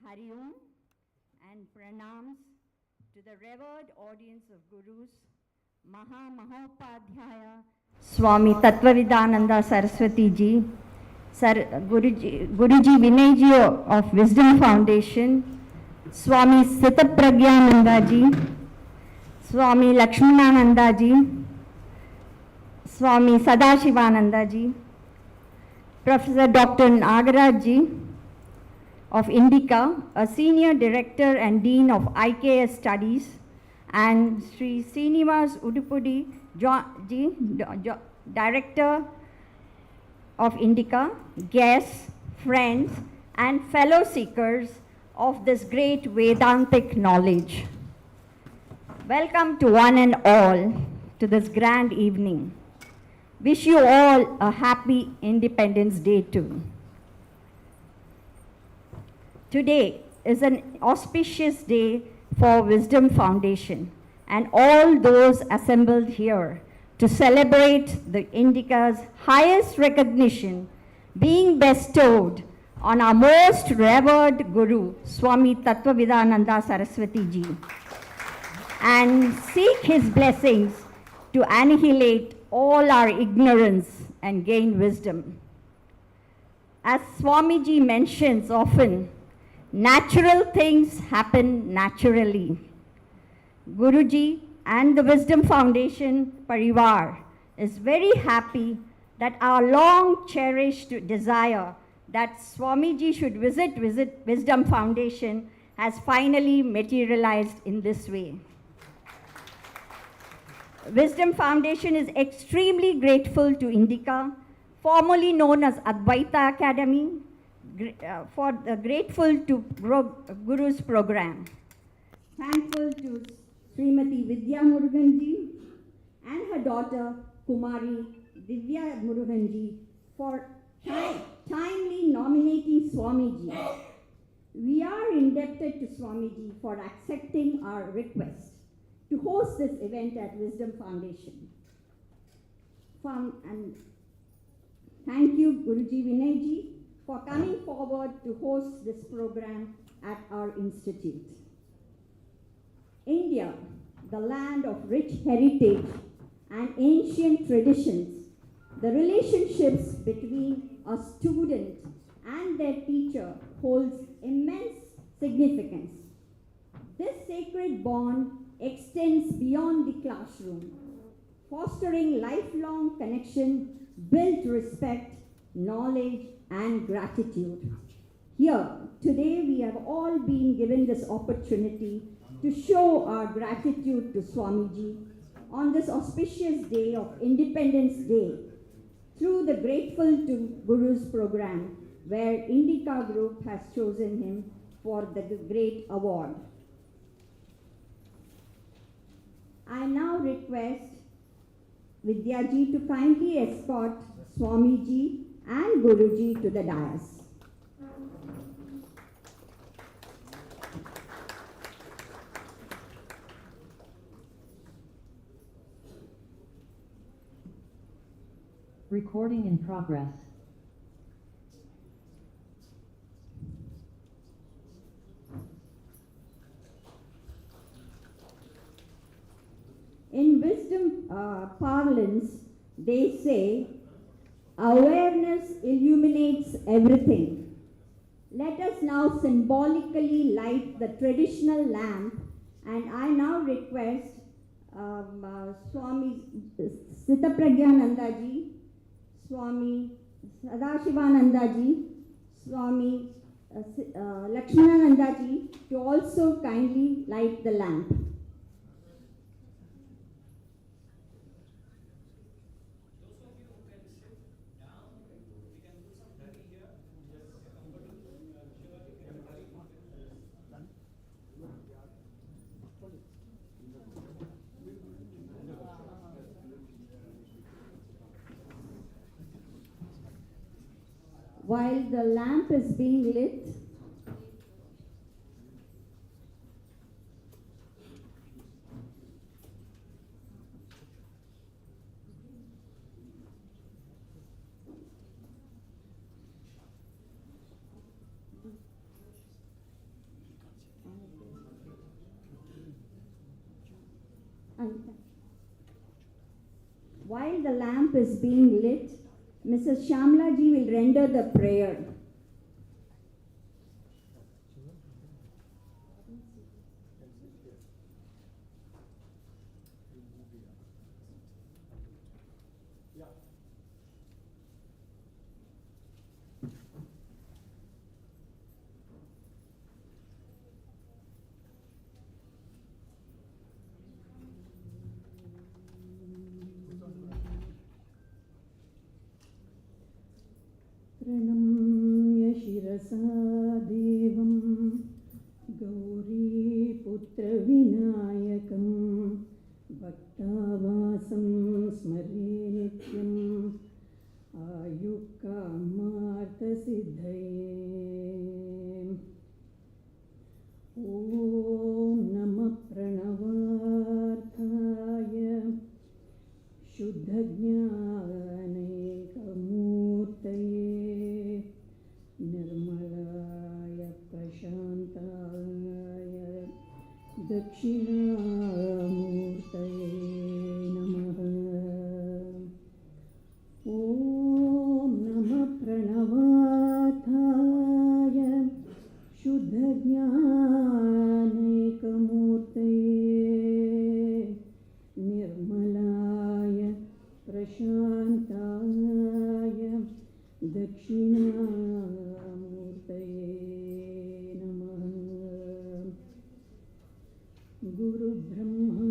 Hari Om and pranams to the revered audience of Gurus, Mahamahopadhyaya Swami Tattvavidananda Saraswati Ji, Guruji Vinay Ji of WISDAM Foundation, Swami Sitapragyananda Ji, Swami Lakshmanananda Ji, Swami Sadashivananda Ji, Professor Dr. Nagaraj Ji of Indica, a Senior Director and Dean of IKS Studies, and Sri Srinivas Udupudi Ji, Director of Indica, guests, friends, and fellow seekers of this great Vedantic knowledge. Welcome to one and all to this grand evening. Wish you all a happy Independence Day too. Today is an auspicious day for WISDAM Foundation and all those assembled here to celebrate the Indica's highest recognition being bestowed on our most revered Guru, Swami Tattvavidananda Saraswati Ji, and seek his blessings to annihilate all our ignorance and gain wisdom. As Swami Ji mentions often, natural things happen naturally. Guruji and the WISDAM Foundation Parivar is very happy that our long cherished desire that Swami Ji should visit WISDAM Foundation has finally materialized in this way. WISDAM Foundation is extremely grateful to Indica, formerly known as Advaita Academy, grateful to Guru's program. Thankful to Srimati Vidya Muruganji and her daughter Kumari Divya Muruganji for timely nominating Swamiji. We are indebted to Swamiji for accepting our request to host this event at WISDAM Foundation. And thank you, Guruji Vinayji, for coming forward to host this program at our institute. India, the land of rich heritage and ancient traditions, the relationships between a student and their teacher holds immense significance. This sacred bond extends beyond the classroom, fostering lifelong connection, built respect, knowledge, and gratitude. Here, today we have all been given this opportunity to show our gratitude to Swamiji on this auspicious day of Independence Day through the Grateful to Gurus program, where Indica Group has chosen him for the great award. I now request Vidyaji to kindly escort Swamiji and Guruji to the dais. Recording in progress. In WISDAM parlance, they say, Awareness illuminates everything. Let us now symbolically light the traditional lamp, and I now request Swami Sitapragyananda ji, Swami Sadashivananda ji, Swami Lakshmanananda ji to also kindly light the lamp. While the lamp is being lit, Mrs. Shamla ji will render the prayer. प्रणम्य शिरसा देवं गौरीपुत्रविनायकं भक्तावासं स्मरे नित्यम् आयुक्कामार्थसिद्धये। ॐ नमः प्रणवार्थाय शुद्धज्ञानैकमूर्तये निर्मलाय प्रशान्ताय दक्षिणामूर्तये नमः। ॐ नमः प्रणवार्थाय शुद्धज्ञानैकमूर्तये निर्मलाय प्रशान्ताय दक्षिणामूर्तये नमः। गुरुब्रह्मा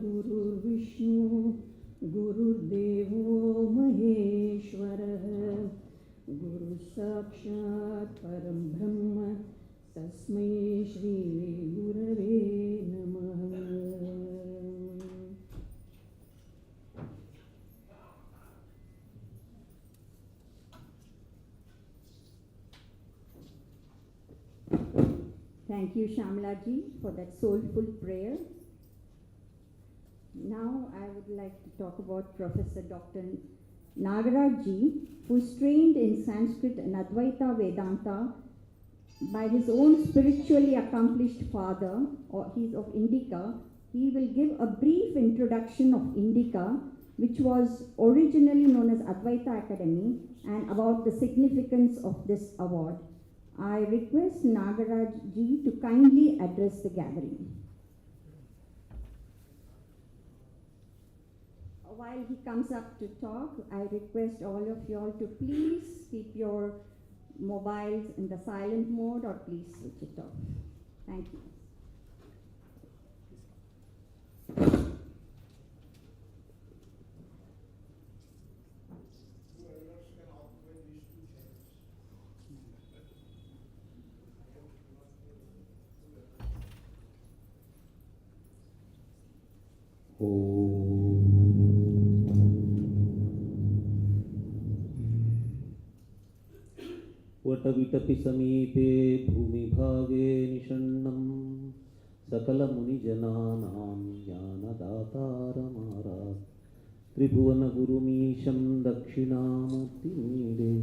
गुरुर्विष्णु गुरुर्देवो महेश्वरः गुरुसाक्षात् परं ब्रह्म तस्मै श्री गुरवे नमः। Thank you, Shamla ji, for that soulful prayer. Now I would like to talk about Professor Dr. Nagaraj ji, who is trained in Sanskrit and Advaita Vedanta by his own spiritually accomplished father, or he is of Indica. He will give a brief introduction of Indica, which was originally known as Advaita Academy, and about the significance of this award. I request Nagaraj ji to kindly address the gathering. While he comes up to talk, I request all of you all to please keep your mobiles in the silent mode or please switch it off. Thank you. वटविटपि समीपे भूमिभागे निषण्णं सकलमुनिजनानां ज्ञानदातारमारात् त्रिभुवनगुरुमीशं दक्षिणामूर्तिमीडे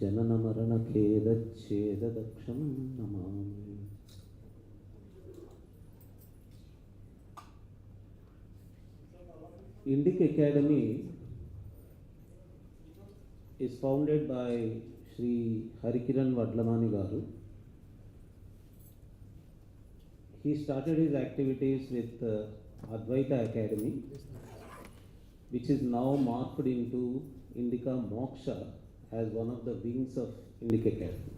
जननमरणखेदच्छेददक्षं Namami. Indic Academy is founded by Sri Harikiran Vadlamani Garu. He started his activities with Advaita Academy, which is now morphed into Indica Moksha as one of the wings of Indic Academy.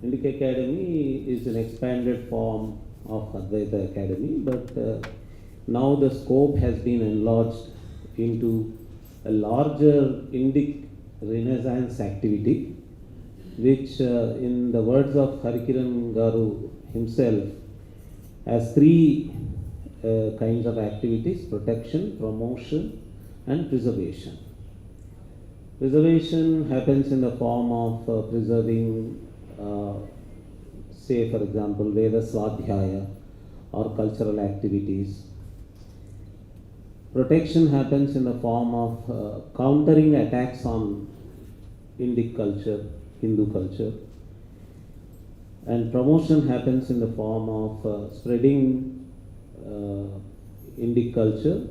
Indic Academy is an expanded form of Advaita Academy, but now the scope has been enlarged into a larger Indic Renaissance activity, which in the words of Harikiran Garu himself has three kinds of activities: protection, promotion and preservation. Preservation happens in the form of preserving, say for example, Veda Swadhyaya or cultural activities. Protection happens in the form of countering attacks on Indic culture, Hindu culture. And promotion happens in the form of spreading Indic culture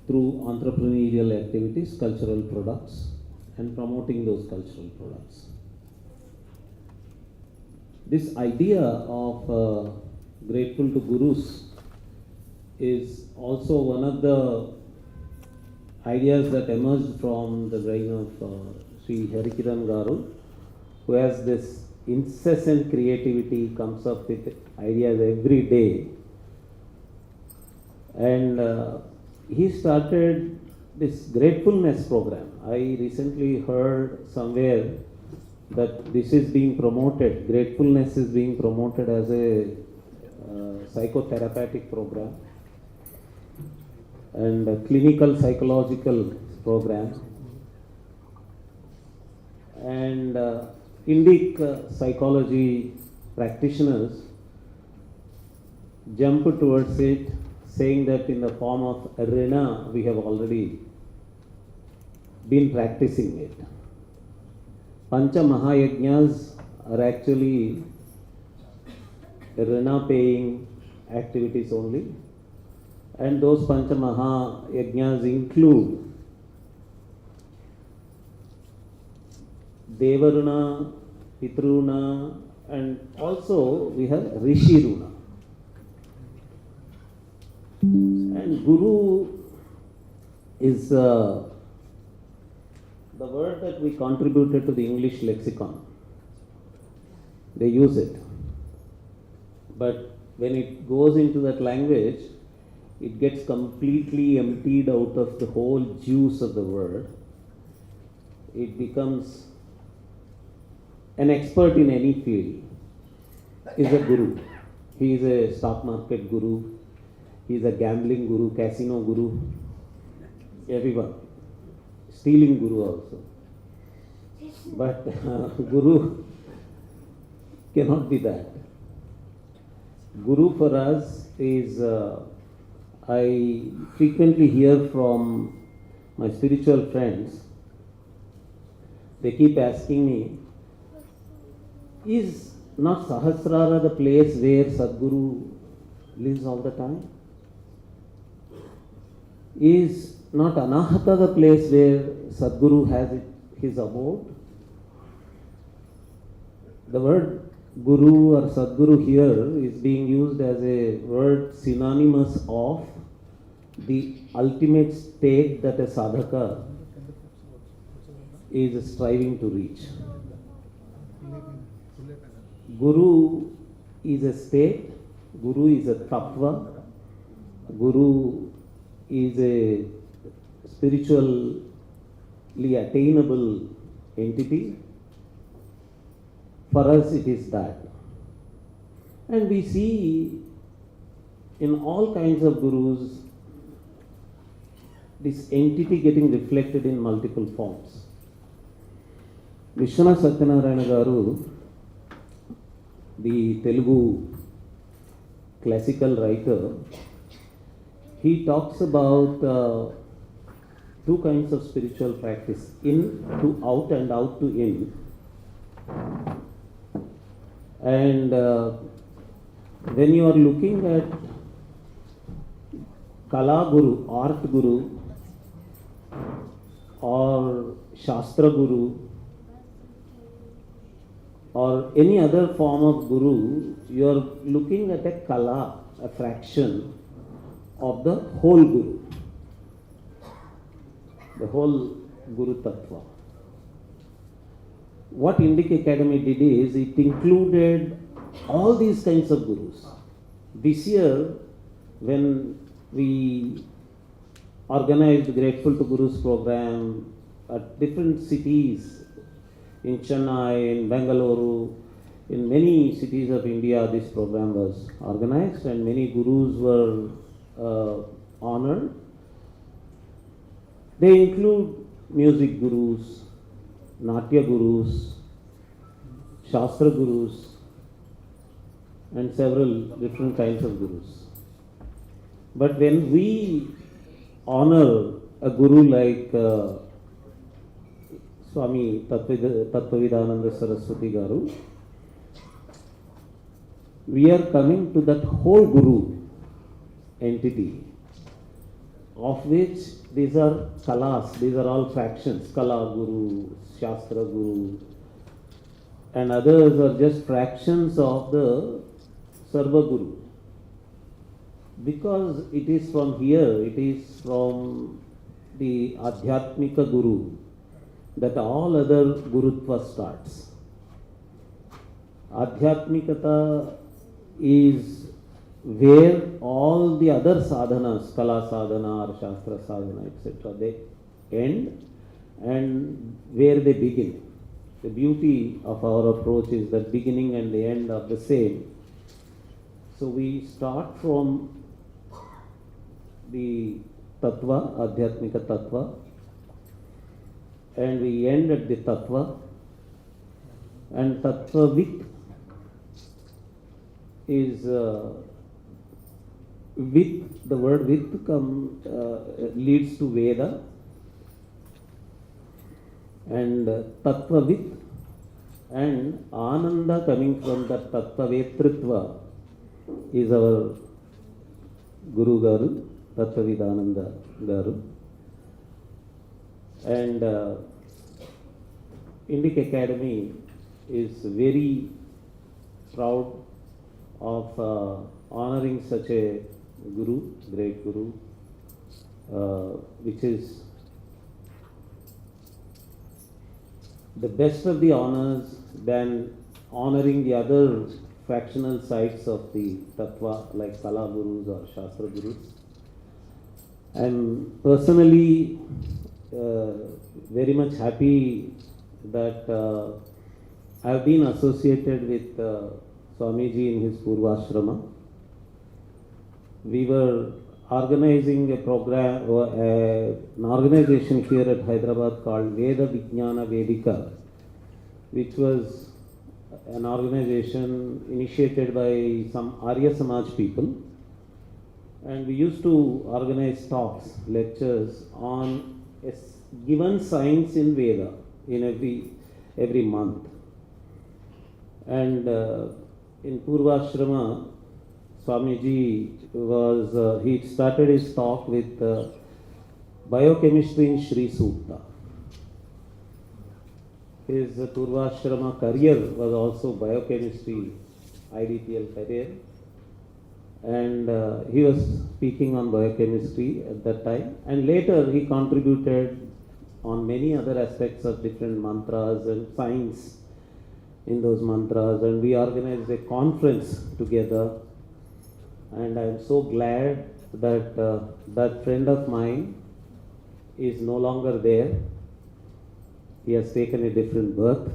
through entrepreneurial activities, cultural products, and promoting those cultural products. This idea of grateful to Gurus is also one of the ideas that emerged from the brain of Sri Harikiran Garu, who has this incessant creativity, comes up with ideas every day. And he started this gratefulness program. I recently heard somewhere that this is being promoted, gratefulness is being promoted as a psychotherapeutic program and a clinical psychological program. And Indic psychology practitioners jump towards it, saying that in the form of arena we have already been practicing it. Pancha Mahayajnas are actually arena paying activities only, and those Pancha Mahayajnas include Devaruna, Pitruna, and also we have Rishiruna. And Guru is the word that we contributed to the English lexicon. They use it. But when it goes into that language, it gets completely emptied out of the whole juice of the word. It becomes an expert in any field is a guru. He is a stock market guru. He is a gambling guru, casino guru, everyone. Stealing guru also. But guru cannot be that. Guru for us is, I frequently hear from my spiritual friends, they keep asking me, is not Sahasrara the place where Sadguru lives all the time? Is not Anahata the place where Sadguru has his abode? The word Guru or Sadguru here is being used as a word synonymous of the ultimate state that a sadhaka is striving to reach. Guru is a state, Guru is a tattva, Guru is a spiritually attainable entity. For us it is that. And we see in all kinds of gurus this entity getting reflected in multiple forms. Vishwanath Satyanarayana Garu, the Telugu classical writer, he talks about two kinds of spiritual practice, in to out and out to in. And when you are looking at Kala Guru, Art Guru, or Shastra Guru or any other form of Guru, you are looking at a kala, a fraction of the whole Guru, the whole Guru Tattva. What Indic Academy did is it included all these kinds of Gurus. This year, when we organized Grateful to Gurus program at different cities, in Chennai, in Bangalore, in many cities of India, this program was organized and many Gurus were honored. They include music Gurus, Natya Gurus, Shastra Gurus, and several different kinds of Gurus. But when we honor a Guru like Swami Tattvavidananda Saraswati Garu, we are coming to that whole Guru entity, of which these are kalas, these are all fractions, Kala Guru, Shastra Guru, and others are just fractions of the Sarva Guru. Because it is from here, it is from the Adhyatmika Guru that all other Gurutva starts. Adhyatmikata is where all the other sadhanas, Kala sadhana or Shastra sadhana, etc., they end and where they begin. The beauty of our approach is that beginning and the end are the same. So we start from the Tattva, Adhyatmika Tattva, and we end at the Tattva. And Tattvavit is with, the word with leads to Veda, and Tattvavit and Ananda coming from the Tattvavetritva is our Guru Garu, Tattvavidananda Garu. And Indic Academy is very proud of honoring such a Guru, great Guru, which is the best of the honors than honoring the other fractional sides of the Tattva like Kala Gurus or Shastra Gurus. I am personally very much happy that I have been associated with Swami Ji in his Purvashrama. We were organizing a program, an organization here at Hyderabad called Veda Vijnana Vedika, which was an organization initiated by some Arya Samaj people. And we used to organize talks, lectures on a given science in Veda in every month. And in Purvashrama, Swami Ji was, he started his talk with biochemistry in Sri Sukta. His Purvashrama career was also biochemistry, IDPL career. And he was speaking on biochemistry at that time. And later he contributed on many other aspects of different mantras and science in those mantras. And we organized a conference together. And I am so glad that that friend of mine is no longer there. He has taken a different birth.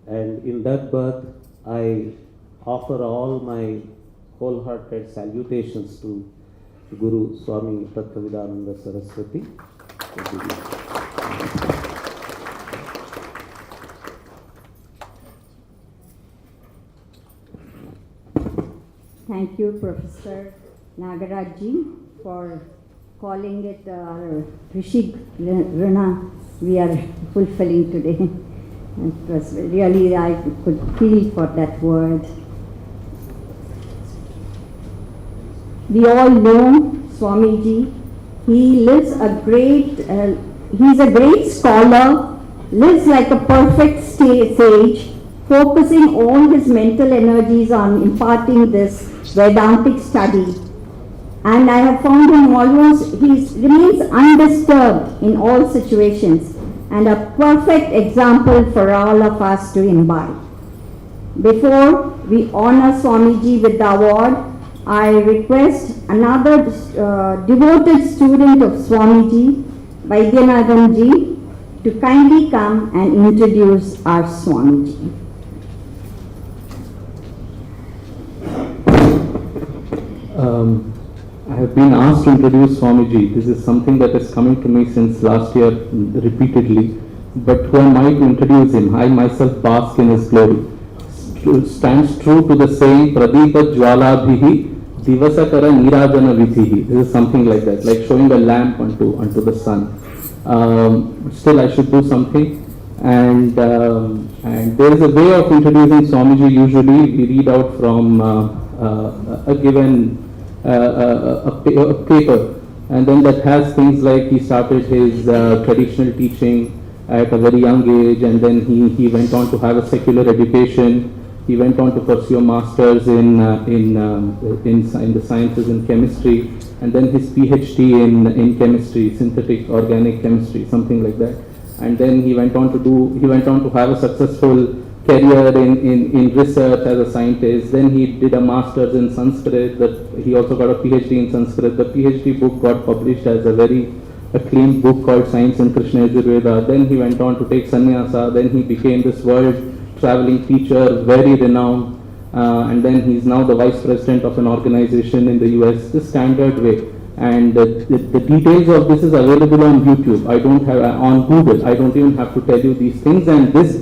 And in that birth, I offer all my wholehearted salutations to Guru Swami Tattvavidananda Saraswati. Thank you, Professor Nagarajji, for calling it our Rishi Rana we are fulfilling today. It was really, I could feel for that word. We all know Swami Ji. He lives a great He's a great scholar, lives like a perfect sage, focusing all his mental energies on imparting this Vedantic study. And I have found him he remains undisturbed in all situations and a perfect example for all of us to imbibe. Before we honor Swami Ji with the award, I request another devoted student of Swami Ji, Vaidyanathan Ji, to kindly come and introduce our Swami Ji. I have been asked to introduce Swami Ji. This is something that is coming to me since last year repeatedly. But who am I to introduce him? I myself bask in his glory. Stands true to the saying, Pradeepa Jwalabhihi Divasakara Nirajana Vidhihi. This is something like that, like showing a lamp unto the sun. Still, I should do something. And there is a way of introducing Swamiji. Usually, we read out from a given a paper, and then that has things like he started his traditional teaching at a very young age, and then he went on to have a secular education. He went on to pursue a master's in the sciences in chemistry, and then his PhD in chemistry, synthetic organic chemistry, something like that. And then he went on to have a successful career in research as a scientist. Then he did a master's in Sanskrit. He also got a PhD in Sanskrit. The PhD book got published as a very acclaimed book called Science and Krishna Ayurveda. Then he went on to take sannyasa. Then he became this world traveling teacher, very renowned. And then he's now the vice president of an organization in the US, the standard way. And the details of this is available on YouTube. I don't have on Google. I don't even have to tell you these things. And this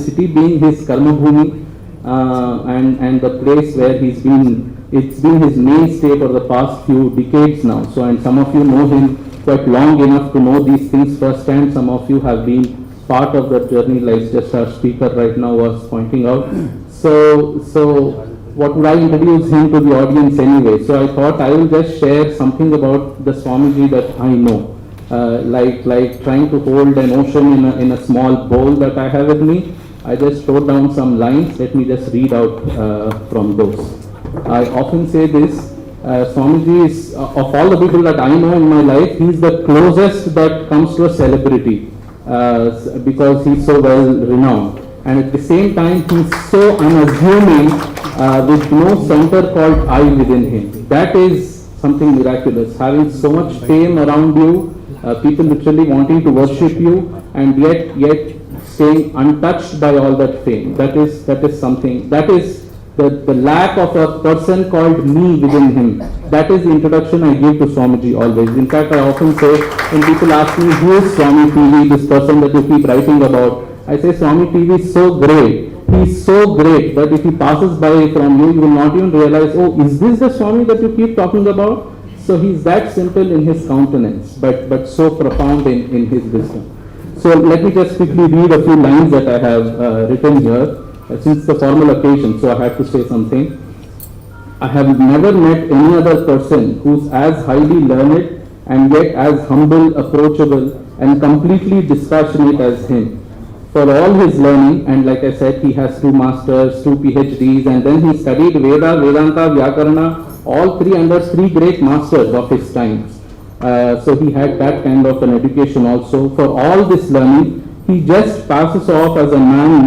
city being his karma bhumi, and the place where it's been his mainstay for the past few decades now. So, and some of you know him quite long enough to know these things firsthand. Some of you have been part of the journey, like just our speaker right now was pointing out. So what would I introduce him to the audience anyway? So I thought I will just share something about the Swamiji that I know, like trying to hold an ocean in a small bowl that I have with me. I just wrote down some lines. Let me just read out from those. I often say this. Swamiji is, of all the people that I know in my life, he's the closest that comes to a celebrity, because he's so well renowned. And at the same time, he's so unassuming, with no center called I within him. That is something miraculous. Having so much fame around you, people literally wanting to worship you, and yet staying untouched by all that fame. That is something. That is the lack of a person called me within him. That is the introduction I give to Swamiji always. In fact, I often say, when people ask me, who is Swami TV, this person that you keep writing about, I say Swami TV is so great. He's so great that if he passes by from you, you will not even realize, oh, is this the Swami that you keep talking about? So he's that simple in his countenance, but so profound in his wisdom. So let me just quickly read a few lines that I have written here, since the formal occasion, so I have to say something. I have never met any other person who's as highly learned and yet as humble, approachable, and completely dispassionate as him. For all his learning, and like I said, he has 2 masters, 2 PhDs, and then he studied Veda, Vedanta, Vyakarana, all 3 under 3 great masters of his times. So he had that kind of an education also. For all this learning, he just passes off as a man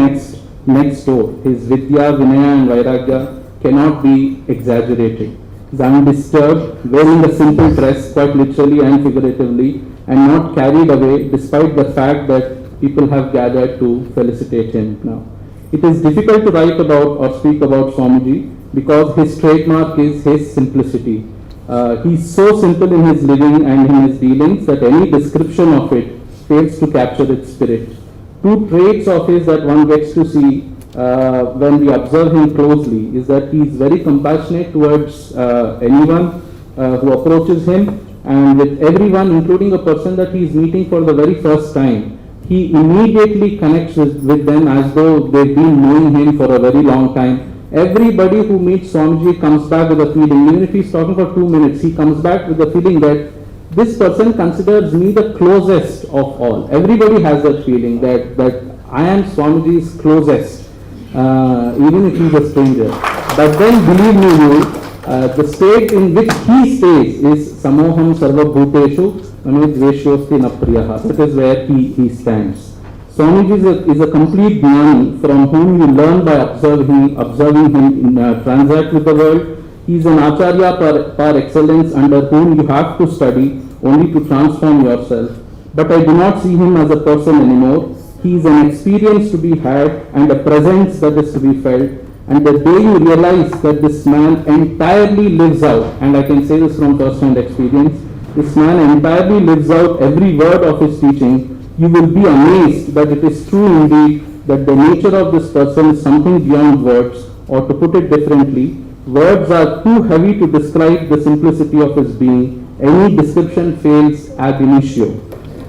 next door. His Vidya, Vinaya and Vairagya cannot be exaggerated. He's undisturbed, wearing a simple dress, quite literally and figuratively, and not carried away despite the fact that people have gathered to felicitate him now. It is difficult to write about or speak about Swamiji because his trademark is his simplicity. He's so simple in his living and in his dealings that any description of it fails to capture its spirit. 2 traits of his that one gets to see when we observe him closely is that he is very compassionate towards anyone who approaches him, and with everyone, including a person that he is meeting for the very first time. He immediately connects with them as though they've been knowing him for a very long time. Everybody who meets Swamiji comes back with a feeling, even if he's talking for 2 minutes, he comes back with the feeling that this person considers me the closest of all. Everybody has that feeling that I am Swamiji's closest, even if he's a stranger. But then believe me you, the state in which he stays is Samoham Sarva Bhuteshu Mamedveshyosti Napriyaha. That is where he stands. Swamiji is a complete jnani from whom you learn by observing him transact with the world. He is an acharya par excellence under whom you have to study only to transform yourself. But I do not see him as a person anymore. He is an experience to be had and a presence that is to be felt. And the day you realize that this man entirely lives out, and I can say this from first-hand experience, this man entirely lives out every word of his teaching, you will be amazed that it is true indeed that the nature of this person is something beyond words, or to put it differently, words are too heavy to describe the simplicity of his being. Any description fails ab initio.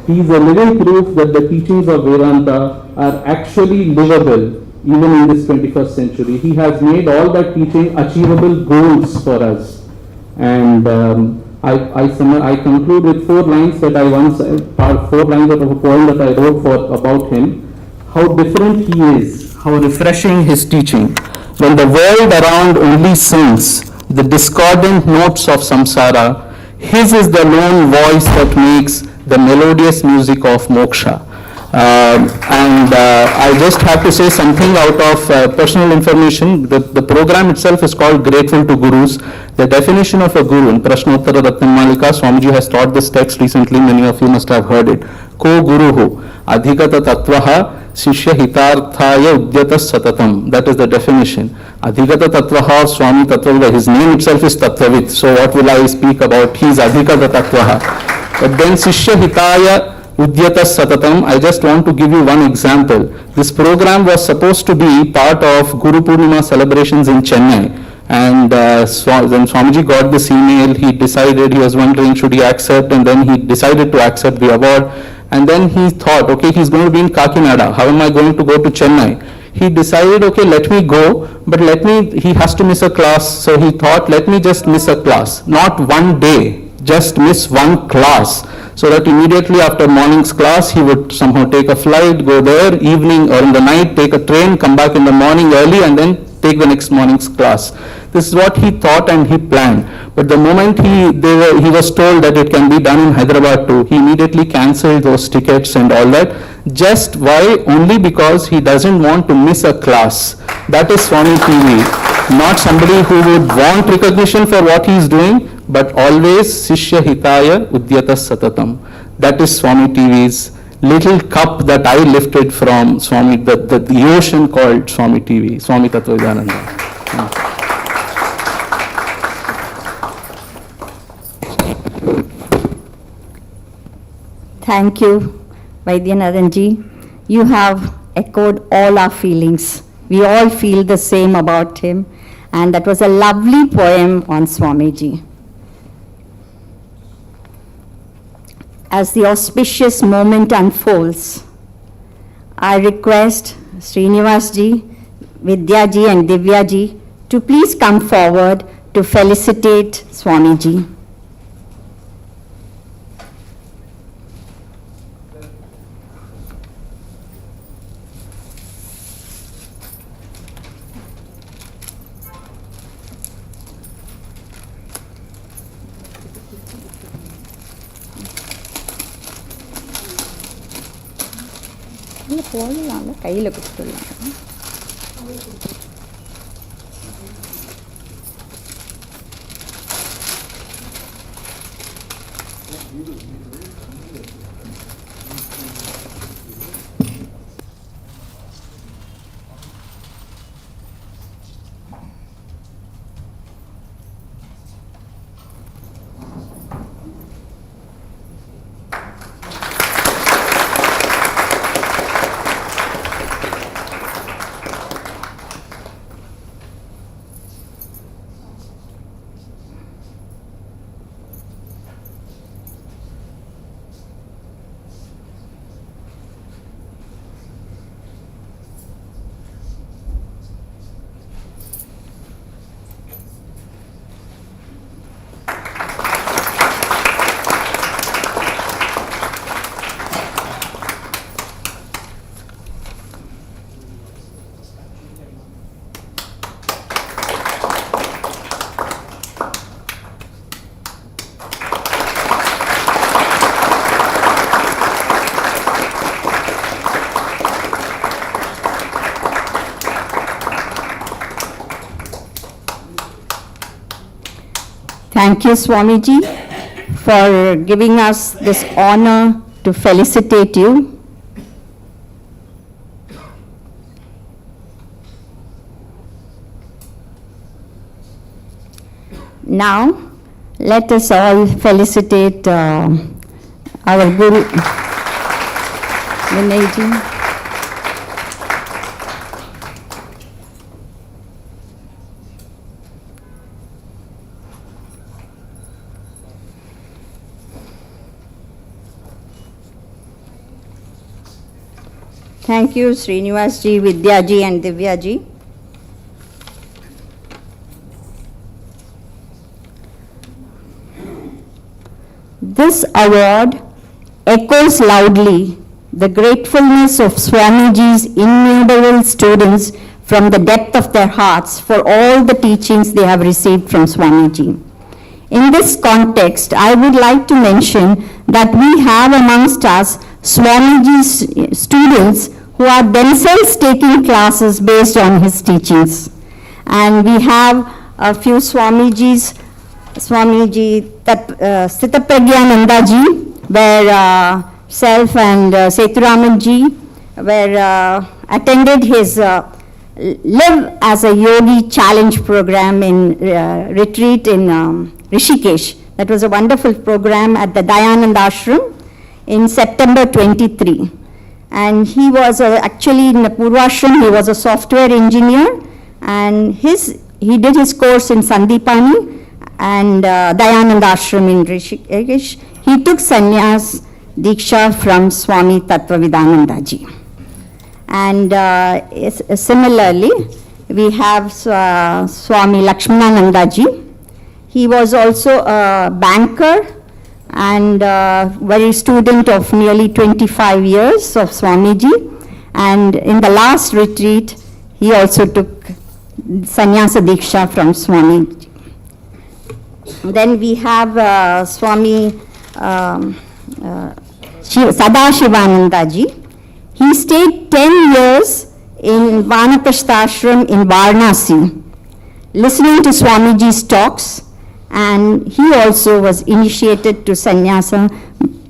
He is a living proof that the teachings of Vedanta are actually livable even in this 21st century. He has made all that teaching achievable goals for us. And I conclude with 4 lines that I once, 4 lines of a poem that I wrote about him. How different he is, how refreshing his teaching. When the world around only sings the discordant notes of samsara, his is the lone voice that makes the melodious music of moksha. I just have to say something out of personal information. The program itself is called Grateful to Gurus. The definition of a guru in Prashnottara Ratnamalika, Swamiji has taught this text recently, many of you must have heard it. Ko guruhu adhikata tattvaha shishya hitarthaya udyata satatam. That is the definition. Adhikata tattvaha Swami Tattvavidananda, his name itself is Tattvavit. So what will I speak about? He is adhikata tattvaha. But then shishya hitaya Udyata Satatam, I just want to give you one example. This program was supposed to be part of Guru Purnima celebrations in Chennai. And when Swamiji got this email, he decided, he was wondering should he accept, and then he decided to accept the award. And then he thought, okay, he's going to be in Kakinada. How am I going to go to Chennai? He decided, okay, let me go, but he has to miss a class. So he thought, let me just miss a class. Not one day, just miss one class. So that immediately after morning's class, he would somehow take a flight, go there, evening or in the night, take a train, come back in the morning early, and then take the next morning's class. This is what he thought and he planned. But the moment he was told that it can be done in Hyderabad too, he immediately cancelled those tickets and all that. Just why? Only because he doesn't want to miss a class. That is Swami TV. Not somebody who would want recognition for what he is doing, but always Sishya Hitaya Udyata Satatam. That is Swami TV's little cup that I lifted from Swami, the ocean called Swami TV, Swami Tattvavidananda. Thank you, Vaidyanathanji. You have echoed all our feelings. We all feel the same about him. And that was a lovely poem on Swamiji. As the auspicious moment unfolds, I request Srinivasji, Vidyaji and Divyaji to please come forward to felicitate Swamiji. கையில் கொடுத்துடலாம். Thank you, Swami Ji, for giving us this honor to felicitate you. Now, let us all felicitate our Guru, Vinay Ji. Thank you, Srinivas Ji, Vidya Ji, and Divya Ji. This award echoes loudly the gratefulness of Swamiji's innumerable students from the depth of their hearts for all the teachings they have received from Swamiji. In this context, I would like to mention that we have amongst us Swamiji's students who are themselves taking classes based on his teachings. And we have a few Swamiji Tattvavidananda Ji, where self and Seturaman Ji were attended his Live as a Yogi Challenge program in retreat in Rishikesh. That was a wonderful program at the Dayanand Ashram in September 23. And he was actually in the Purvashram, he was a software engineer, and he did his course in Sandipani and Dayanand Ashram in Rishikesh. He took sannyas diksha from Swami Tattvavidananda Ji. And similarly, we have Swami Lakshmanananda Ji. He was also a banker and very student of nearly 25 years of Swamiji. And in the last retreat, he also took sannyasa diksha from Swamiji. Then we have Swami Sadashivananda Ji. He stayed 10 years in Vanaprastha Ashram in Varanasi, listening to Swamiji's talks, and he also was initiated to sannyasa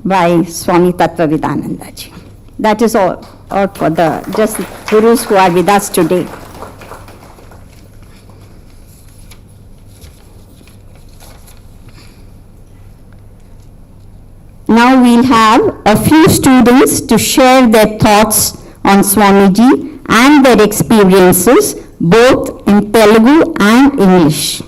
by Swami Tattvavidananda Ji. That is all for the just gurus who are with us today. Now we'll have a few students to share their thoughts on Swamiji and their experiences both in Telugu and English.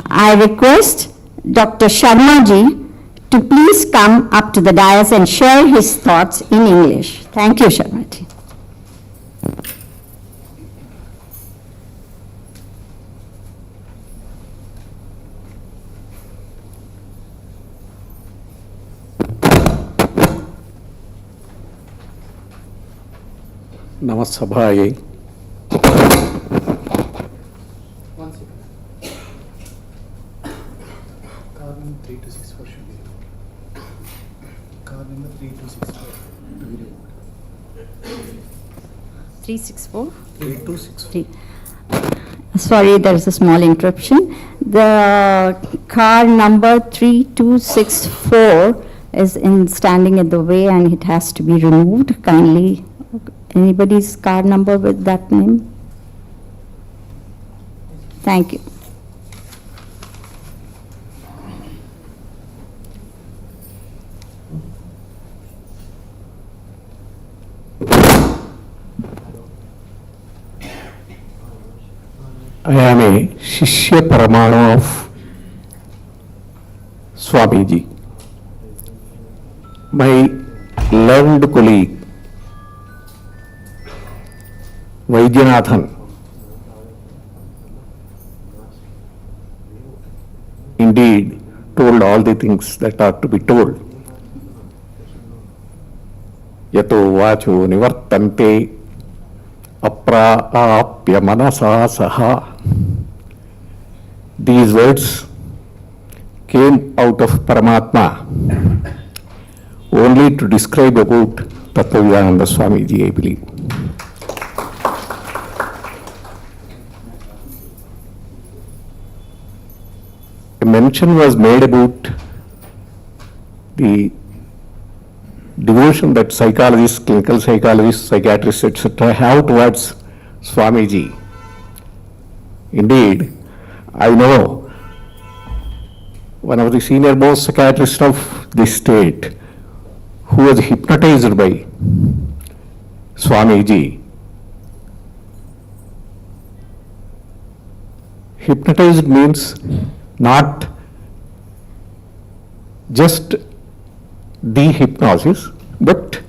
I request Dr. Sharma Ji to please come up to the dais and share his thoughts in English. Thank you, Sharma Ji. Namasabhaye. Card number 3264 should be. Card number 3264. 364? 3264. Sorry, there is a small interruption. The car number 3264 is standing in the way and it has to be removed. Kindly, anybody's car number with that name? Thank you. I am a Shishya Paramanu of Swamiji. My learned colleague, Vaidyanathan, indeed told all the things that are to be told. Yato vacho nivartante apraapya manasa saha. These words came out of Paramatma only to describe about Tattvavidananda Swamiji, I believe. A mention was made about the devotion that psychologists, clinical psychologists, psychiatrists, etc. have towards Swami Ji. Indeed, I know one of the senior most psychiatrists of this state who was hypnotized by Swami Ji. Hypnotized means not just the hypnosis, but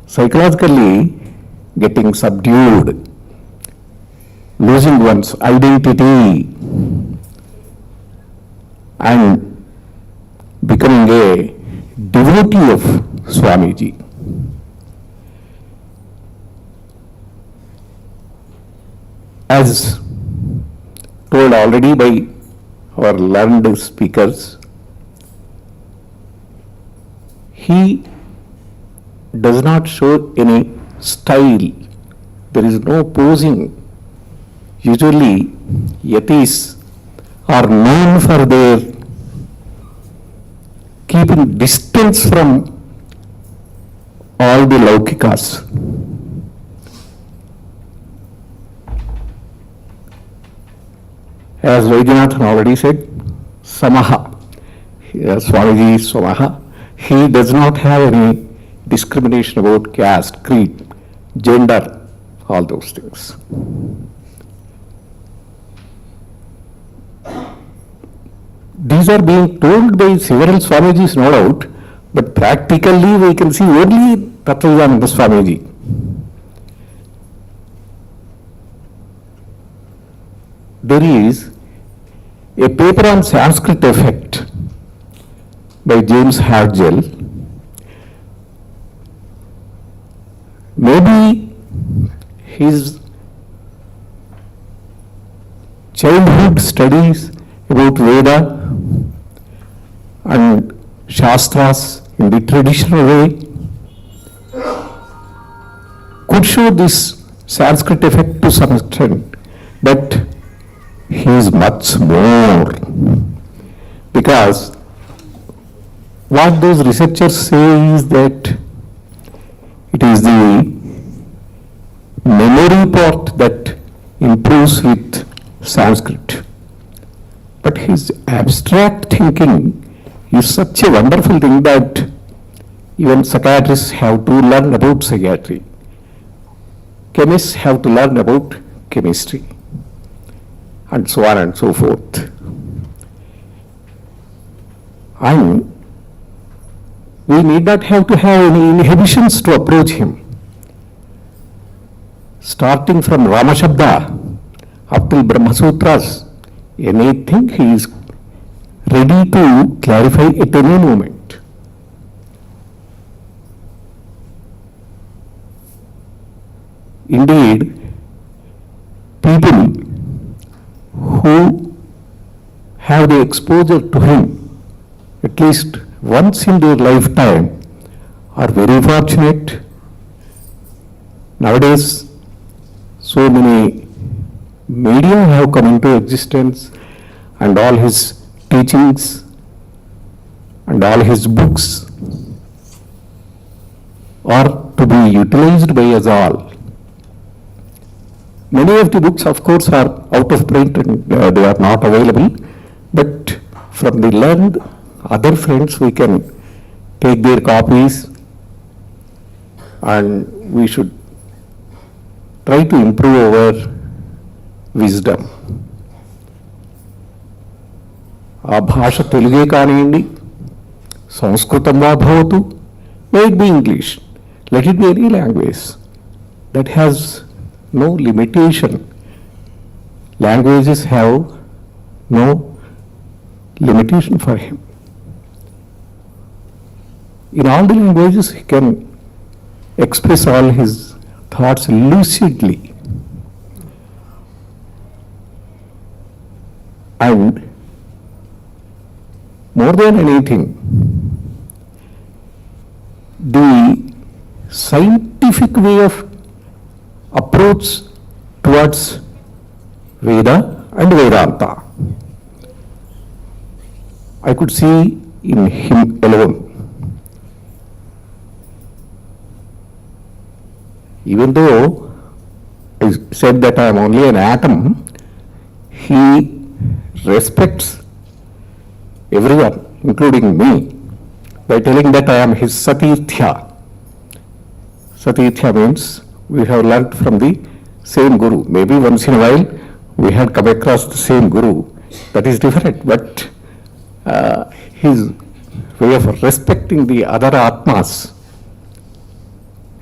psychologically getting subdued, losing one's identity, and becoming a devotee of Swami Ji. As told already by our learned speakers, he does not show any style. There is no posing. Usually, yatis are known for their keeping distance from all the laukikas. As Vaidyanathan already said, Samaha, Swamiji is Samaha. He does not have any discrimination about caste, creed, gender, all those things. These are being told by several Swamijis, no doubt, but practically we can see only Tattvavidananda Swamiji. There is a paper on Sanskrit effect by James Hargel. Maybe his childhood studies about Veda and Shastras in the traditional way could show this Sanskrit effect to some extent, but he is much more, because what those researchers say is that it is the memory part that improves with Sanskrit. But his abstract thinking is such a wonderful thing that even psychiatrists have to learn about psychiatry. Chemists have to learn about chemistry, and so on and so forth. And we need not have to have any inhibitions to approach him. Starting from Ramashabda up till Brahma Sutras, anything he is ready to clarify at any moment. Indeed, people who have the exposure to him at least once in their lifetime are very fortunate. Nowadays, so many media have come into existence, and all his teachings and all his books are to be utilized by us all. Many of the books, of course, are out of print and they are not available, but from the learned other friends we can take their copies, and we should try to improve our wisdom. ఆ భాష తెలుగే కానివ్వండి, సంస్కృతం వా భవతు, may it be English, let it be any language that has no limitation. Languages have no limitation for him. In all the languages, he can express all his thoughts lucidly. And more than anything, the scientific way of approach towards Veda and Vedanta I could see in him alone. Even though I said that I am only an atom, he respects everyone, including me, by telling that I am his satirthya. Satirthya means we have learnt from the same guru. Maybe once in a while we had come across the same guru. That is different, but his way of respecting the other atmas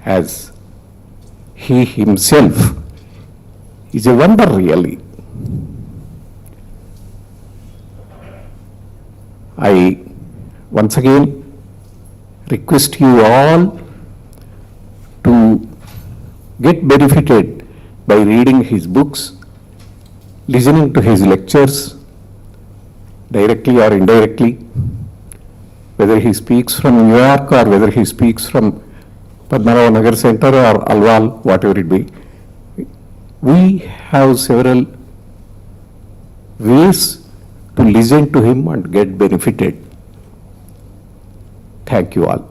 as he himself is a wonder, really. I once again request you all to get benefited by reading his books, listening to his lectures, directly or indirectly, whether he speaks from New York or whether he speaks from Padmarao Nagar Center or Alwal, whatever it be. We have several ways to listen to him and get benefited. Thank you all.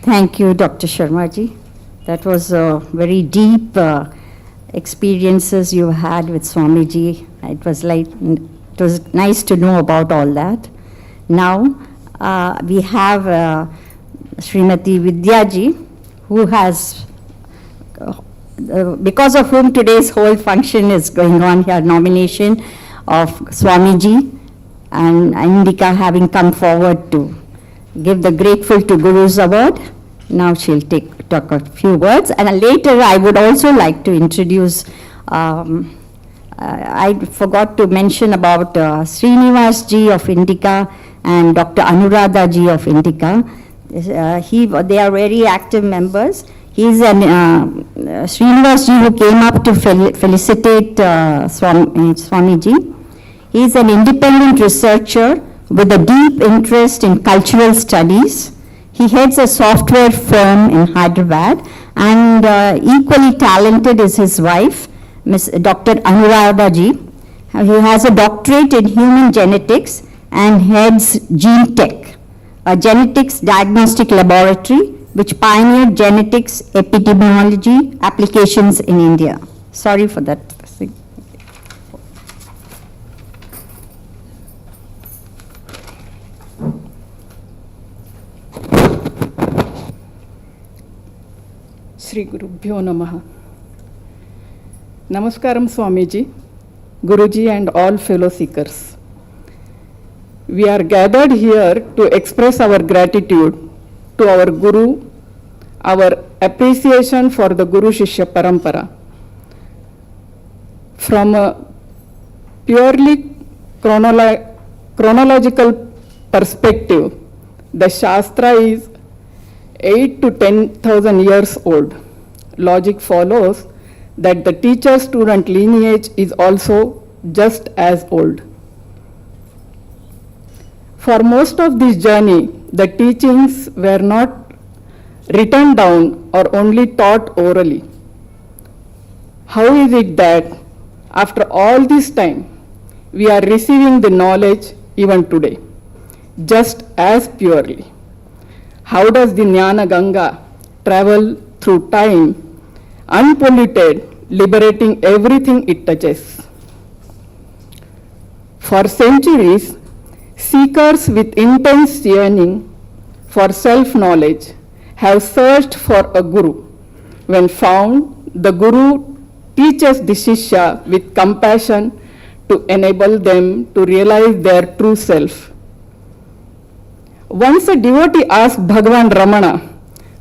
Thank you, Dr. Sharma ji. That was very deep experiences you had with Swami Ji. It was nice to know about all that. Now we have Srimati Vidya ji, who has, because of whom today's whole function is going on here, nomination of Swami Ji and Indica having come forward to give the Grateful to Guru's award. Now she'll talk a few words, and later I would also like to introduce, I forgot to mention about Srinivas ji of Indica and Dr. Anuradha ji of Indica. They are very active members. He's an Srinivas ji who came up to felicitate Swami Ji. He's an independent researcher with a deep interest in cultural studies. He heads a software firm in Hyderabad, and equally talented is his wife, Ms. Dr. Anuradha ji. He has a doctorate in human genetics and heads Gene Tech, a genetics diagnostic laboratory which pioneered genetics epidemiology applications in India. Sorry for that. Shri Gurubhyo Namaha. Namaskaram Swamiji, Guruji and all fellow seekers. We are gathered here to express our gratitude to our Guru, our appreciation for the Guru Shishya Parampara. From a purely chronological perspective, the Shastra is 8 to 10,000 years old. Logic follows that the teacher-student lineage is also just as old. For most of this journey, the teachings were not written down or only taught orally. How is it that after all this time, we are receiving the knowledge even today, just as purely? How does the Jnana Ganga travel through time, unpolluted, liberating everything it touches? For centuries, seekers with intense yearning for self-knowledge have searched for a guru. When found, the guru teaches the Shishya with compassion to enable them to realize their true self. Once a devotee asked Bhagavan Ramana,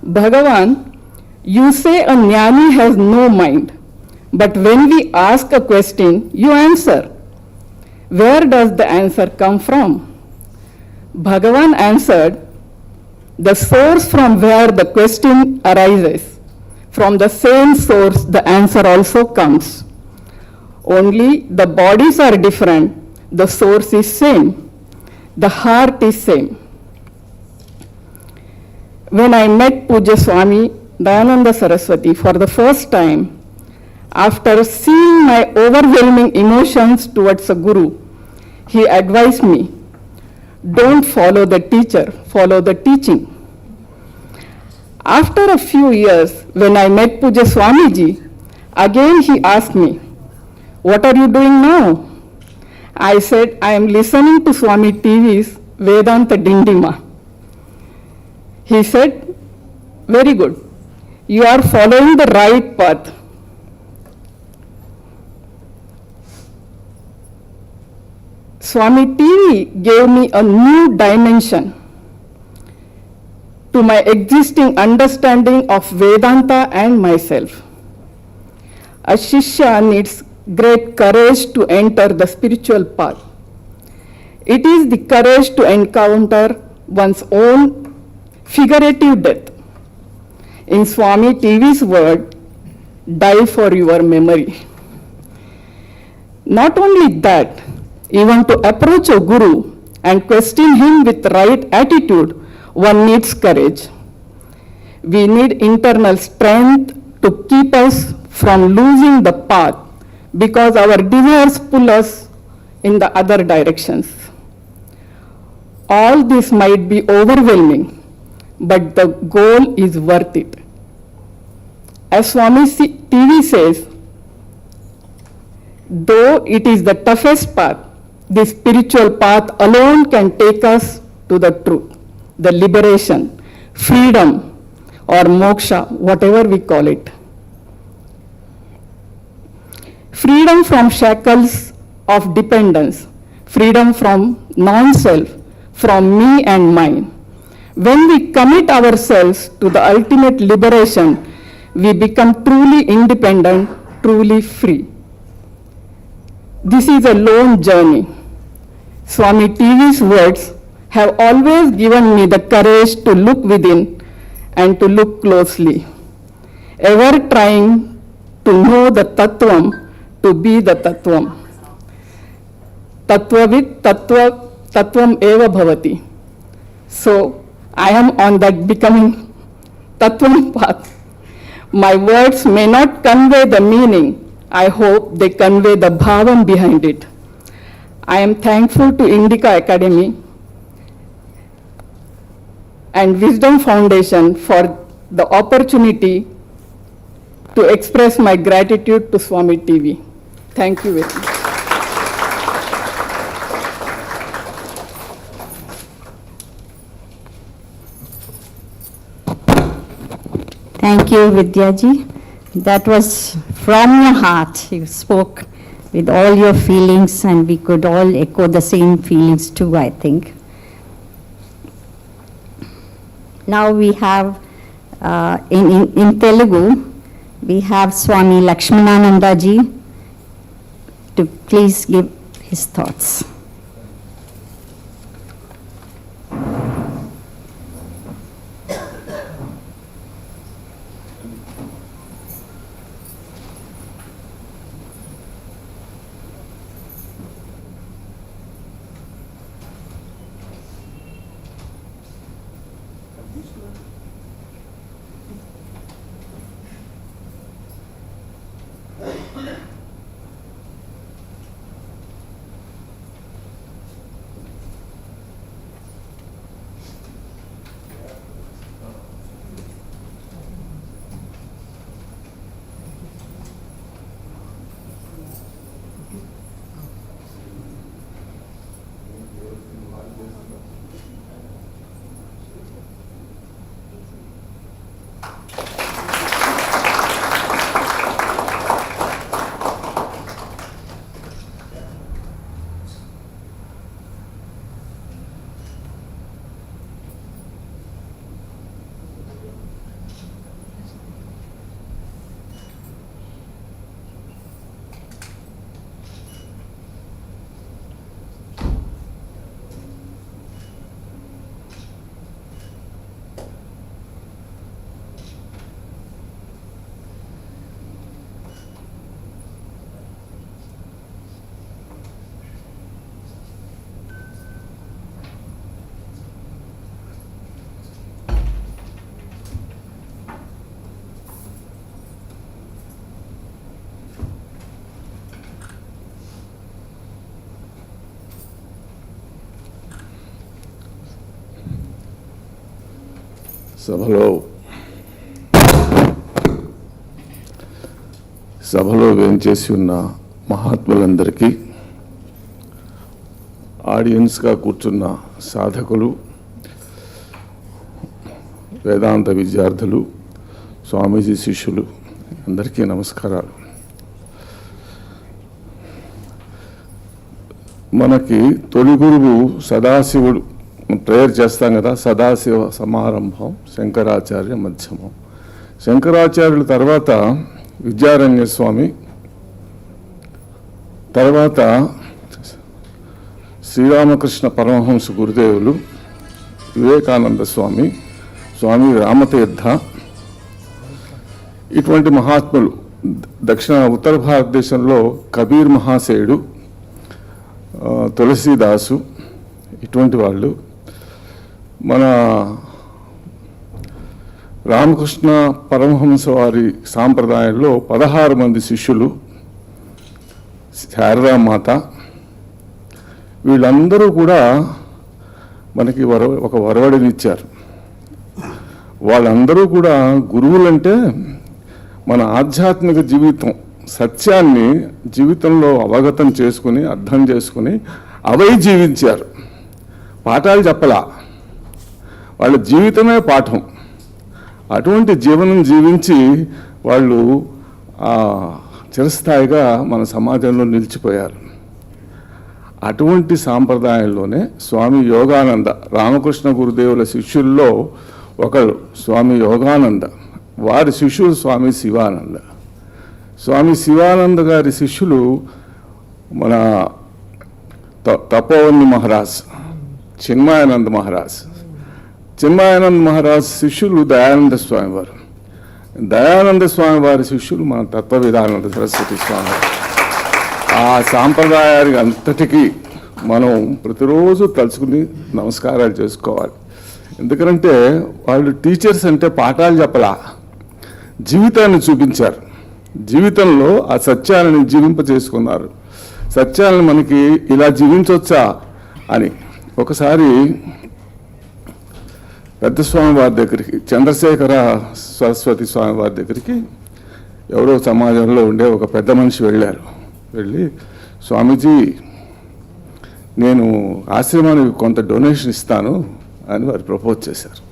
Bhagavan, you say a jnani has no mind, but when we ask a question, you answer. Where does the answer come from? Bhagavan answered, the source from where the question arises, from the same source the answer also comes. Only the bodies are different, the source is same, the heart is same. When I met Puja Swami Dayananda Saraswati, for the first time, after seeing my overwhelming emotions towards a guru, he advised me, don't follow the teacher, follow the teaching. After a few years, when I met Puja Swami Ji, again he asked me, what are you doing now? I said, I am listening to Swami TV's Vedanta Dindima. He said, very good. You are following the right path. Swami TV gave me a new dimension to my existing understanding of Vedanta and myself. A Shishya needs great courage to enter the spiritual path. It is the courage to encounter one's own figurative death. In Swami TV's word, die for your memory. Not only that, even to approach a guru and question him with right attitude, one needs courage. We need internal strength to keep us from losing the path because our desires pull us in the other directions. All this might be overwhelming, but the goal is worth it. As Swami TV says, though it is the toughest path, the spiritual path alone can take us to the truth, the liberation, freedom, or moksha, whatever we call it. Freedom from shackles of dependence, freedom from non-self, from me and mine. When we commit ourselves to the ultimate liberation, we become truly independent, truly free. This is a lone journey. Swami TV's words have always given me the courage to look within and to look closely, ever trying to know the Tattvam, to be the Tattvam. Tattvavid Tattvam eva bhavati. So I am on that becoming Tattvam path. My words may not convey the meaning. I hope they convey the bhavam behind it. I am thankful to Indica Academy and WISDAM Foundation for the opportunity to express my gratitude to Swami TV. Thank you very much. Thank you, Vidyaji. That was from your heart. You spoke with all your feelings, and we could all echo the same feelings too, I think. Now we have, in Telugu, we have Swami Lakshmanananda Ji to please give his thoughts. సభలో వేంచేసి ఉన్న మహాత్ములందరికీ, ఆడియన్స్గా కూర్చున్న సాధకులు, వేదాంత విద్యార్థులు, స్వామీజీ శిష్యులు అందరికీ నమస్కారాలు. మనకి తొలి గురువు సదాశివుడు, ప్రేయర్ చేస్తాం కదా, సదాశివ సమారంభం శంకరాచార్య మధ్యమం. శంకరాచార్యుల తర్వాత విద్యారణ్య స్వామి, తర్వాత శ్రీరామకృష్ణ పరమహంస గురుదేవులు, వివేకానంద స్వామి, స్వామి రామతీర్థ, ఇటువంటి మహాత్ములు. దక్షిణ ఉత్తర భారతదేశంలో కబీర్ మహాశయుడు, తులసీదాసు, ఇటువంటి వాళ్ళు. మన రామకృష్ణ పరమహంస వారి సాంప్రదాయంలో 16 మంది శిష్యులు, శారదామాత, వీళ్ళందరూ కూడా మనకి ఒక వరవడినిచ్చారు. వాళ్ళందరూ కూడా గురువులంటే మన ఆధ్యాత్మిక జీవితం, సత్యాన్ని జీవితంలో అవగతం చేసుకుని, అర్థం చేసుకుని అవై జీవించారు. పాఠాలు చెప్పలా, వాళ్ళ జీవితమే పాఠం. అటువంటి జీవనం జీవించి వాళ్ళు చిరస్థాయిగా మన సమాజంలో నిలిచిపోయారు. అటువంటి సాంప్రదాయంలోనే స్వామి యోగానంద, రామకృష్ణ గురుదేవుల శిష్యుల్లో ఒకరు స్వామి యోగానంద, వారి శిష్యుడు స్వామి శివానంద. స్వామి శివానంద గారి శిష్యులు మన తపోవని మహారాజ్, చిన్మయానంద మహారాజ్. చిన్మయానంద మహారాజ్ శిష్యులు దయానంద స్వామి వారు. దయానంద స్వామి వారి శిష్యులు మన తత్వవిధానంద సరస్వతి స్వామి. ఆ సాంప్రదాయానికి అంతటికీ మనం ప్రతిరోజు తలుచుకుని నమస్కారాలు చేసుకోవాలి. ఎందుకంటే వాళ్ళు టీచర్స్ అంటే పాఠాలు చెప్పలా, జీవితాన్ని చూపించారు. జీవితంలో ఆ సత్యాలను జీవింపచేసుకున్నారు. సత్యాలను మనకి ఇలా జీవించవచ్చా అని. ఒకసారి పెద్ద స్వామి వారి దగ్గరికి, చంద్రశేఖర సరస్వతి స్వామి వారి దగ్గరికి ఎవరో సమాజంలో ఉండే ఒక పెద్ద మనిషి వెళ్ళారు. వెళ్ళి, స్వామీజీ నేను ఆశ్రమానికి కొంత డొనేషన్ ఇస్తాను అని వారు ప్రపోజ్ చేశారు.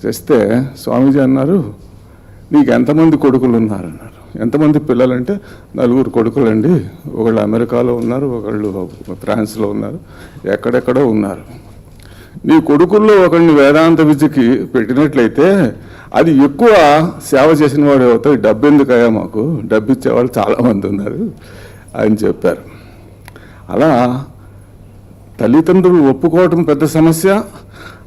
చేస్తే స్వామీజీ అన్నారు, నీకు ఎంతమంది కొడుకులు ఉన్నారన్నారు. ఎంతమంది పిల్లలంటే 4 కొడుకులండి. ఒకళ్ళు అమెరికాలో ఉన్నారు, ఒకళ్ళు ఫ్రాన్స్లో ఉన్నారు, ఎక్కడెక్కడో ఉన్నారు. నీ కొడుకుల్లో ఒకరిని వేదాంత విద్యకి పెట్టినట్లయితే అది ఎక్కువ సేవ చేసిన వాడు అవుతాయి. డబ్బు ఎందుకయ్యా, మాకు డబ్బు ఇచ్చేవాళ్ళు చాలామంది ఉన్నారు అని చెప్పారు. అలా తల్లిదండ్రులు ఒప్పుకోవటం పెద్ద సమస్య.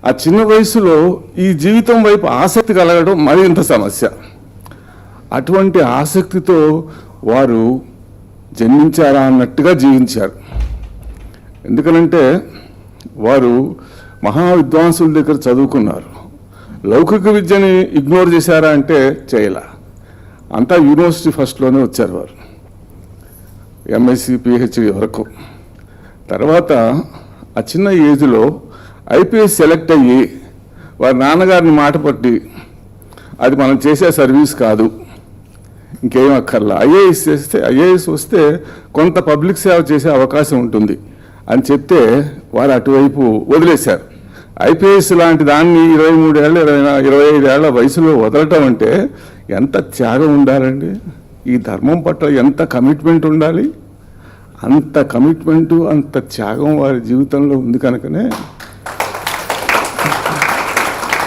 ఆ చిన్న వయసులో ఈ జీవితం వైపు ఆసక్తి కలగడం మరింత సమస్య. అటువంటి ఆసక్తితో వారు జన్మించారా అన్నట్టుగా జీవించారు. ఎందుకనంటే వారు మహావిద్వాంసుల దగ్గర చదువుకున్నారు. లౌకిక విద్యని ఇగ్నోర్ చేశారా అంటే చేయలే. అంతా యూనివర్సిటీ ఫస్ట్లోనే వచ్చారు వారు, ఎంఎస్సి పిహెచ్డి వరకు. తర్వాత ఆ చిన్న ఏజ్లో ఐపీఎస్ సెలెక్ట్ అయ్యి వారి నాన్నగారిని మాట పట్టి, అది మనం చేసే సర్వీస్ కాదు, ఇంకేం అక్కర్లా, ఐఏఎస్ వస్తే కొంత పబ్లిక్ సేవ చేసే అవకాశం ఉంటుంది అని చెప్తే వారు అటువైపు వదిలేశారు. ఐపీఎస్ లాంటి దాన్ని 23 ఏళ్ళ 25 ఏళ్ల వయసులో వదలటం అంటే ఎంత త్యాగం ఉండాలండి. ఈ ధర్మం పట్ల ఎంత కమిట్మెంట్ ఉండాలి. అంత కమిట్మెంటు, అంత త్యాగం వారి జీవితంలో ఉంది. కనుకనే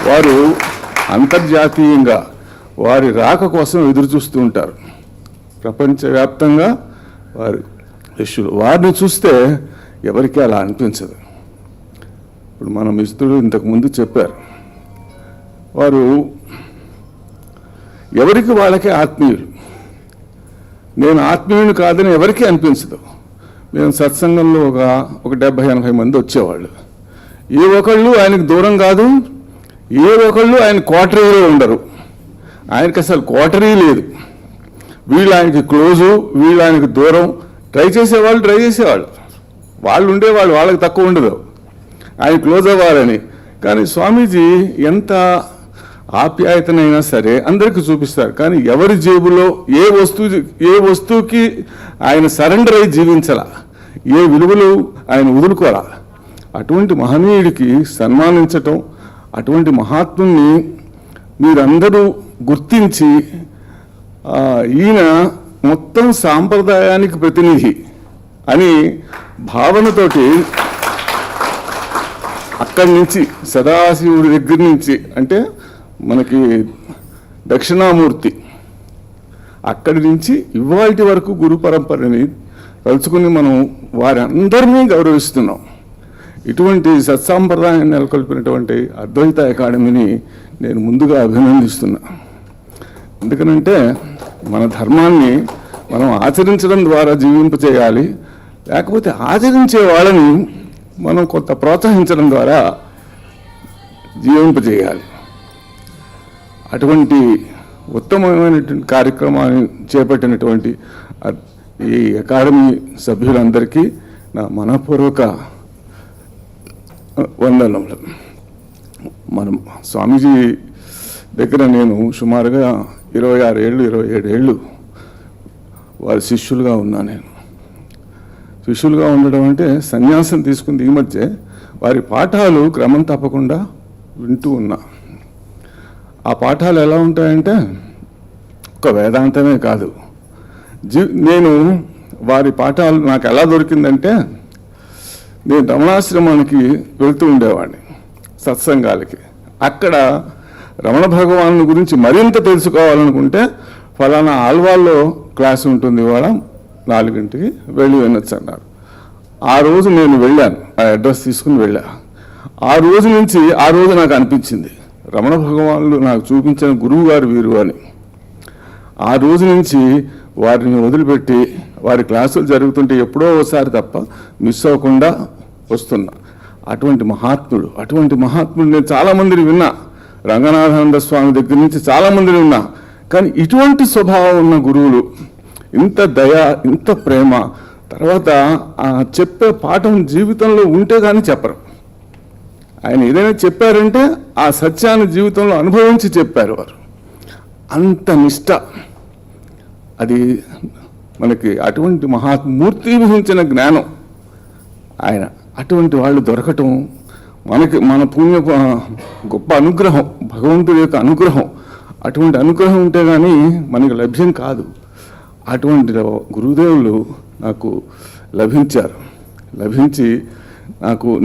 వారు అంతర్జాతీయంగా వారి రాక కోసం ఎదురు చూస్తూ ఉంటారు. ప్రపంచవ్యాప్తంగా వారి శిష్యులు, వారిని చూస్తే ఎవరికి అలా అనిపించదు. ఇప్పుడు మన మిత్రుడు ఇంతకుముందు చెప్పారు, వారు ఎవరికి వాళ్ళకే ఆత్మీయులు. నేను ఆత్మీయుని కాదని ఎవరికీ అనిపించదు. మేము సత్సంగంలో ఒక 70-80 మంది వచ్చేవాళ్ళు. ఏ ఒకళ్ళు ఆయనకు దూరం కాదు, ఏ ఒకళ్ళు ఆయన క్వార్టరీలో ఉండరు. ఆయనకి అసలు క్వార్టరీ లేదు. వీళ్ళు ఆయనకి క్లోజు, వీళ్ళు ఆయనకు దూరం. ట్రై చేసేవాళ్ళు వాళ్ళు ఉండేవాళ్ళు, వాళ్ళకి తక్కువ ఉండదు ఆయన క్లోజ్ అవ్వాలని. కానీ స్వామీజీ ఎంత ఆప్యాయతనైనా సరే అందరికీ చూపిస్తారు. కానీ ఎవరి జేబులో ఏ వస్తువుకి ఆయన సరెండర్ అయి జీవించలా, ఏ విలువలు ఆయన వదులుకోరా. అటువంటి మహనీయుడికి సన్మానించటం, అటువంటి మహాత్ముని మీరందరూ గుర్తించి ఈయన మొత్తం సాంప్రదాయానికి ప్రతినిధి అని భావనతోటి అక్కడి నుంచి సదాశివుడి దగ్గర నుంచి, అంటే మనకి దక్షిణామూర్తి, అక్కడి నుంచి ఇవాల్టి వరకు గురు పరంపరని తలుచుకుని మనం వారందరినీ గౌరవిస్తున్నాం. ఇటువంటి సత్సాంప్రదాయాన్ని నెలకొల్పినటువంటి అద్వైత అకాడమీని నేను ముందుగా అభినందిస్తున్నా. ఎందుకనంటే మన ధర్మాన్ని మనం ఆచరించడం ద్వారా జీవింపచేయాలి, లేకపోతే ఆచరించే వాళ్ళని మనం కొంత ప్రోత్సహించడం ద్వారా జీవింపజేయాలి. అటువంటి ఉత్తమమైనటువంటి కార్యక్రమాన్ని చేపట్టినటువంటి ఈ అకాడమీ సభ్యులందరికీ నా మనపూర్వక వందనములు. మనం స్వామీజీ దగ్గర నేను సుమారుగా 26 ఏళ్ళు 27 ఏళ్ళు వారి శిష్యులుగా ఉన్నా. నేను శిష్యులుగా ఉండడం అంటే సన్యాసం తీసుకుంది ఈ మధ్య. వారి పాఠాలు క్రమం తప్పకుండా వింటూ ఉన్నా. ఆ పాఠాలు ఎలా ఉంటాయంటే ఒక వేదాంతమే కాదు. నేను వారి పాఠాలు నాకు ఎలా దొరికిందంటే, నేను రమణాశ్రమానికి వెళ్తూ ఉండేవాడిని సత్సంగాలకి. అక్కడ రమణ భగవాను గురించి మరింత తెలుసుకోవాలనుకుంటే ఫలానా ఆల్వాల్లో క్లాస్ ఉంటుంది, ఇవాళ 4 గంటకి వెళ్ళి వినొచ్చు అన్నారు. ఆ రోజు నేను వెళ్ళాను, ఆ అడ్రస్ తీసుకుని వెళ్ళా. ఆ రోజు నుంచి ఆ రోజు నాకు అనిపించింది రమణ భగవానులు నాకు చూపించిన గురువు గారు వీరు అని. ఆ రోజు నుంచి వారిని వదిలిపెట్టి వారి క్లాసులు జరుగుతుంటే ఎప్పుడో ఒకసారి తప్ప మిస్ అవ్వకుండా వస్తున్నా. అటువంటి మహాత్ముడు నేను చాలామందిని విన్నా, రంగనాథానంద స్వామి దగ్గర నుంచి చాలామందిని విన్నా. కానీ ఇటువంటి స్వభావం ఉన్న గురువులు, ఇంత దయ, ఇంత ప్రేమ, తర్వాత చెప్పే పాఠం జీవితంలో ఉంటే కానీ చెప్పరు. ఆయన ఏదైనా చెప్పారంటే ఆ సత్యాన్ని జీవితంలో అనుభవించి చెప్పారు వారు. అంత నిష్ట అది మనకి. అటువంటి మహామూర్తిభవించిన జ్ఞానం ఆయన. అటువంటి వాళ్ళు దొరకటం మన పుణ్య గొప్ప అనుగ్రహం, భగవంతుడి యొక్క అనుగ్రహం. అటువంటి అనుగ్రహం ఉంటే కానీ మనకి లభ్యం కాదు. అటువంటి గురుదేవులు నాకు లభించి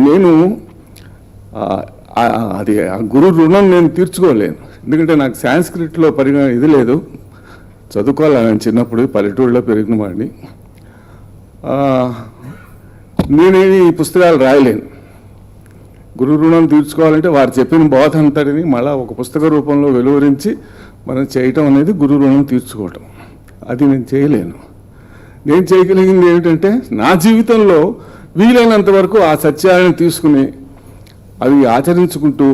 నేను అది ఆ గురు రుణం నేను తీర్చుకోలేను. ఎందుకంటే నాకు సాంస్క్రిట్లో ఇది లేదు, చదువుకోవాలి. నేను చిన్నప్పుడు పల్లెటూరులో పెరిగిన వాడిని. నేనేమి ఈ పుస్తకాలు రాయలేను. గురు రుణం తీర్చుకోవాలంటే వారు చెప్పిన బోధ అంతటిని మళ్ళీ ఒక పుస్తక రూపంలో వెలువరించి మనం చేయటం అనేది గురు రుణం తీర్చుకోవటం. అది నేను చేయలేను. నేను చేయగలిగింది ఏమిటంటే నా జీవితంలో వీలైనంత వరకు ఆ సత్యాలను తీసుకుని అవి ఆచరించుకుంటూ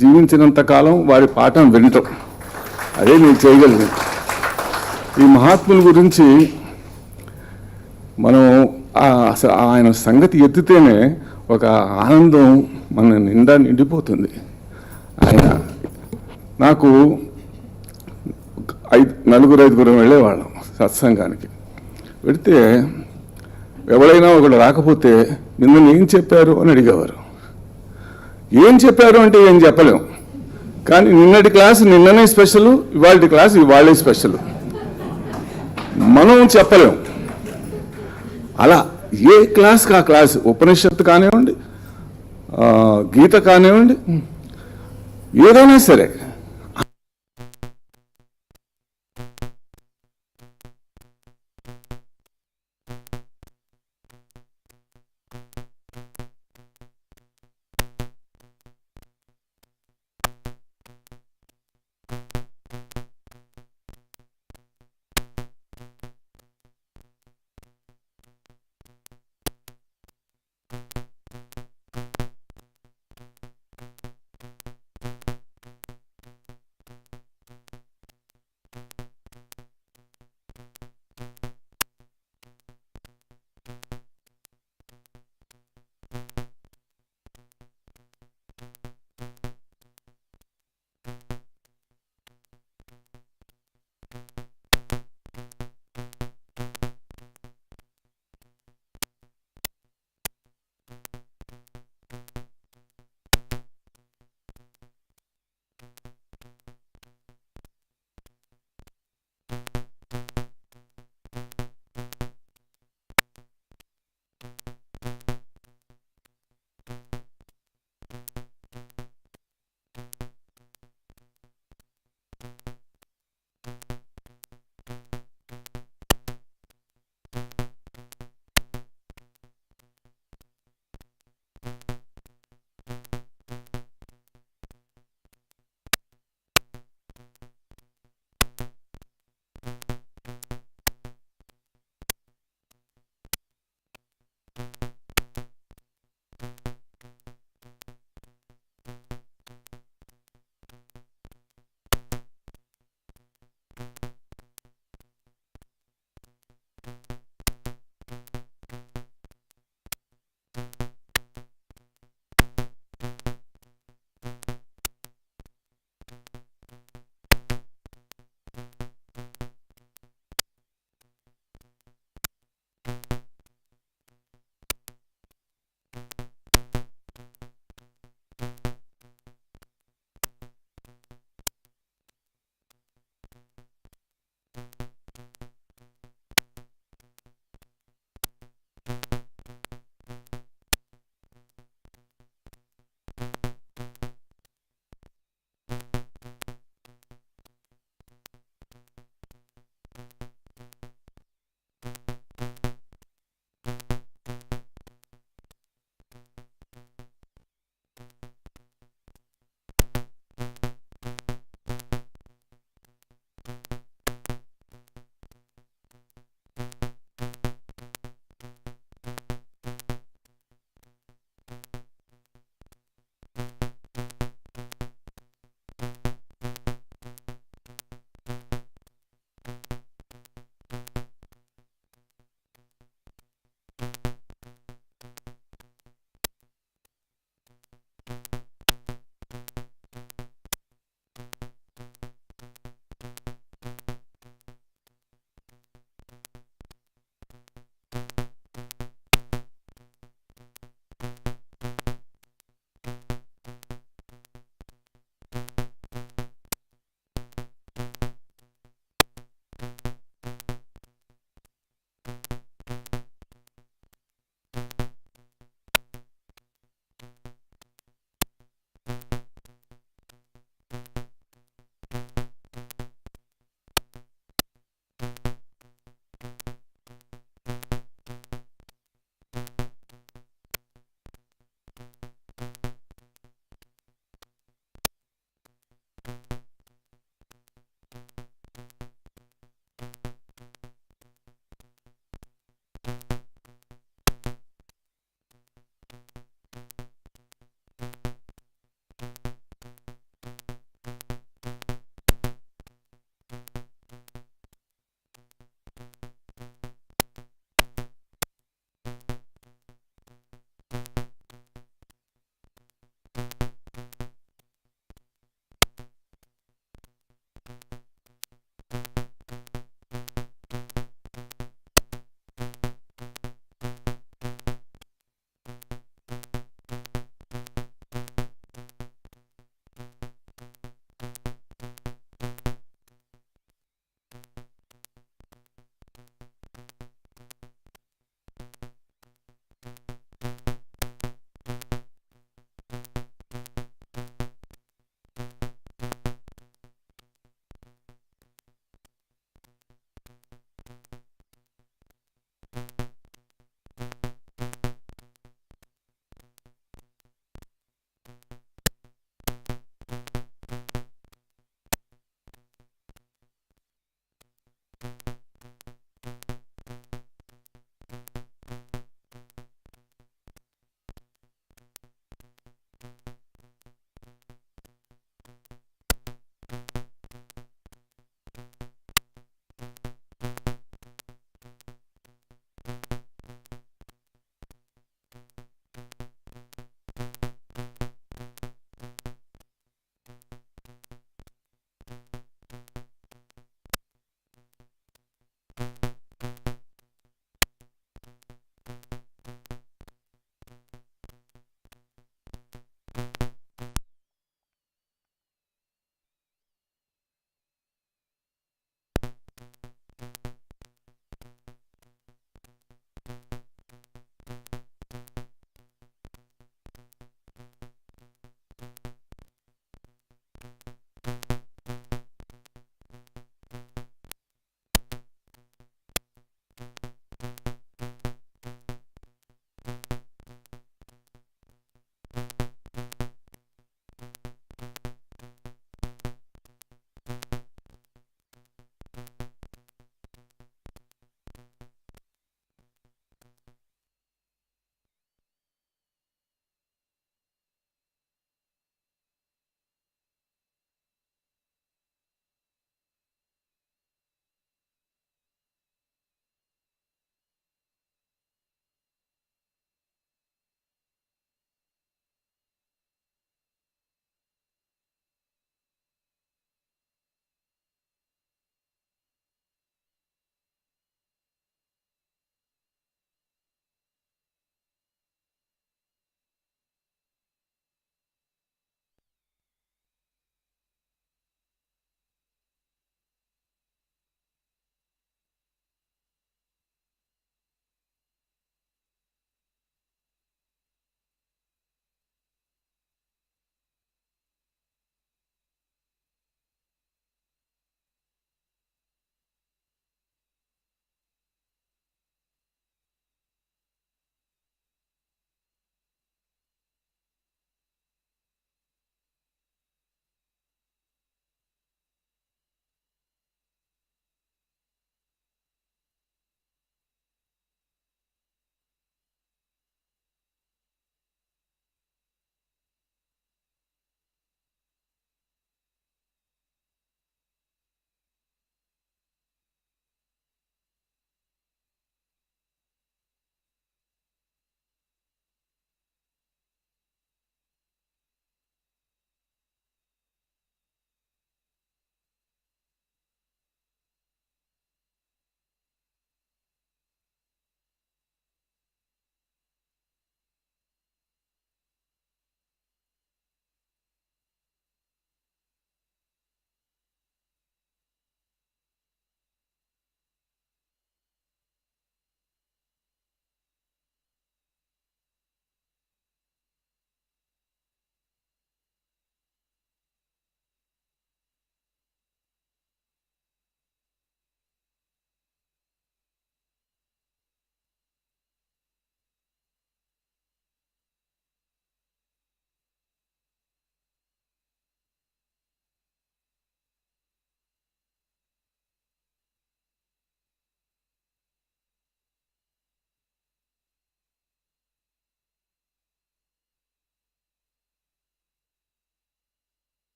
జీవించినంత కాలం వారి పాఠం వినటం, అదే నేను చేయగలిగాను. ఈ మహాత్ముల గురించి మనం ఆయన సంగతి ఎత్తితేనే ఒక ఆనందం మన నిండా నిండిపోతుంది. ఆయన నాకు 4-5 వెళ్ళేవాళ్ళం సత్సంగానికి. వెళితే ఎవరైనా ఒకడు రాకపోతే నిన్న ఏం చెప్పారు అని అడిగేవారు. ఏం చెప్పారు అంటే ఏం చెప్పలేం. కానీ నిన్నటి క్లాసు నిన్ననే స్పెషల్, ఇవాళ క్లాసు ఇవాళే స్పెషల్. మనం చెప్పలేం. అలా ఏ క్లాస్కి ఆ క్లాసు, ఉపనిషత్తు కానివ్వండి, గీత కానివ్వండి, ఏదైనా సరే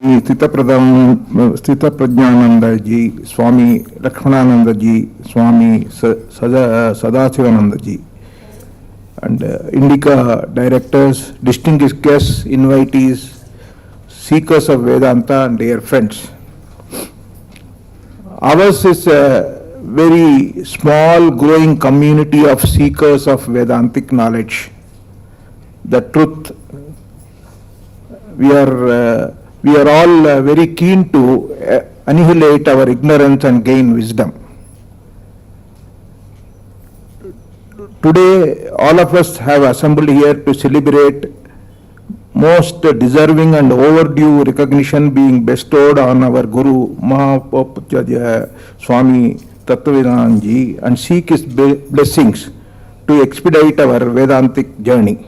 Stitaprajnananda ji, Swami Lakshmanananda ji, Swami Sadasivananda ji, and Indica directors, distinguished guests, invitees, seekers of Vedanta and dear friends. Ours is a very small growing community of seekers of Vedantic knowledge. The truth, we are all very keen to annihilate our ignorance and gain wisdom. Today, all of us have assembled here to celebrate most deserving and overdue recognition being bestowed on our Guru Mahamahopadhyaya Swami Tattvavidananda ji and seek his blessings to expedite our Vedantic journey.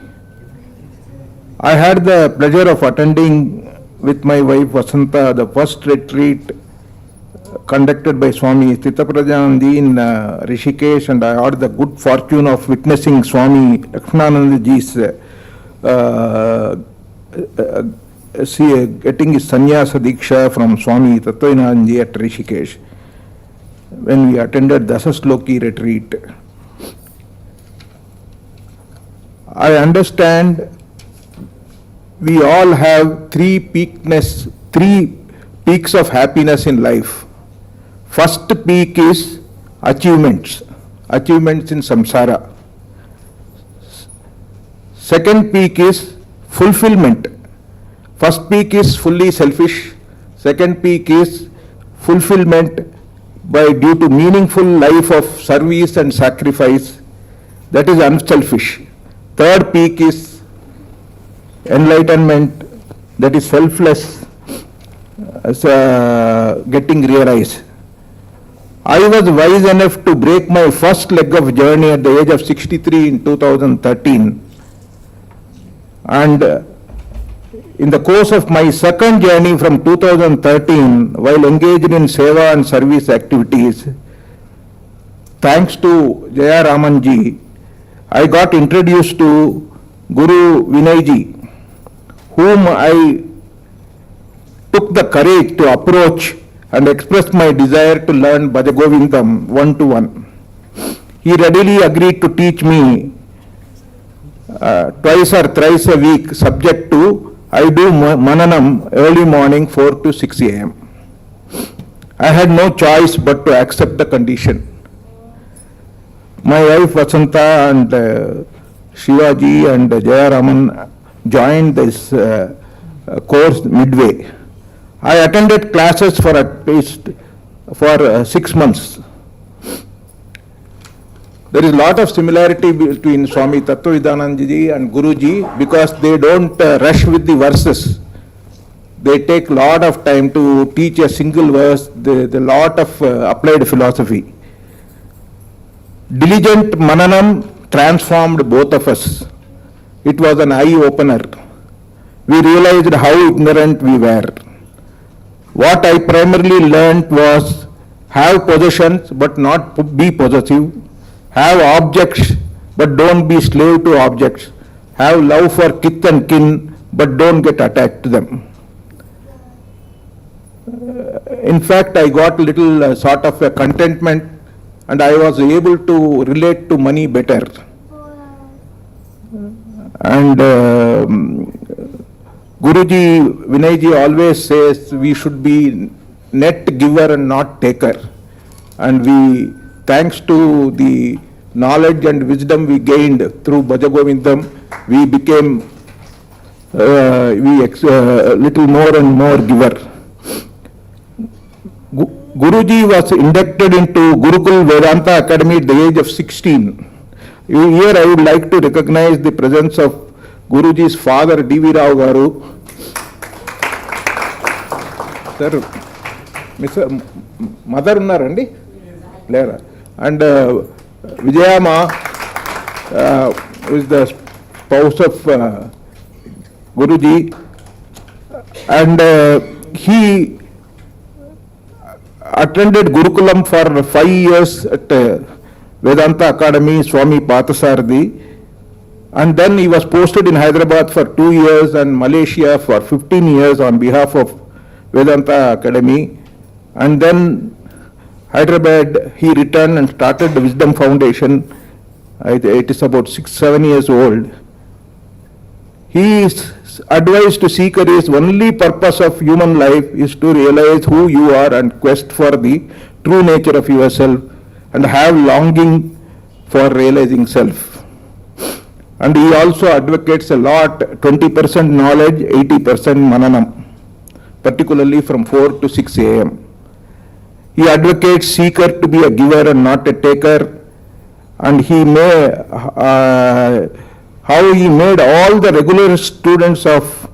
I had the pleasure of attending with my wife Vasanta the first retreat conducted by Swami Tattvavidananda in Rishikesh, and I had the good fortune of witnessing Swami Lakshmanananda ji's getting his sannyasa diksha from Swami Tattvavidananda ji at Rishikesh when we attended Dasasloki retreat. I understand we all have three peaks of happiness in life. First peak is achievements in samsara. Second peak is fulfillment. First peak is fully selfish. Second peak is fulfillment due to meaningful life of service and sacrifice. That is unselfish. Third peak is enlightenment, that is selfless, getting realized. I was wise enough to break my first leg of journey at the age of 63 in 2013, and in the course of my second journey from 2013, while engaged in seva and service activities, thanks to Jaya Ramanji, I got introduced to Guru Vinayji, whom I took the courage to approach and express my desire to learn Bhajagovindam one-to-one. He readily agreed to teach me twice or thrice a week, subject to I do mananam early morning 4 to 6 a.m. I had no choice but to accept the condition. My wife Vasanta and Shivaji and Jayaraman joined this course midway. I attended classes for at least 6 months. There is a lot of similarity between Swami Tattvavidananda ji and Guruji because they don't rush with the verses. They take a lot of time to teach a single verse, the lot of applied philosophy. Diligent mananam transformed both of us. It was an eye-opener. We realized how ignorant we were. What I primarily learnt was have possessions but not be possessive, have objects but don't be slave to objects, have love for kith and kin but don't get attached to them. In fact, I got little sort of a contentment and I was able to relate to money better. And Guruji, Vinayji always says we should be net giver and not taker. And we, thanks to the knowledge and wisdom we gained through Bhajagovindam, we became little more and more giver. Guruji was inducted into Gurukul Vedanta Academy at the age of 16. Here I would like to recognize the presence of Guruji's father, D.V. Rao Garu. Sir, Mr. Mother unnarandi? Lera. And Vijayama, who is the spouse of Guruji, and he attended Gurukulam for 5 years at Vedanta Academy, Swami Pathasarthi, and then he was posted in Hyderabad for 2 years and Malaysia for 15 years on behalf of Vedanta Academy, and then Hyderabad, he returned and started the Wisdom Foundation. It is about 6-7 years old. His advice to seeker is only purpose of human life is to realize who you are and quest for the true nature of yourself and have longing for realizing self. And he also advocates a lot, 20% knowledge, 80% mananam, particularly from 4 to 6 a.m. He advocates seeker to be a giver and not a taker, and he how he made all the regular students of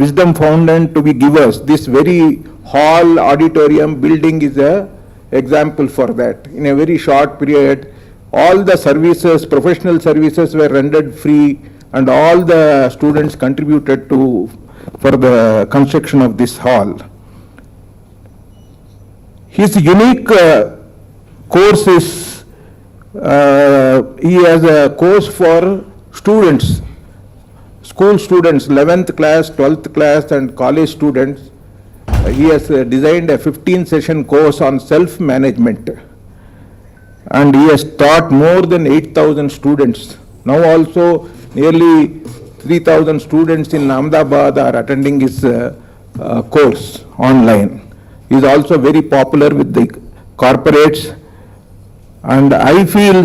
Wisdom Fountain to be givers. This very hall, auditorium, building is a example for that. In a very short period, all the services, professional services were rendered free, and all the students contributed for the construction of this hall. His unique course is, he has a course for students, school students, 11th class, 12th class and college students. He has designed a 15-session course on self-management, and he has taught more than 8,000 students. Now also nearly 3,000 students in Ahmedabad are attending his course online. He is also very popular with the corporates, and I feel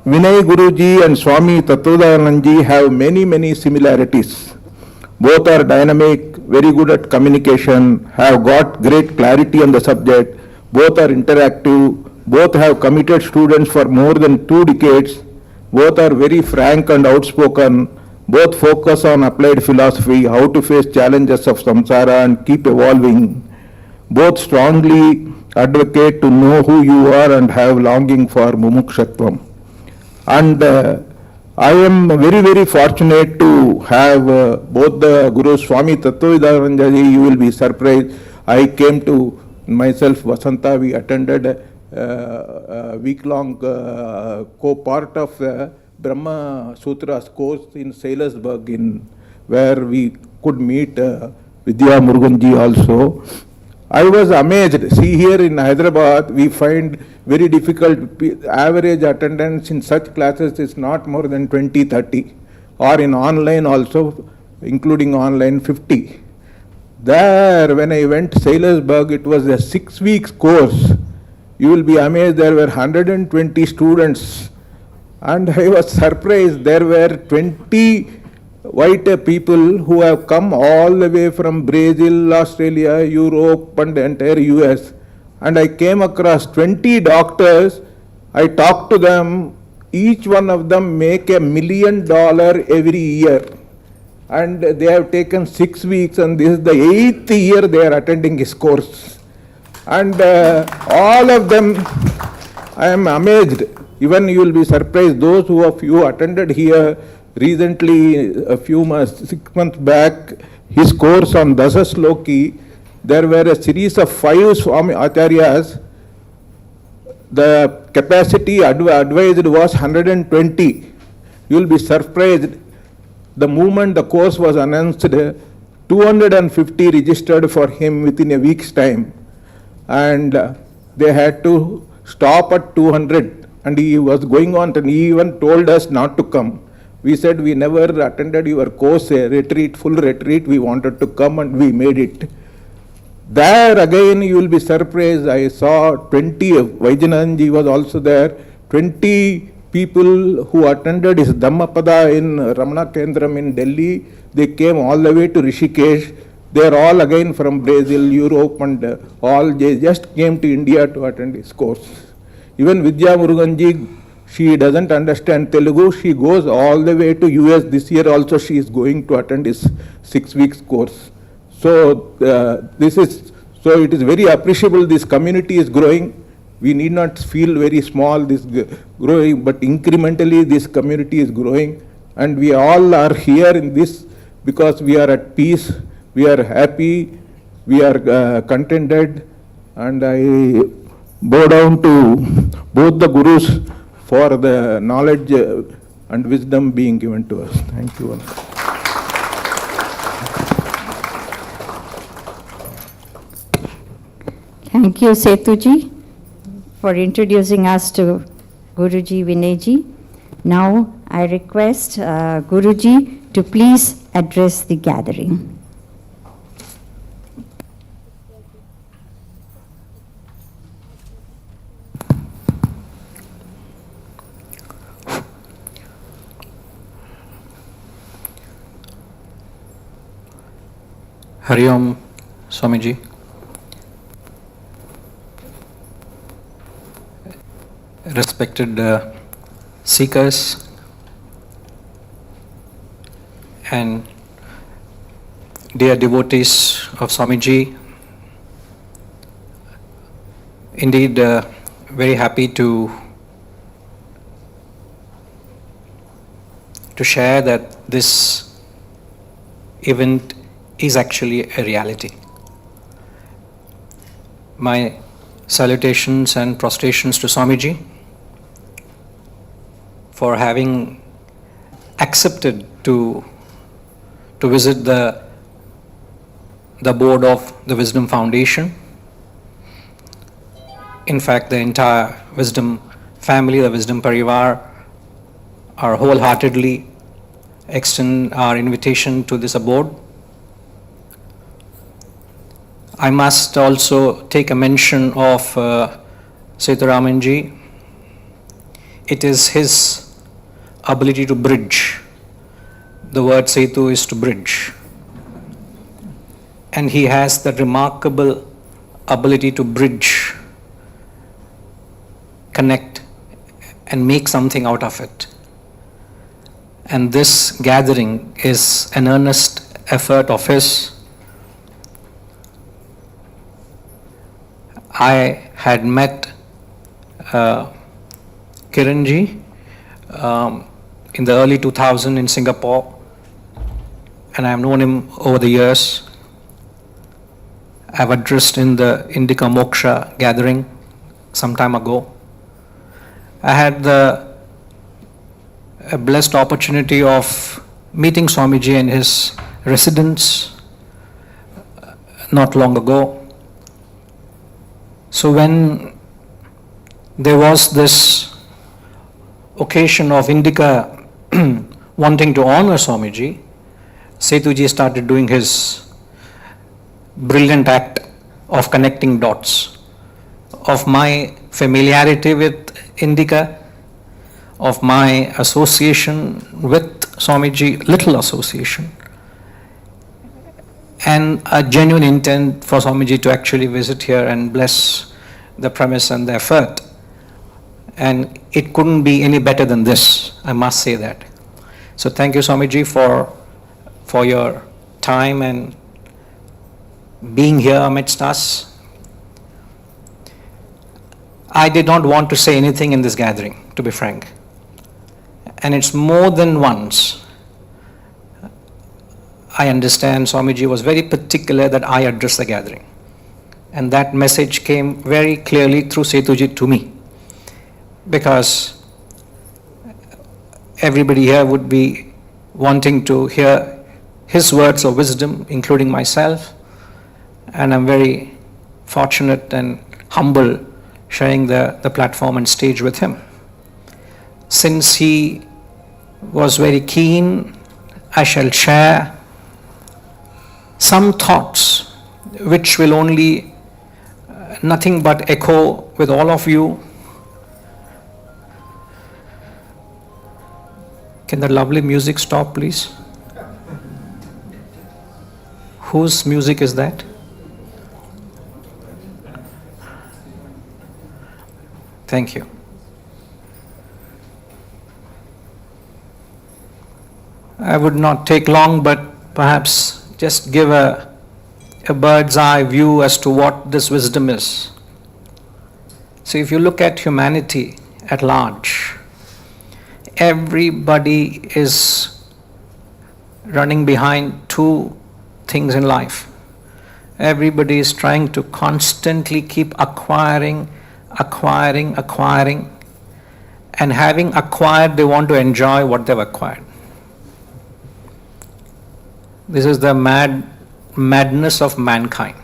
Vinay Guruji and Swami Tattvavidananda have many similarities. Both are dynamic, very good at communication, have got great clarity on the subject, both are interactive, both have committed students for more than 2 decades, both are very frank and outspoken, both focus on applied philosophy, how to face challenges of samsara and keep evolving. Both strongly advocate to know who you are and have longing for mumukshatvam. And I am very fortunate to have both the Guru Swami Tattvavidananda. You will be surprised. I came to myself, Vasanta, we attended a week-long co-part of Brahma Sutras course in Sailorsburg, where we could meet Vidya Muruganji also. I was amazed. See, here in Hyderabad, we find very difficult. Average attendance in such classes is not more than 20-30, or in online also, including online, 50. There, when I went to Sailorsburg, it was a 6 weeks course. You will be amazed, there were 120 students. And I was surprised, there were 20 white people who have come all the way from Brazil, Australia, Europe and the entire US. And I came across 20 doctors. I talked to them. Each one of them make $1 million every year. And they have taken 6 weeks, and this is the 8th year they are attending his course. And all of them, I am amazed. Even you will be surprised, those who of you attended here recently, a few months, 6 months back, his course on Dasasloki, there were a series of 5 Swami Acharyas. The capacity advised was 120. You will be surprised. The moment the course was announced, 250 registered for him within a week's time. And they had to stop at 200. And he was going on, and he even told us not to come. We said, we never attended your course, a retreat, full retreat. We wanted to come, and we made it. There again, you will be surprised. I saw 20, Vaijananji was also there, 20 people who attended his Dhammapada in Ramana Kendram in Delhi. They came all the way to Rishikesh. They are all again from Brazil, Europe, and all. They just came to India to attend his course. Even Vidya Muruganji, she doesn't understand Telugu. She goes all the way to US. This year also she is going to attend his 6 weeks course. So so it is very appreciable. This community is growing. We need not feel very small, this growing, but incrementally this community is growing, and we all are here in this because we are at peace, we are happy, we are contented, and I bow down to both the gurus for the knowledge and wisdom being given to us. Thank you all. Thank you, Setuji, for introducing us to Guruji Vinayji. Now I request Guruji to please address the gathering. Hari Om, Swami Ji. Respected seekers and dear devotees of Swami Ji, indeed very happy to share that this event is actually a reality. My salutations and prostrations to Swami Ji for having accepted to visit the board of the Wisdom Foundation. In fact, the entire Wisdom family, the Wisdom Parivar, are wholeheartedly extend our invitation to this abode. I must also take a mention of Sethuramji. It is his ability to bridge. The word Setu is to bridge. And he has the remarkable ability to bridge, connect, and make something out of it. And this gathering is an earnest effort of his. I had met Kiranji in the early 2000s in Singapore, and I have known him over the years. I have addressed in the Indica Moksha gathering some time ago. I had a blessed opportunity of meeting Swami Ji in his residence not long ago. So when there was this occasion of Indica wanting to honor Swami Ji, Setuji started doing his brilliant act of connecting dots, of my familiarity with Indica, of my association with Swami Ji, little association, and a genuine intent for Swami Ji to actually visit here and bless the premise and the effort. And it couldn't be any better than this, I must say that. So thank you, Swami Ji, for your time and being here amidst us. I did not want to say anything in this gathering, to be frank. And it's more than once. I understand Swamiji was very particular that I address the gathering. And that message came very clearly through Setuji to me. Because everybody here would be wanting to hear his words of wisdom, including myself. And I'm very fortunate and humble sharing the platform and stage with him. Since he was very keen, I shall share some thoughts which will only nothing but echo with all of you. Can the lovely music stop, please? Whose music is that? Thank you. I would not take long, but perhaps just give a bird's eye view as to what this wisdom is. So if you look at humanity at large, everybody is running behind two things in life. Everybody is trying to constantly keep acquiring, and having acquired, they want to enjoy what they've acquired. This is the madness of mankind.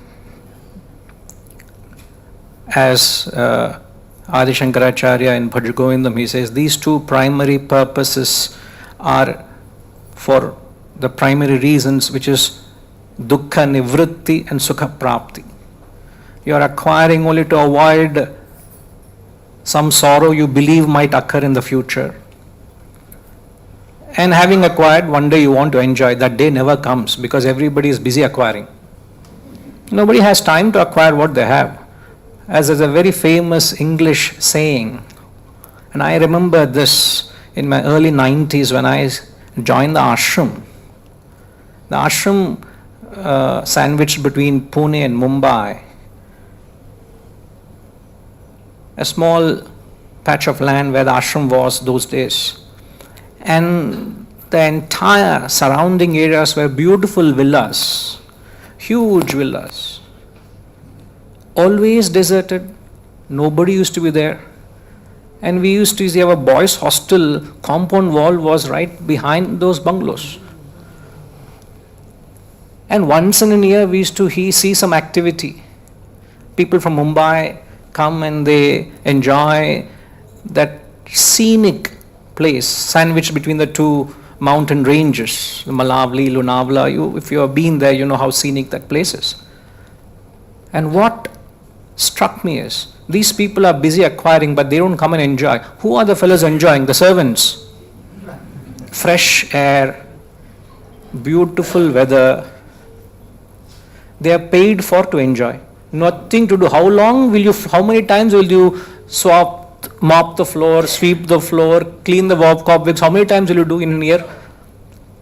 as Adi Shankaracharya in Bhaj Govindam, he says these two primary purposes are for the primary reasons, which is dukkha nivritti and sukha prapti. You are acquiring only to avoid some sorrow you believe might occur in the future. And having acquired, one day you want to enjoy. That day never comes because everybody is busy acquiring. Nobody has time to acquire what they have. As is a very famous English saying, and I remember this in my early 90s when I joined the ashram. The ashram sandwiched between Pune and Mumbai. A small patch of land where the ashram was those days. And the entire surrounding areas were beautiful villas, huge villas. Always deserted, nobody used to be there. And we used to see our boys' hostel compound wall was right behind those bungalows. And once in a year we used to see some activity. People from Mumbai come and they enjoy that scenic place sandwiched between the two mountain ranges, Malavli, Lonavala. If you have been there, you know how scenic that place is. And what struck me is, these people are busy acquiring, but they don't come and enjoy. Who are the fellows enjoying? The servants. Fresh air, beautiful weather. They are paid for to enjoy. Nothing to do. How many times will you mop the floor, sweep the floor, clean the cobwebs? How many times will you do in a year?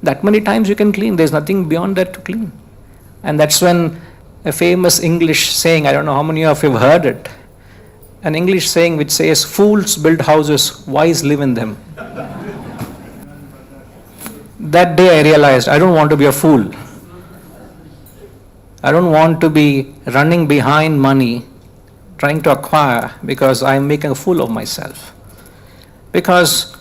That many times you can clean. There's nothing beyond that to clean. And that's when a famous English saying, I don't know how many of you have heard it, an English saying which says, fools build houses, wise live in them. That day I realized I don't want to be a fool. I don't want to be running behind money, trying to acquire because I'm making a fool of myself. Because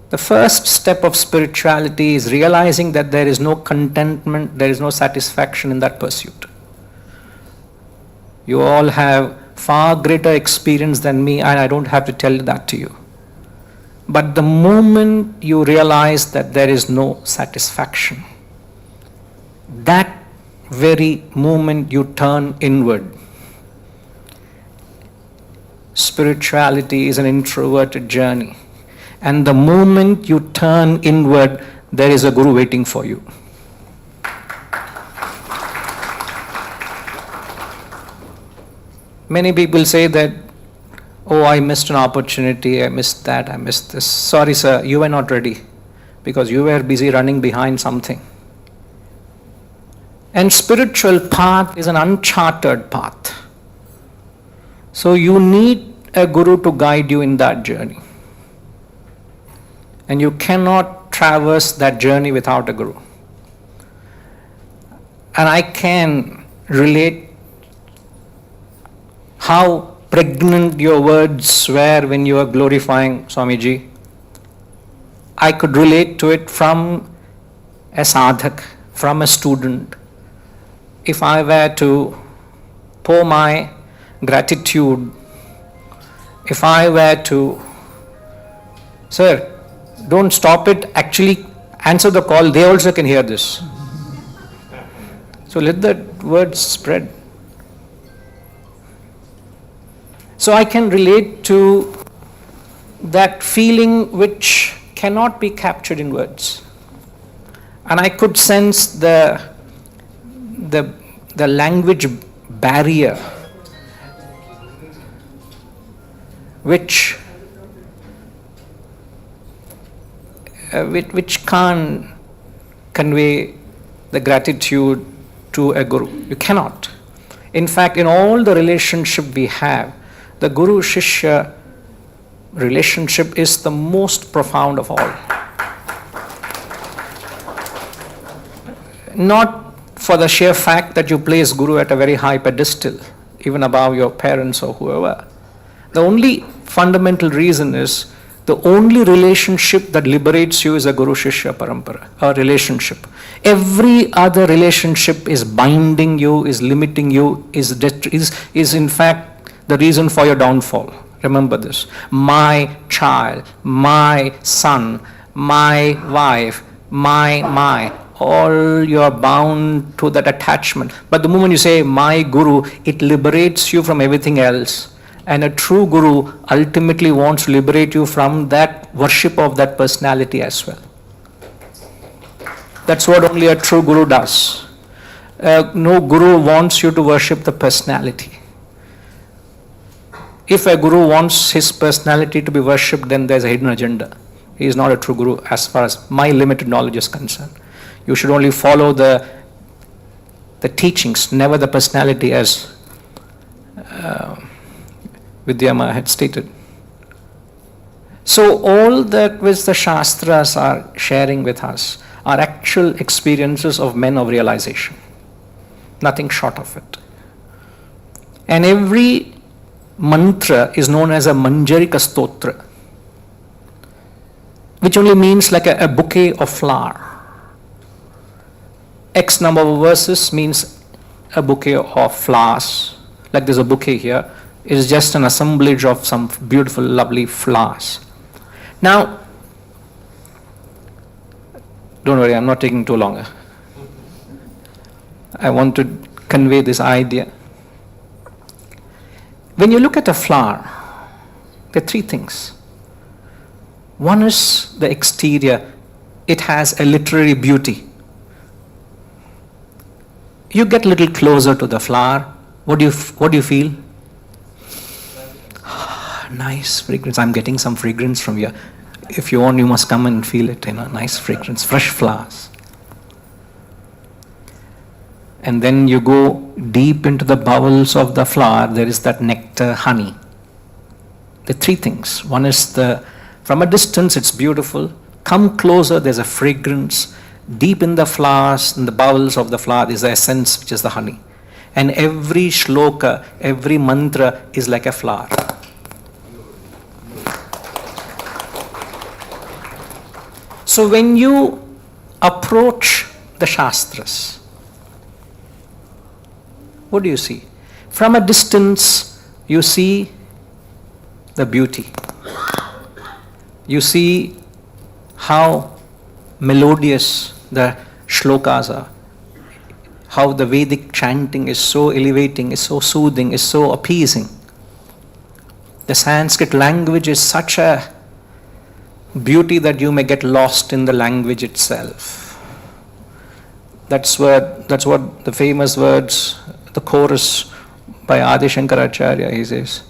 the first step of spirituality is realizing that there is no contentment, there is no satisfaction in that pursuit. You all have far greater experience than me, and I don't have to tell that to you. But the moment you realize that there is no satisfaction, that very moment you turn inward. Spirituality is an introverted journey. And the moment you turn inward, there is a guru waiting for you. Many people say that, oh, I missed an opportunity, I missed that, I missed this. Sorry, sir, you were not ready because you were busy running behind something. And spiritual path is an uncharted path. So you need a guru to guide you in that journey. And you cannot traverse that journey without a guru. And I can relate how pregnant your words were when you were glorifying Swami Ji. I could relate to it from a sadhak, from a student. If I were to pour my gratitude, if I were to, sir, don't stop it, actually answer the call, they also can hear this. So let that word spread. So I can relate to that feeling which cannot be captured in words. And I could sense the language barrier which can't convey the gratitude to a guru. You cannot. In fact, in all the relationship we have, the guru-shishya relationship is the most profound of all. Not for the sheer fact that you place guru at a very high pedestal, even above your parents or whoever. The only fundamental reason is the only relationship that liberates you is a guru-shishya parampara, a relationship. Every other relationship is binding you, is limiting you, is in fact the reason for your downfall. Remember this. My child, my son, my wife, my, all you are bound to that attachment. But the moment you say my guru, it liberates you from everything else. And a true guru ultimately wants to liberate you from that worship of that personality as well. That's what only a true guru does. No guru wants you to worship the personality. If a guru wants his personality to be worshipped, then there's a hidden agenda. He is not a true guru as far as my limited knowledge is concerned. You should only follow the teachings, never the personality, as Vidyama had stated. So all that which the Shastras are sharing with us are actual experiences of men of realization. Nothing short of it. And every mantra is known as a Manjarika Stotra, which only means like a bouquet of flower. X number of verses means a bouquet of flowers. Like there's a bouquet here. It is just an assemblage of some beautiful, lovely flowers. Now, don't worry, I'm not taking too long. I want to convey this idea. When you look at a flower, there are three things. One is the exterior. It has a literary beauty. You get a little closer to the flower. What do you feel? Nice fragrance. I'm getting some fragrance from here. If you want, you must come and feel it. Nice fragrance, fresh flowers. And then you go deep into the bowels of the flower. There is that nectar, honey. The three things. One is from a distance, it's beautiful. Come closer, there's a fragrance. Deep in the flowers, in the bowels of the flower, is the essence, which is the honey. And every shloka, every mantra is like a flower. So when you approach the Shastras, what do you see? From a distance, you see the beauty. You see how melodious the shlokas are, how the Vedic chanting is so elevating, is so soothing, is so appeasing. The Sanskrit language is such a beauty that you may get lost in the language itself. That's what the famous words, the chorus by Adi Shankaracharya, he says,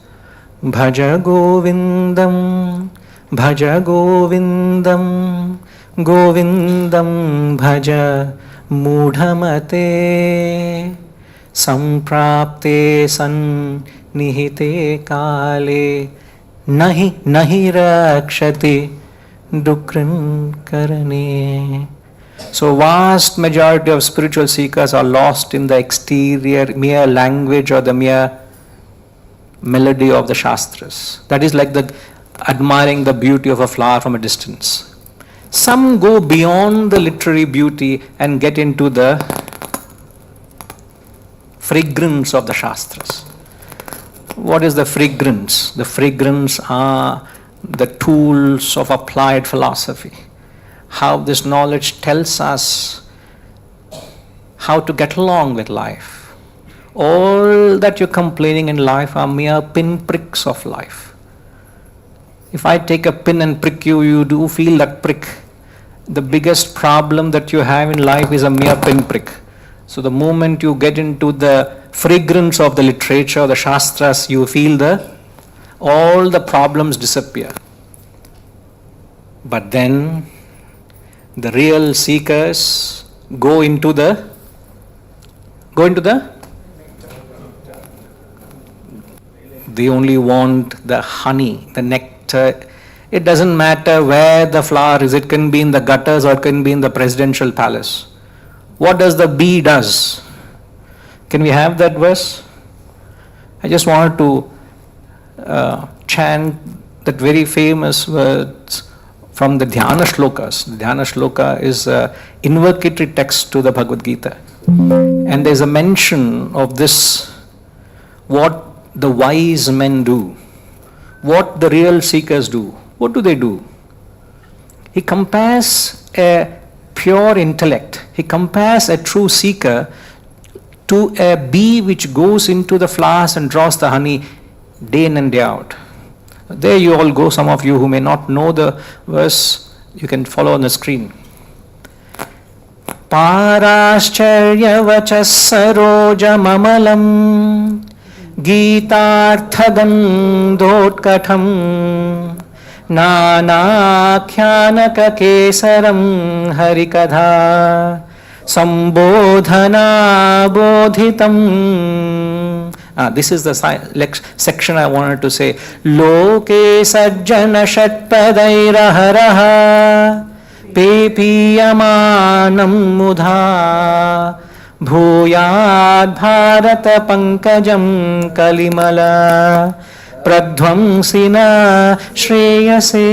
Bhaja Govindam, Bhaja Govindam, Govindam Bhaja Mudhamate, Samprapte San Nihite Kale, Nahi Rakshati Dukran Karane. So vast majority of spiritual seekers are lost in the exterior, mere language or the mere melody of the Shastras. That is like admiring the beauty of a flower from a distance. Some go beyond the literary beauty and get into the fragrance of the Shastras. What is the fragrance? The fragrance are the tools of applied philosophy. How this knowledge tells us how to get along with life. All that you're complaining in life are mere pinpricks of life. If I take a pin and prick you, you do feel that prick. The biggest problem that you have in life is a mere pinprick. So the moment you get into the fragrance of the literature, the Shastras, you feel all the problems disappear. But then the real seekers go into the they only want the honey, the nectar. It doesn't matter where the flower is. It can be in the gutters or it can be in the presidential palace. What does the bee does? Can we have that verse? I just wanted to chant that very famous words from the Dhyana Shlokas. The Dhyana Shloka is an invocatory text to the Bhagavad Gita. And there's a mention of this, what the wise men do, what the real seekers do. What do they do? He compares a pure intellect, he compares a true seeker to a bee which goes into the flowers and draws the honey day in and day out. There you all go, some of you who may not know the verse, you can follow on the screen. Parascharya saroja mamalam Geetarthagandhotkatham Nanakyanaka kesaram harikadha Sambodhana bodhitam. This is the section I wanted to say. Loke sajjana shatpadairaharaha Pepiyamanam mudha Bhuyad bharata pankajam kalimala Pradhvamsina shreyase.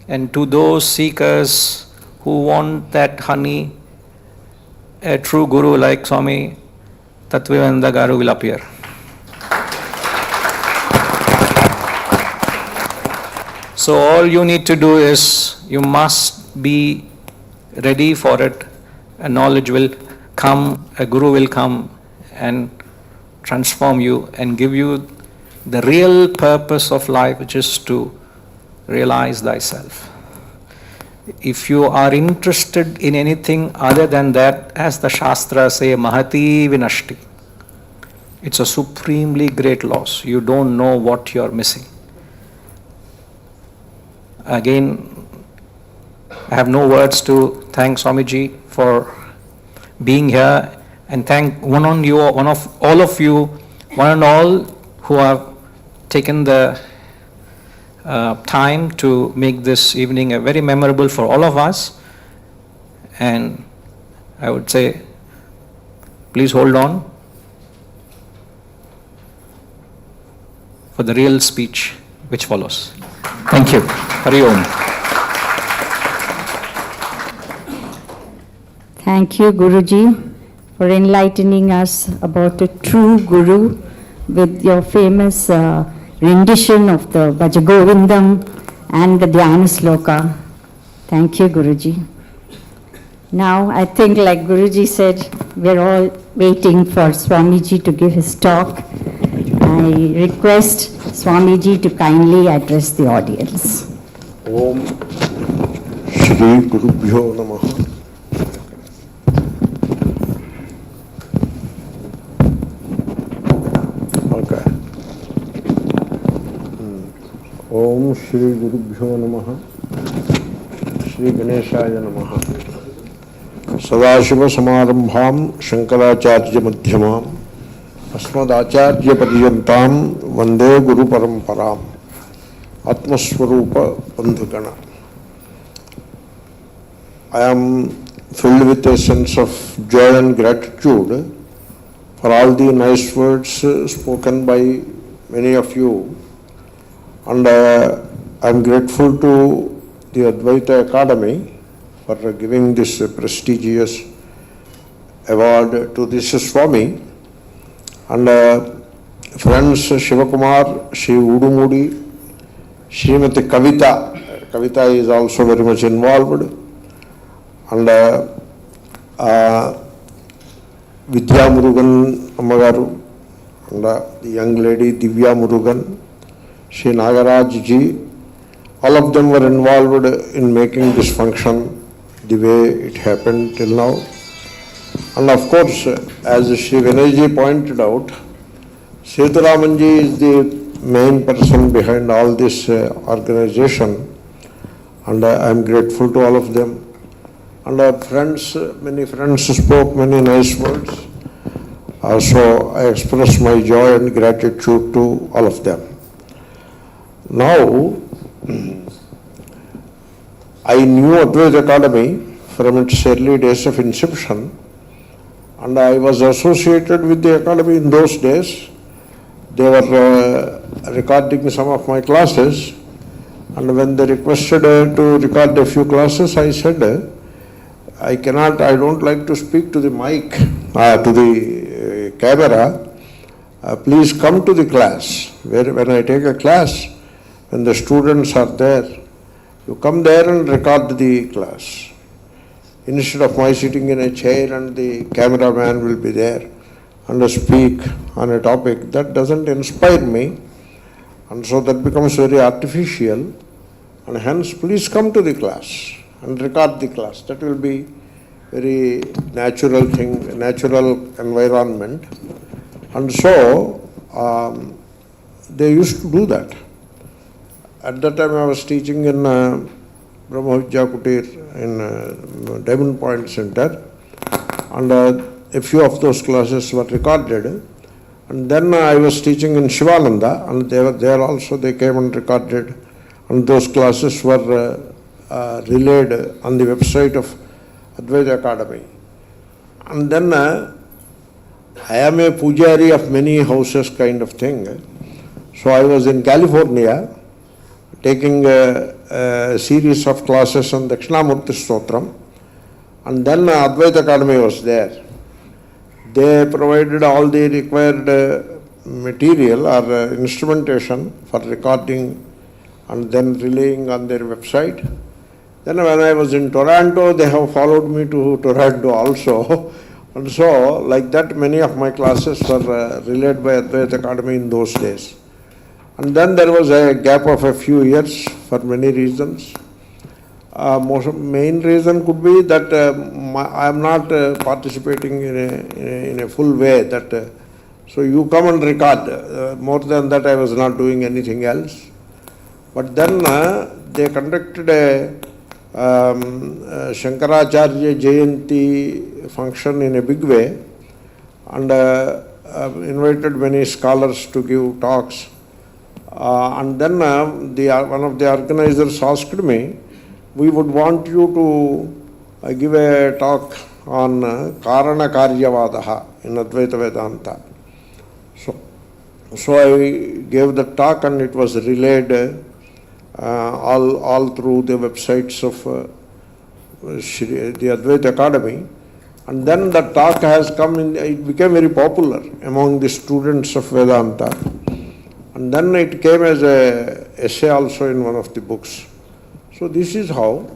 And to those seekers who want that honey, a true guru like Swami Tattvavidananda Garu will appear. So all you need to do is, you must be ready for it. A knowledge will come, a guru will come and transform you and give you the real purpose of life, which is to realize thyself. If you are interested in anything other than that, as the Shastras say, Mahati Vinashti, it's a supremely great loss. You don't know what you're missing. Again, I have no words to thank Swami Ji for being here, and thank one and all who have taken the time to make this evening a very memorable for all of us. And I would say, please hold on for the real speech which follows. Thank you. Hari Om. Thank you, Guruji, for enlightening us about a true Guru with your famous rendition of the Bhajagovindam and the Dhyana Sloka. Thank you, Guruji. Now, I think, like Guruji said, we're all waiting for Swami Ji to give his talk. I request Swami Ji to kindly address the audience. Om Shri Gurubhyo Namaha. Okay. Om Shri Gurubhyo Namaha. Shri Ganeshaya Namaha. Sadashiva Samarambham Shankaracharya Madhyamam Asmadacharya Padyantam Vande Guru Paramparam Atmaswarupa Bandhugana. I am filled with a sense of joy and gratitude for all the nice words spoken by many of you, and I am grateful to the Advaita Academy for giving this prestigious award to this Swami, and friends Shivakumar, Shri Udumudi, Srimati Kavita. Kavita is also very much involved, and Vidya Murugan Ammagaru, and the young lady Divya Murugan, Shri Nagaraj Ji. All of them were involved in making this function the way it happened till now. And of course, as Shri Vinay Ji pointed out, Seturamanji is the main person behind all this organization, and I am grateful to all of them. And friends, many friends spoke many nice words. So I express my joy and gratitude to all of them. Now, I knew Advaita Academy from its early days of inception, and I was associated with the Academy in those days. They were recording some of my classes, and when they requested to record a few classes, I said, I don't like to speak to the mic, to the camera, please come to the class. When I take a class, when the students are there, you come there and record the class. Instead of my sitting in a chair and the cameraman will be there and speak on a topic, that doesn't inspire me, and so that becomes very artificial, and hence please come to the class and record the class. That will be very natural thing, natural environment. And so they used to do that. At that time I was teaching in Mahamahopadhyaya in Diamond Point Center, and a few of those classes were recorded. And then I was teaching in Shivananda, and they were there also, they came and recorded, and those classes were relayed on the website of Indic Academy. And then I am a pujari of many houses kind of thing. So I was in California taking a series of classes on Dakshinamurti Stotram, and then Indic Academy was there. They provided all the required material or instrumentation for recording and then relaying on their website. Then when I was in Toronto, they have followed me to Toronto also. And so, like that, many of my classes were relayed by Indic Academy in those days. And then there was a gap of a few years for many reasons. Main reason could be that I am not participating in a full way. That so you come and record. More than that, I was not doing anything else. But then they conducted a Shankaracharya Jayanti function in a big way, and invited many scholars to give talks. And then one of the organizers asked me, we would want you to give a talk on Karana Karyavadaha in Advaita Vedanta. So I gave the talk, and it was relayed all through the websites of the Advaita Academy. And then the talk has come in, it became very popular among the students of Vedanta. And then it came as an essay also in one of the books. So this is how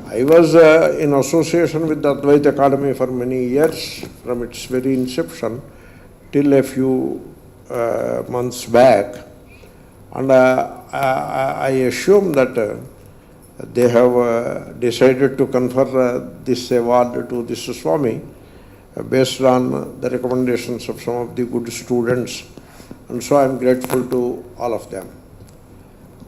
I was in association with the Advaita Academy for many years, from its very inception till a few months back. And I assume that they have decided to confer this award to this Swami based on the recommendations of some of the good students. And so I am grateful to all of them.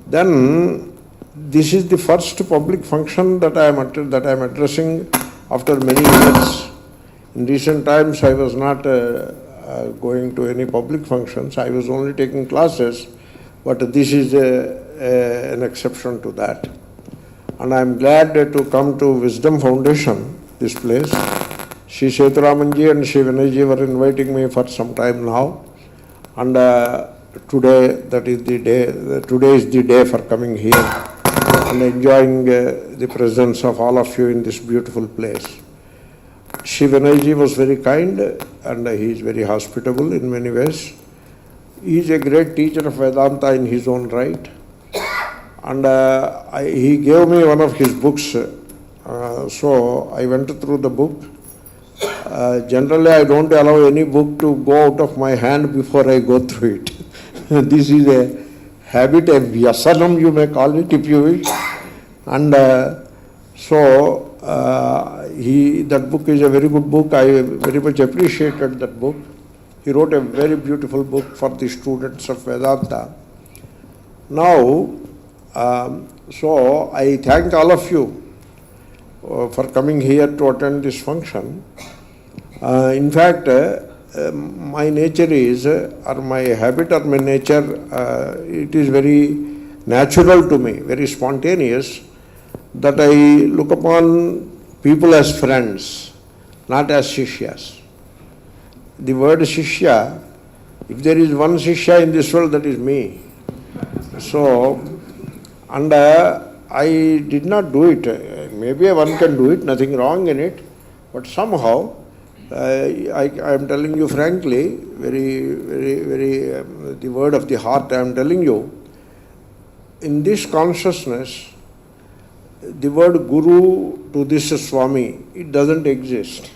Then this is the first public function that I am addressing after many years. In recent times I was not going to any public functions. I was only taking classes, but this is an exception to that. And I am glad to come to WISDAM Foundation, this place. Shri Seturamanji and Shri Vinayji were inviting me for some time now. And today, that is the day, today is the day for coming here and enjoying the presence of all of you in this beautiful place. Shri Vinayji was very kind, and he is very hospitable in many ways. He is a great teacher of Vedanta in his own right. And he gave me one of his books, so I went through the book. Generally, I don't allow any book to go out of my hand before I go through it. This is a habit, a vyasanam you may call it if you wish. And so that book is a very good book. I very much appreciated that book. He wrote a very beautiful book for the students of Vedanta. Now, so I thank all of you for coming here to attend this function. In fact, my nature is, or my habit or my nature, it is very natural to me, very spontaneous, that I look upon people as friends, not as shishyas. The word shishya, if there is one shishya in this world, that is me. So, and I did not do it. Maybe one can do it, nothing wrong in it, but somehow I am telling you frankly, the word of the heart I am telling you, in this consciousness, the word Guru to this Swami, it doesn't exist.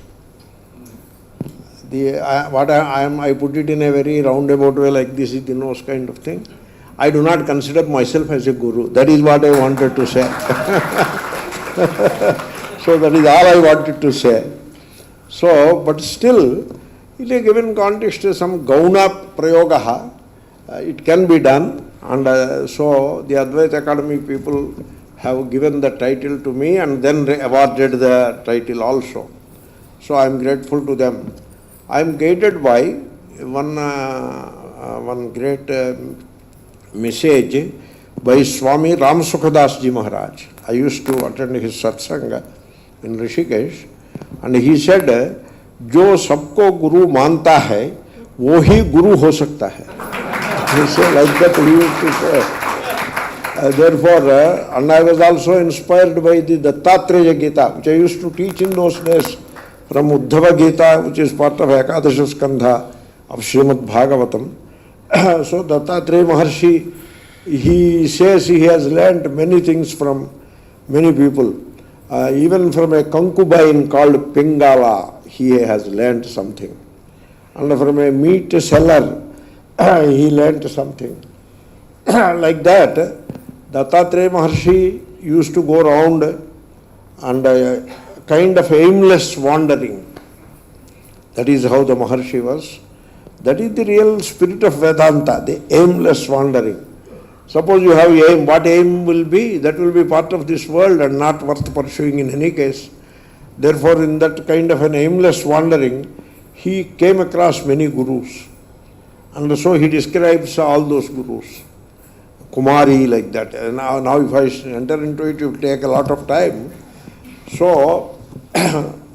I put it in a very roundabout way like this is the nose kind of thing. I do not consider myself as a Guru. That is what I wanted to say. So that is all I wanted to say. So, but still, in a given context, some gauna prayogaha, it can be done. And so the Advaita Academy people have given the title to me and then awarded the title also. So I am grateful to them. I am guided by one great message by Swami Ramsukhadas Ji Maharaj. I used to attend his satsanga in Rishikesh, and he said, "Jo sabko guru manta hai, wo hi guru ho sakta hai." He said like that he used to say. Therefore, and I was also inspired by the Dattatreya Gita, which I used to teach in those days, from Uddhava Gita, which is part of Ekadasha Skandha of Srimad Bhagavatam. So Dattatreya Maharshi, he says he has learnt many things from many people. Even from a concubine called Pingala, he has learnt something. And from a meat seller, he learnt something. Like that, Dattatreya Maharshi used to go around and kind of aimless wandering. That is how the Maharshi was. That is the real spirit of Vedanta, the aimless wandering. Suppose you have aim, what aim will be? That will be part of this world and not worth pursuing in any case. Therefore, in that kind of an aimless wandering, he came across many gurus. And so he describes all those gurus. Kumari, like that. And now if I enter into it, it will take a lot of time. So,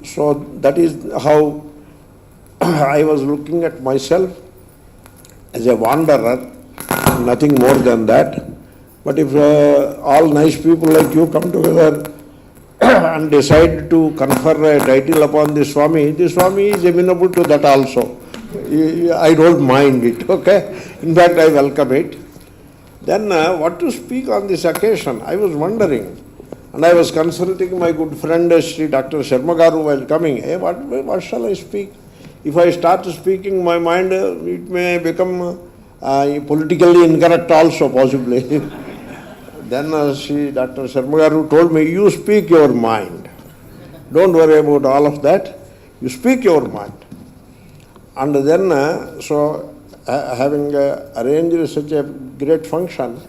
so that is how I was looking at myself as a wanderer, nothing more than that. But if all nice people like you come together and decide to confer a title upon the Swami is amenable to that also. I don't mind it, okay? In fact, I welcome it. Then what to speak on this occasion? I was wondering, and I was consulting my good friend Sri Dr. Sharma Garu while coming. Hey, what shall I speak? If I start speaking, my mind, it may become politically incorrect also, possibly. Then Sri Dr. Sharma Garu told me, you speak your mind. Don't worry about all of that. You speak your mind. And then, having arranged such a great function,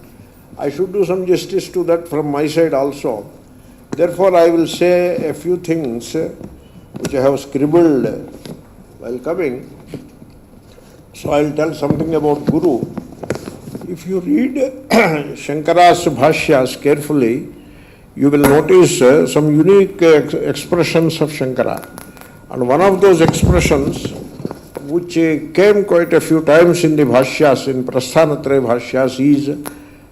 I should do some justice to that from my side also. Therefore, I will say a few things which I have scribbled while coming. So I will tell something about Guru. If you read Shankara's Bhashyas carefully, you will notice some unique expressions of Shankara. And one of those expressions, which came quite a few times in the Bhashyas, in Prasthanatraya Bhashyas, is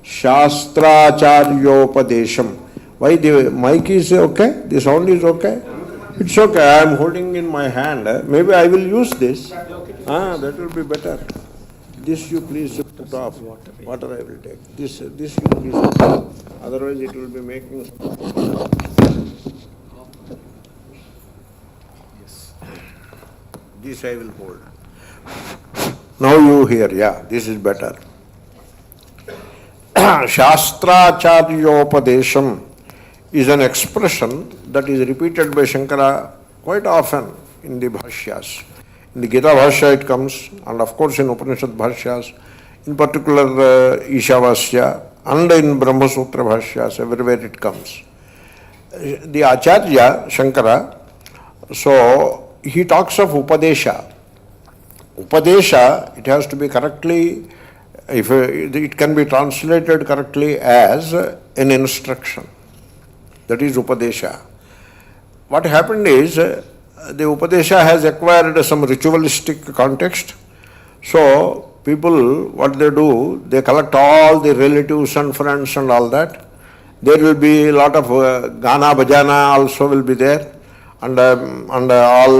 Shastracharyopadesham. Why the mic is okay? The sound is okay? It's okay. I am holding in my hand. Maybe I will use this. That will be better. This you please put off. Water I will take. This you please put off. Otherwise it will be making... Yes. This I will hold. Now you hear. Yeah, this is better. Shastracharyopadesham is an expression that is repeated by Shankara quite often in the Bhashyas. In the Gita Bhashya it comes, and of course in Upanishad Bhashyas, in particular Ishavasya, and in Brahma Sutra Bhashyas, everywhere it comes. The Acharya, Shankara, so he talks of Upadesha. Upadesha, it has to be correctly, if it can be translated correctly as an instruction. That is Upadesha. What happened is, the Upadesha has acquired some ritualistic context. So, people, what they do, they collect all the relatives and friends and all that. There will be a lot of Gana Bhajana also will be there. and all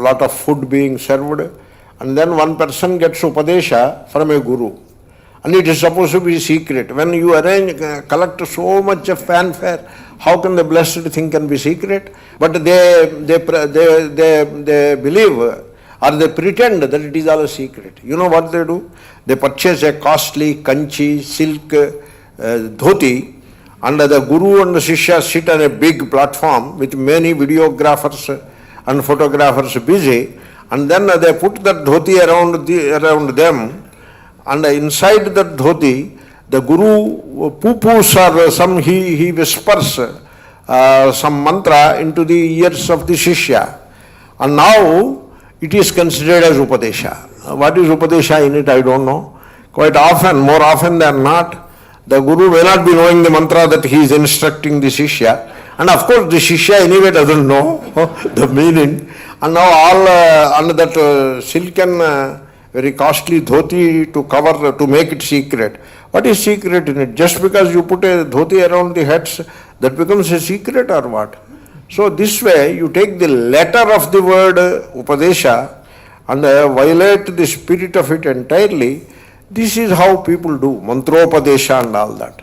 lot of food being served, and then one person gets upadesha from a guru, and it is supposed to be secret. When you collect so much of fanfare, how can the blessed thing can be secret? But they believe or they pretend that it is all a secret. You know what they do? They purchase a costly kanchi, silk, dhoti, and the guru and the shishya sit on a big platform with many videographers and photographers busy, and then they put that dhoti around them, and inside that dhoti, the guru poo-poos or some, he whispers some mantra into the ears of the shishya, and now it is considered as upadesha. What is upadesha in it, I don't know. Quite often, more often than not, the guru may not be knowing the mantra that he is instructing the shishya, and of course the shishya anyway doesn't know the meaning, and now all under that silken very costly dhoti to cover, to make it secret. What is secret in it? Just because you put a dhoti around the heads, that becomes a secret or what? So this way you take the letter of the word upadesha and violate the spirit of it entirely. This is how people do, mantropadesha and all that.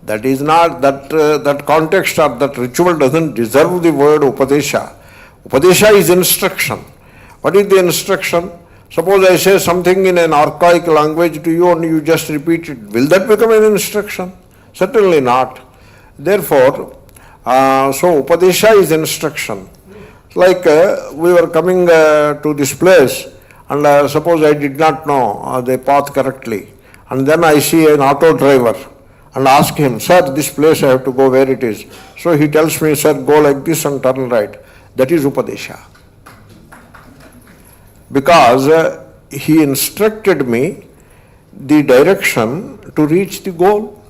That is not, that context or that ritual doesn't deserve the word upadesha. Upadesha is instruction. What is the instruction? Suppose I say something in an archaic language to you and you just repeat it. Will that become an instruction? Certainly not. Therefore, so upadesha is instruction. Like we were coming to this place, and suppose I did not know the path correctly, and then I see an auto driver and ask him, sir, this place I have to go, where it is? So he tells me, sir, go like this and turn right. That is upadesha. Because he instructed me the direction to reach the goal.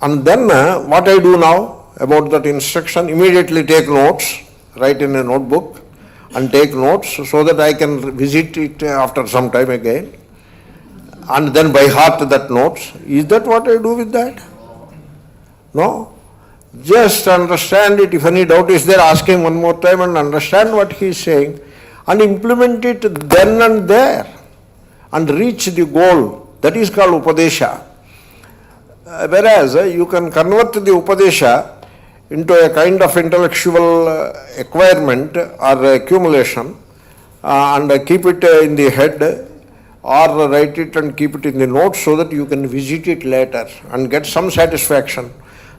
And then what I do now about that instruction, immediately take notes, write in a notebook and take notes so that I can visit it after some time again, and then by heart that notes. Is that what I do with that? No. Just understand it. If any doubt is there, ask him one more time and understand what he is saying and implement it then and there and reach the goal. That is called upadesha. Whereas you can convert the upadesha into a kind of intellectual acquirement or accumulation and keep it in the head, or write it and keep it in the notes so that you can visit it later and get some satisfaction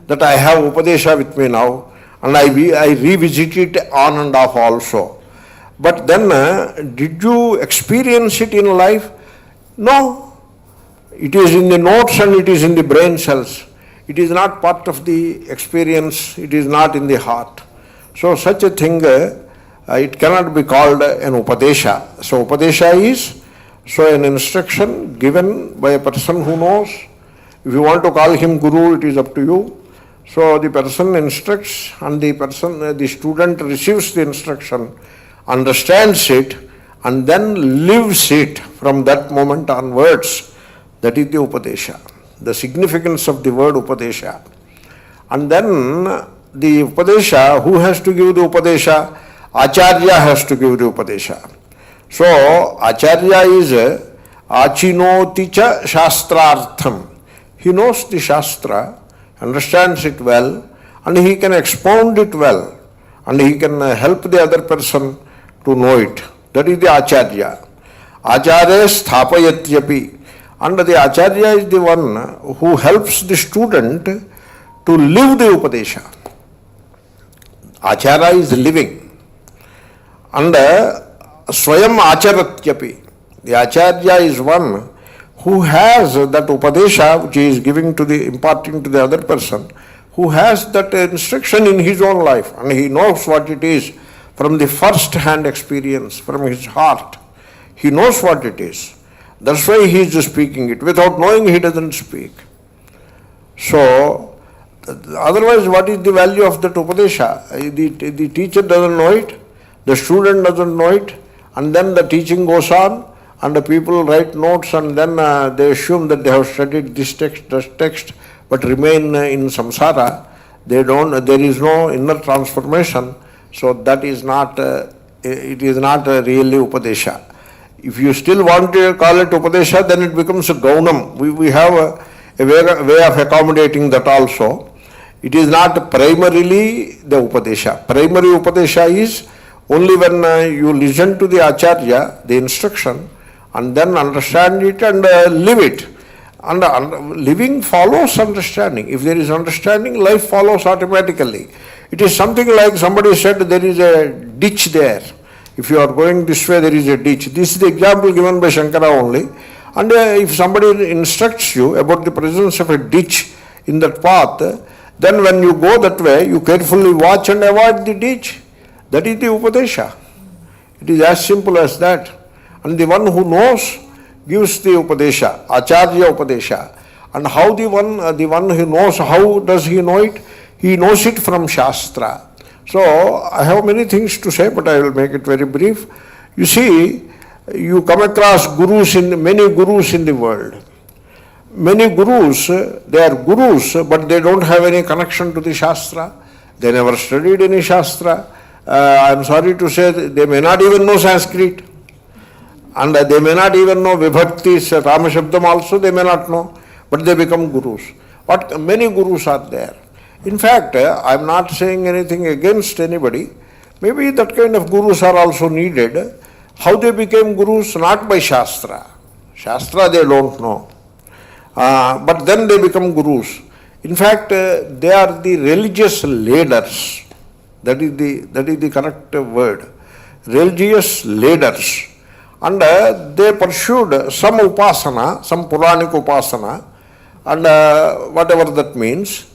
that I have upadesha with me now and I revisit it on and off also. But then did you experience it in life? No. It is in the notes and it is in the brain cells. It is not part of the experience, it is not in the heart. So such a thing, it cannot be called an upadesha. So upadesha is an instruction given by a person who knows. If you want to call him guru, it is up to you. So the person instructs and the student receives the instruction, understands it, and then lives it from that moment onwards. That is the upadesha. The significance of the word upadesha. And then the upadesha, who has to give the upadesha? Acharya has to give the upadesha. So acharya is achinoti cha shastrartham. He knows the shastra, understands it well, and he can expound it well, and he can help the other person to know it. That is the acharya. Acharya sthapayatyapi. And the acharya is the one who helps the student to live the upadesha. Acharya is living. And swayam acharatyapi. The acharya is one who has that upadesha which he is giving to the, imparting to the other person, who has that instruction in his own life, and he knows what it is from the first hand experience, from his heart. He knows what it is. That's why he is speaking it. Without knowing, he doesn't speak. So, otherwise, what is the value of that upadesha? The teacher doesn't know it, the student doesn't know it, and then the teaching goes on, and the people write notes, and then they assume that they have studied this text, but remain in samsara. There is no inner transformation. So that is not, it is not really Upadesha. If you still want to call it Upadesha, then it becomes a Gaunam. We have a way of accommodating that also. It is not primarily the Upadesha. Primary Upadesha is only when you listen to the Acharya, the instruction, and then understand it and live it. And living follows understanding. If there is understanding, life follows automatically. It is something like somebody said there is a ditch there. If you are going this way, there is a ditch. This is the example given by Shankara only. And if somebody instructs you about the presence of a ditch in that path, then when you go that way, you carefully watch and avoid the ditch. That is the Upadesha. It is as simple as that. And the one who knows gives the Upadesha, Acharya Upadesha. And how the one who knows, how does he know it? He knows it from Shastra. So, I have many things to say, but I will make it very brief. You see, you come across many gurus in the world. Many gurus, they are gurus, but they don't have any connection to the Shastra. They never studied any Shastra. I am sorry to say, they may not even know Sanskrit. And they may not even know Vibhaktis, Rameshabdam also they may not know. But they become gurus. Many gurus are there. In fact, I am not saying anything against anybody. Maybe that kind of gurus are also needed. How they became gurus? Not by Shastra. Shastra they don't know. But then they become gurus. In fact, they are the religious leaders. That is the correct word. Religious leaders. And they pursued some upasana, some Puranic upasana, and whatever that means.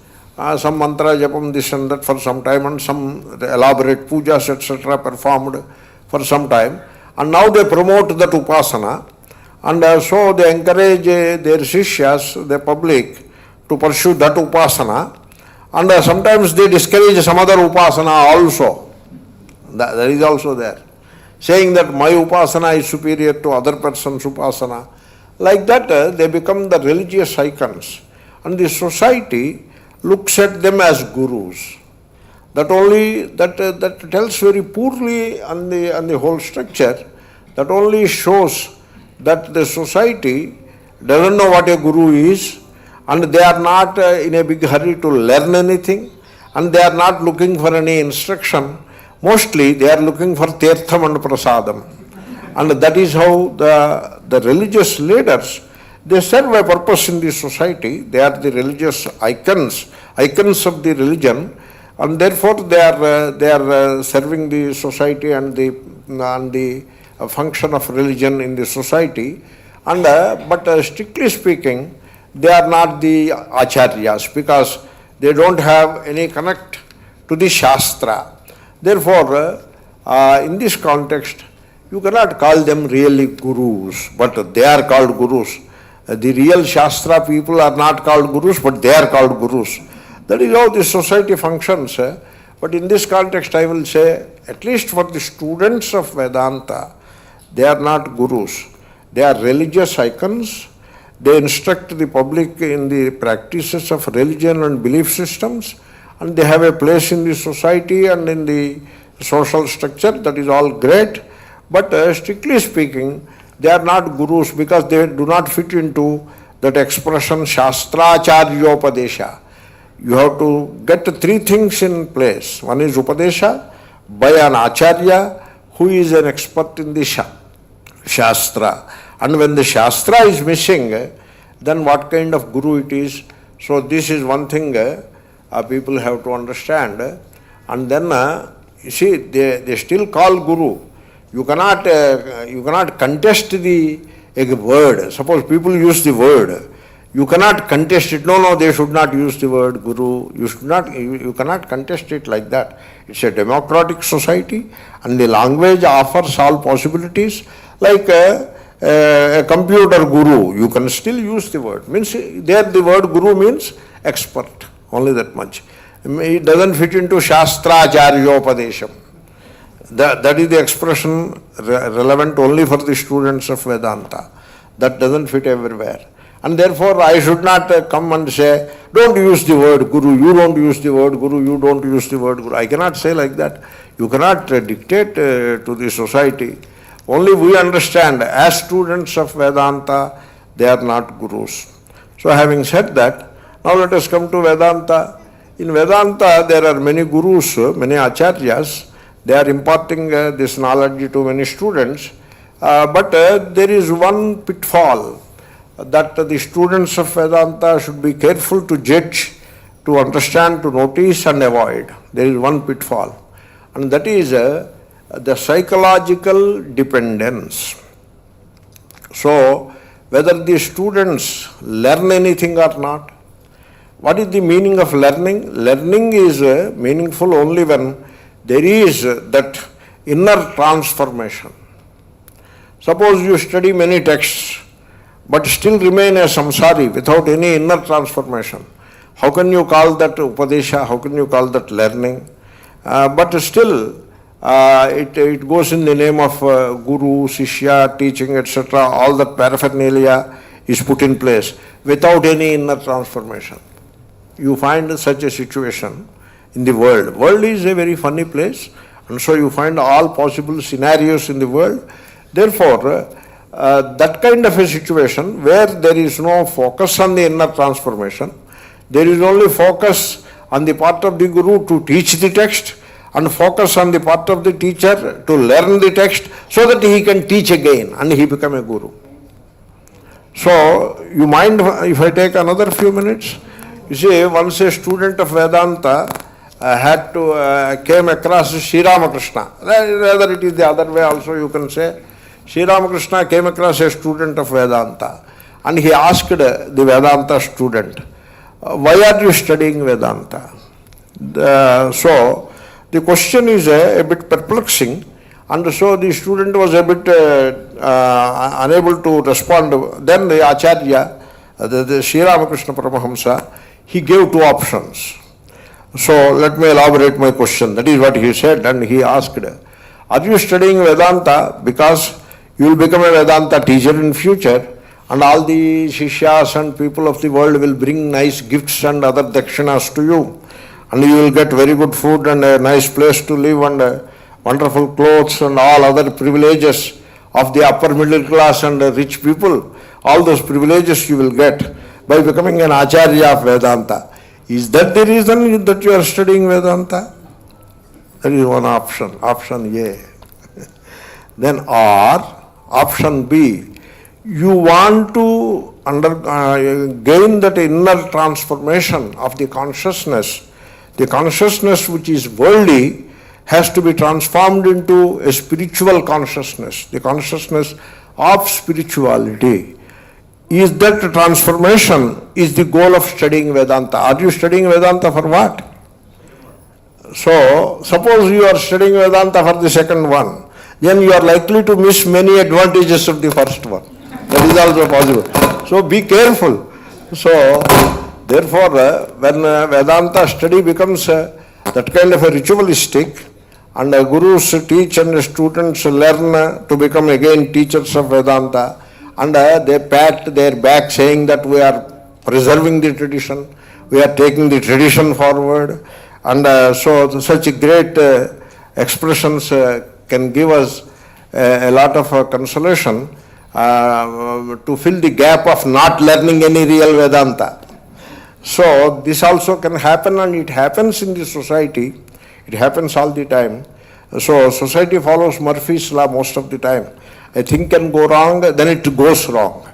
Some mantra japam, this and that for some time, and some elaborate pujas, etc. performed for some time. And now they promote that upasana, and so they encourage their shishyas, the public, to pursue that upasana. And sometimes they discourage some other upasana also. That is also there. Saying that my upasana is superior to other person's upasana. Like that, they become the religious icons. And the society looks at them as gurus. That tells very poorly on the whole structure. That only shows that the society doesn't know what a guru is, and they are not in a big hurry to learn anything, and they are not looking for any instruction. Mostly they are looking for tirtham and prasadam. And that is how the religious leaders, they serve a purpose in the society. They are the religious icons of the religion, and therefore they are serving the society and the function of religion in the society. And but strictly speaking, they are not the acharyas, because they don't have any connect to the Shastra. Therefore, in this context, you cannot call them really gurus, but they are called gurus. The real Shastra people are not called gurus, but they are called gurus. That is how the society functions. But in this context, I will say, at least for the students of Vedanta, they are not gurus. They are religious icons. They instruct the public in the practices of religion and belief systems, and they have a place in the society and in the social structure. That is all great. But strictly speaking, they are not gurus, because they do not fit into that expression Shastracharyopadesha. You have to get three things in place. One is Upadesha by an Acharya who is an expert in the Shastra. And when the Shastra is missing, then what kind of guru it is? So this is one thing people have to understand. And then, you see, they still call guru. You cannot contest the word. Suppose people use the word. You cannot contest it. No, they should not use the word guru. You cannot contest it like that. It's a democratic society, and the language offers all possibilities. Like a computer guru, you can still use the word. Means there the word guru means expert, only that much. It doesn't fit into Shastracharyopadesham. That is the expression relevant only for the students of Vedanta. That doesn't fit everywhere. And therefore I should not come and say, don't use the word Guru, you don't use the word Guru, you don't use the word Guru. I cannot say like that. You cannot dictate to the society. Only we understand, as students of Vedanta, they are not Gurus. So having said that, now let us come to Vedanta. In Vedanta, there are many Gurus, many Acharyas. They are imparting this knowledge to many students. But there is one pitfall that the students of Vedanta should be careful to judge, to understand, to notice and avoid. There is one pitfall. And that is the psychological dependence. So, whether the students learn anything or not, what is the meaning of learning? Learning is meaningful only when there is that inner transformation. Suppose you study many texts, but still remain a samsari without any inner transformation. How can you call that upadesha? How can you call that learning? But still, it goes in the name of guru, shishya, teaching, etc. All that paraphernalia is put in place without any inner transformation. You find such a situation in the world. World is a very funny place, and so you find all possible scenarios in the world. Therefore, that kind of a situation where there is no focus on the inner transformation, there is only focus on the part of the guru to teach the text and focus on the part of the teacher to learn the text so that he can teach again and he become a guru. So, you mind if I take another few minutes? You see, once a student of Vedanta came across Sri Ramakrishna. Rather it is the other way also you can say. Sri Ramakrishna came across a student of Vedanta and he asked the Vedanta student, why are you studying Vedanta? So, the question is a bit perplexing, and so the student was a bit unable to respond. Then the Acharya, the Sri Ramakrishna Paramahamsa, he gave two options. So let me elaborate my question. That is what he said, and he asked, are you studying Vedanta because you will become a Vedanta teacher in future and all the shishyas and people of the world will bring nice gifts and other dakshinas to you, and you will get very good food and a nice place to live and wonderful clothes and all other privileges of the upper middle class and rich people. All those privileges you will get by becoming an Acharya of Vedanta. Is that the reason that you are studying Vedanta? That is one option, option A. Then or option B, you want to gain that inner transformation of the consciousness which is worldly has to be transformed into a spiritual consciousness, the consciousness of spirituality. Is that transformation is the goal of studying Vedanta? Are you studying Vedanta for what? So, suppose you are studying Vedanta for the second one, then you are likely to miss many advantages of the first one. That is also possible. So, be careful. So, therefore, when Vedanta study becomes that kind of a ritualistic, and gurus teach and students learn to become again teachers of Vedanta, and they pat their back saying that we are preserving the tradition, we are taking the tradition forward, and so such great expressions can give us a lot of consolation to fill the gap of not learning any real Vedanta. So this also can happen, and it happens in the society, it happens all the time. So society follows Murphy's law most of the time. A thing can go wrong, then it goes wrong.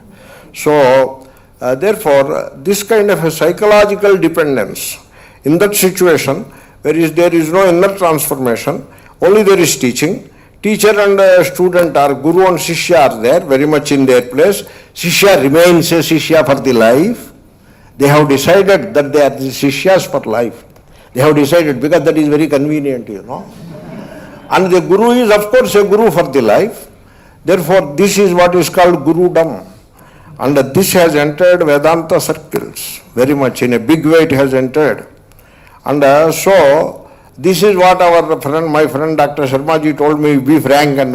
So, therefore, this kind of a psychological dependence, in that situation, where there is no inner transformation, only there is teaching. Teacher and student are, guru and shishya are there, very much in their place. Shishya remains a shishya for the life. They have decided that they are the shishyas for life. They have decided because that is very convenient, you know. And the guru is, of course, a guru for the life. Therefore, this is what is called Gurudam. And this has entered Vedanta circles very much. In a big way it has entered. And so, this is what my friend Dr. Sharma Ji told me, be frank and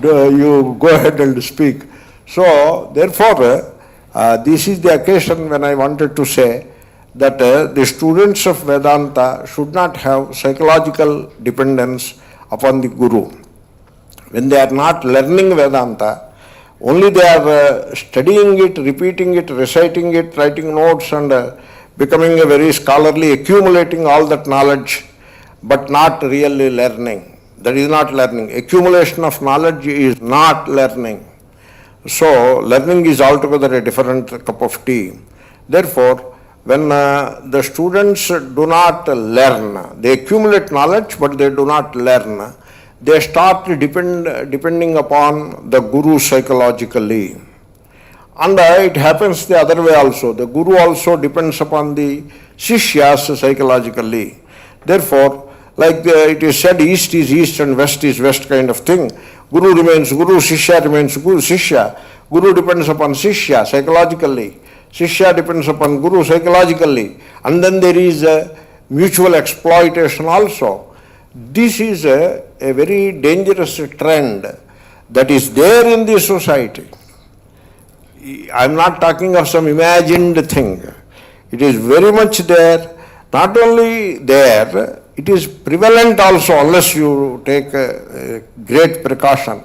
you go ahead and speak. So, therefore, This is the occasion when I wanted to say that the students of Vedanta should not have psychological dependence upon the Guru. When they are not learning Vedanta, only they are studying it, repeating it, reciting it, writing notes and becoming a very scholarly, accumulating all that knowledge, but not really learning. That is not learning. Accumulation of knowledge is not learning. So, learning is altogether a different cup of tea. Therefore, when the students do not learn, they accumulate knowledge but they do not learn, they start depending upon the Guru psychologically. And it happens the other way also. The Guru also depends upon the Shishyas psychologically. Therefore, like it is said, East is East and West is West kind of thing. Guru remains Guru, Shishya remains Guru, Shishya. Guru depends upon Shishya psychologically. Shishya depends upon Guru psychologically. And then there is a mutual exploitation also. This is a very dangerous trend that is there in the society. I am not talking of some imagined thing. It is very much there. Not only there, it is prevalent also unless you take a great precaution.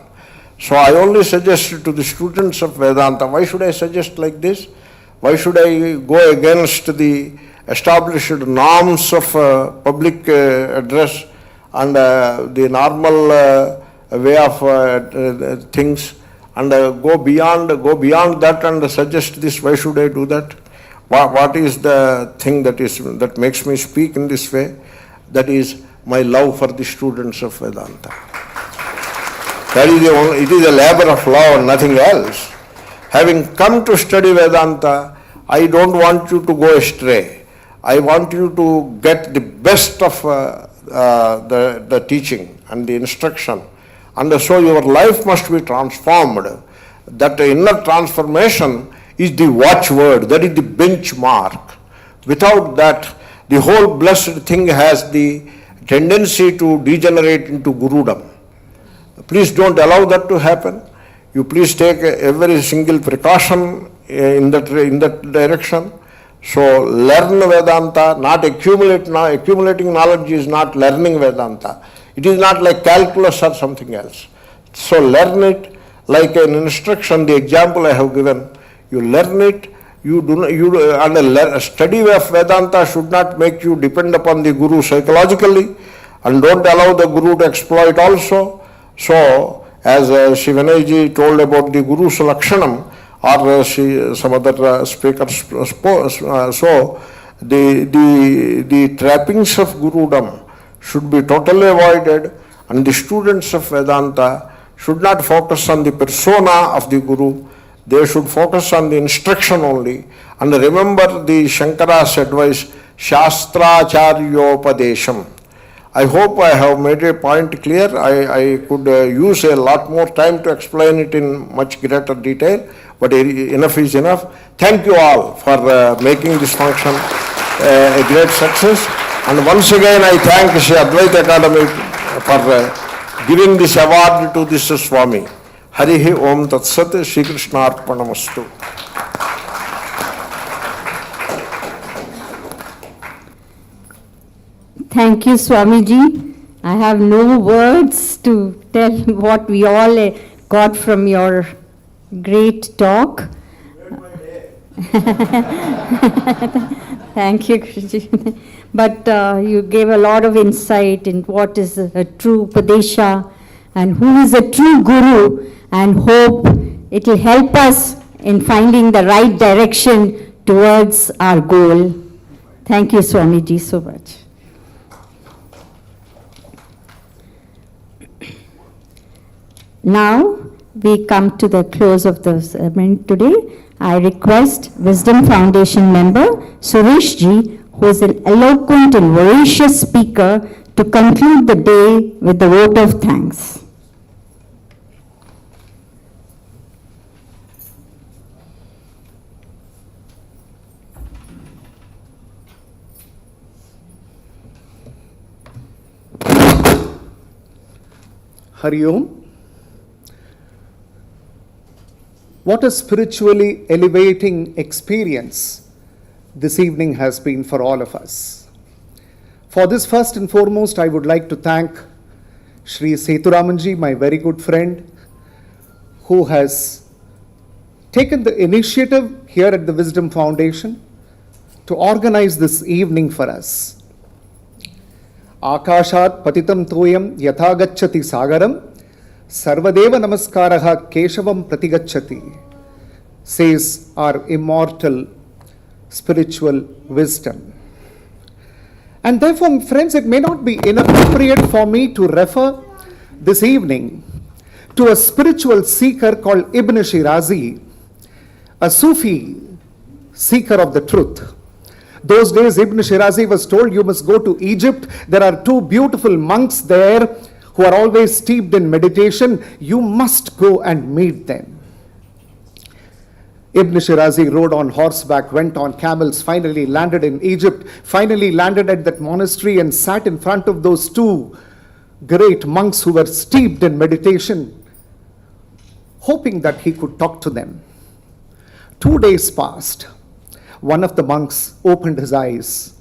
So I only suggest to the students of Vedanta, why should I suggest like this? Why should I go against the established norms of public address and the normal way of things and go beyond that and suggest this? Why should I do that? What is the thing that makes me speak in this way? That is my love for the students of Vedanta. That is it is a labor of love and nothing else. Having come to study Vedanta, I don't want you to go astray. I want you to get the best of the teaching and the instruction. And so your life must be transformed. That inner transformation is the watchword, that is the benchmark. Without that, the whole blessed thing has the tendency to degenerate into Gurudom. Please don't allow that to happen. You please take every single precaution in that direction. So learn Vedanta, not accumulating knowledge is not learning Vedanta. It is not like calculus or something else. So learn it like an instruction, the example I have given. You learn it, and a study of Vedanta should not make you depend upon the Guru psychologically, and don't allow the Guru to exploit also. So, as Shivanaji told about the Guru's Lakshanam, or some other speakers so the trappings of Gurudom should be totally avoided, and the students of Vedanta should not focus on the persona of the Guru. They should focus on the instruction only. And remember the Shankara's advice, Shastracharyopadesham. I hope I have made a point clear. I could use a lot more time to explain it in much greater detail, but enough is enough. Thank you all for making this function a great success. And once again I thank Sri Advaita Academy for giving this award to this Swami. Harihi Om Tat Sat, Shri Krishna Arpanamastu. Thank you, Swami Ji. I have no words to tell what we all got from your great talk. Thank you, Krishna. But you gave a lot of insight in what is a true Padesha and who is a true Guru, and hope it will help us in finding the right direction towards our goal. Thank you, Swami Ji, so much. Now we come to the close of the ceremony today. I request Wisdom Foundation member Suresh Ji, who is an eloquent and veracious speaker, to conclude the day with the vote of thanks. Hari Om. What a spiritually elevating experience this evening has been for all of us. For this, first and foremost, I would like to thank Shri Seturamanji, my very good friend, who has taken the initiative here at the Wisdom Foundation to organize this evening for us. Akashat patitam toyam yathagacchati sagaram sarvadeva namaskaraha keshavam pratigacchati, says our immortal spiritual wisdom. And therefore, friends, it may not be inappropriate for me to refer this evening to a spiritual seeker called Ibn Shirazi, a Sufi seeker of the truth. Those days, Ibn Shirazi was told, you must go to Egypt. There are two beautiful monks there who are always steeped in meditation. You must go and meet them. Ibn Shirazi rode on horseback, went on camels, finally landed in Egypt, finally landed at that monastery and sat in front of those two great monks who were steeped in meditation, hoping that he could talk to them. 2 days passed. One of the monks opened his eyes,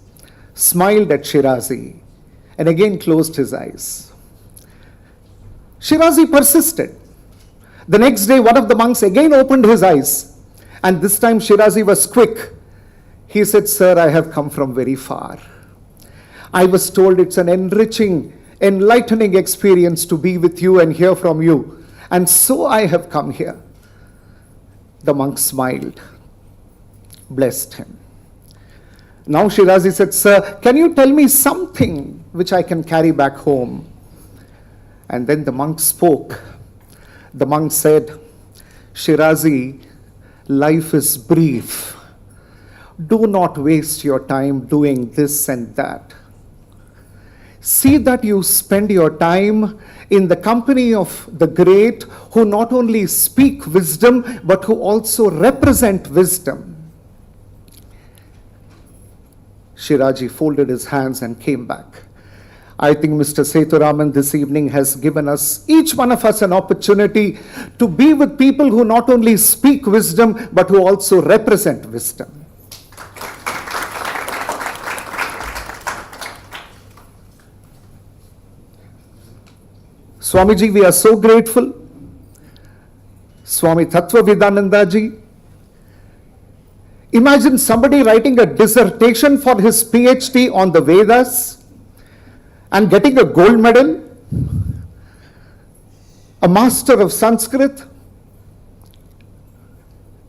smiled at Shirazi, and again closed his eyes. Shirazi persisted. The next day, one of the monks again opened his eyes, and this time Shirazi was quick. He said, "Sir, I have come from very far. I was told it's an enriching, enlightening experience to be with you and hear from you, and so I have come here." The monk smiled, blessed him. Now Shirazi said, "Sir, can you tell me something which I can carry back home?" And then the monk spoke. The monk said, "Shirazi, life is brief. Do not waste your time doing this and that. See that you spend your time in the company of the great who not only speak wisdom but who also represent wisdom." Shiraji folded his hands and came back. I think Mr. Sethuraman this evening has given us, each one of us, an opportunity to be with people who not only speak wisdom but who also represent wisdom. Swamiji, we are so grateful. Swami Tattvavidananda ji. Imagine somebody writing a dissertation for his PhD on the Vedas and getting a gold medal, a master of Sanskrit.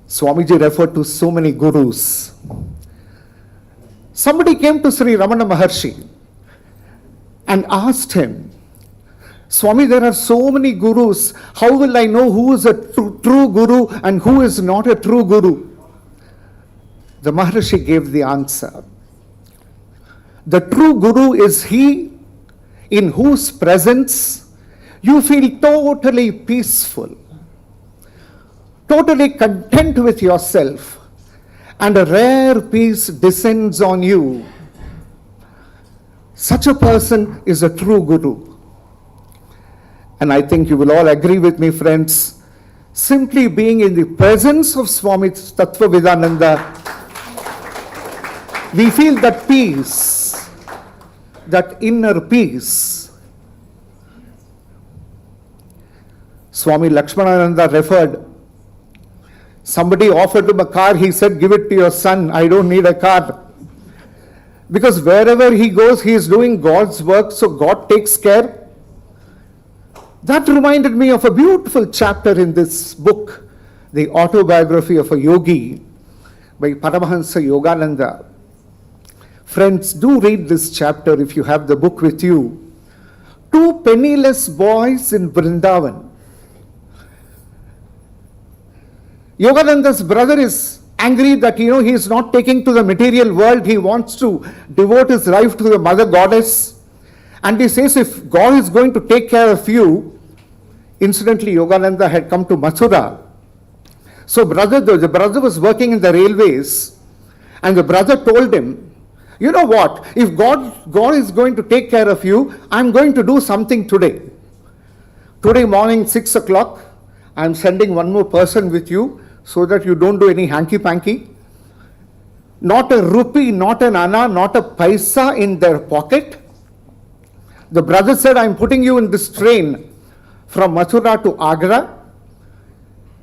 Swamiji referred to so many gurus. Somebody came to Sri Ramana Maharshi and asked him, "Swami, there are so many gurus. How will I know who is a true guru and who is not a true guru?" The Maharshi gave the answer. The true guru is he in whose presence you feel totally peaceful, totally content with yourself, and a rare peace descends on you. Such a person is a true guru. And I think you will all agree with me, friends, simply being in the presence of Swami Tattvavidananda, we feel that peace, that inner peace. Swami Lakshmanananda referred, somebody offered him a car, he said, "Give it to your son, I don't need a car." Because wherever he goes, he is doing God's work, so God takes care. That reminded me of a beautiful chapter in this book, the autobiography of a yogi by Paramahansa Yogananda. Friends, do read this chapter if you have the book with you. Two penniless boys in Vrindavan. Yogananda's brother is angry that, he is not taking to the material world. He wants to devote his life to the mother goddess. And he says, if God is going to take care of you, incidentally, Yogananda had come to Mathura. So the brother was working in the railways, and the brother told him, "You know what, if God is going to take care of you, I'm going to do something today. Today morning, 6 o'clock, I'm sending one more person with you so that you don't do any hanky-panky. Not a rupee, not an anna, not a paisa in their pocket. The brother said, I'm putting you in this train from Mathura to Agra.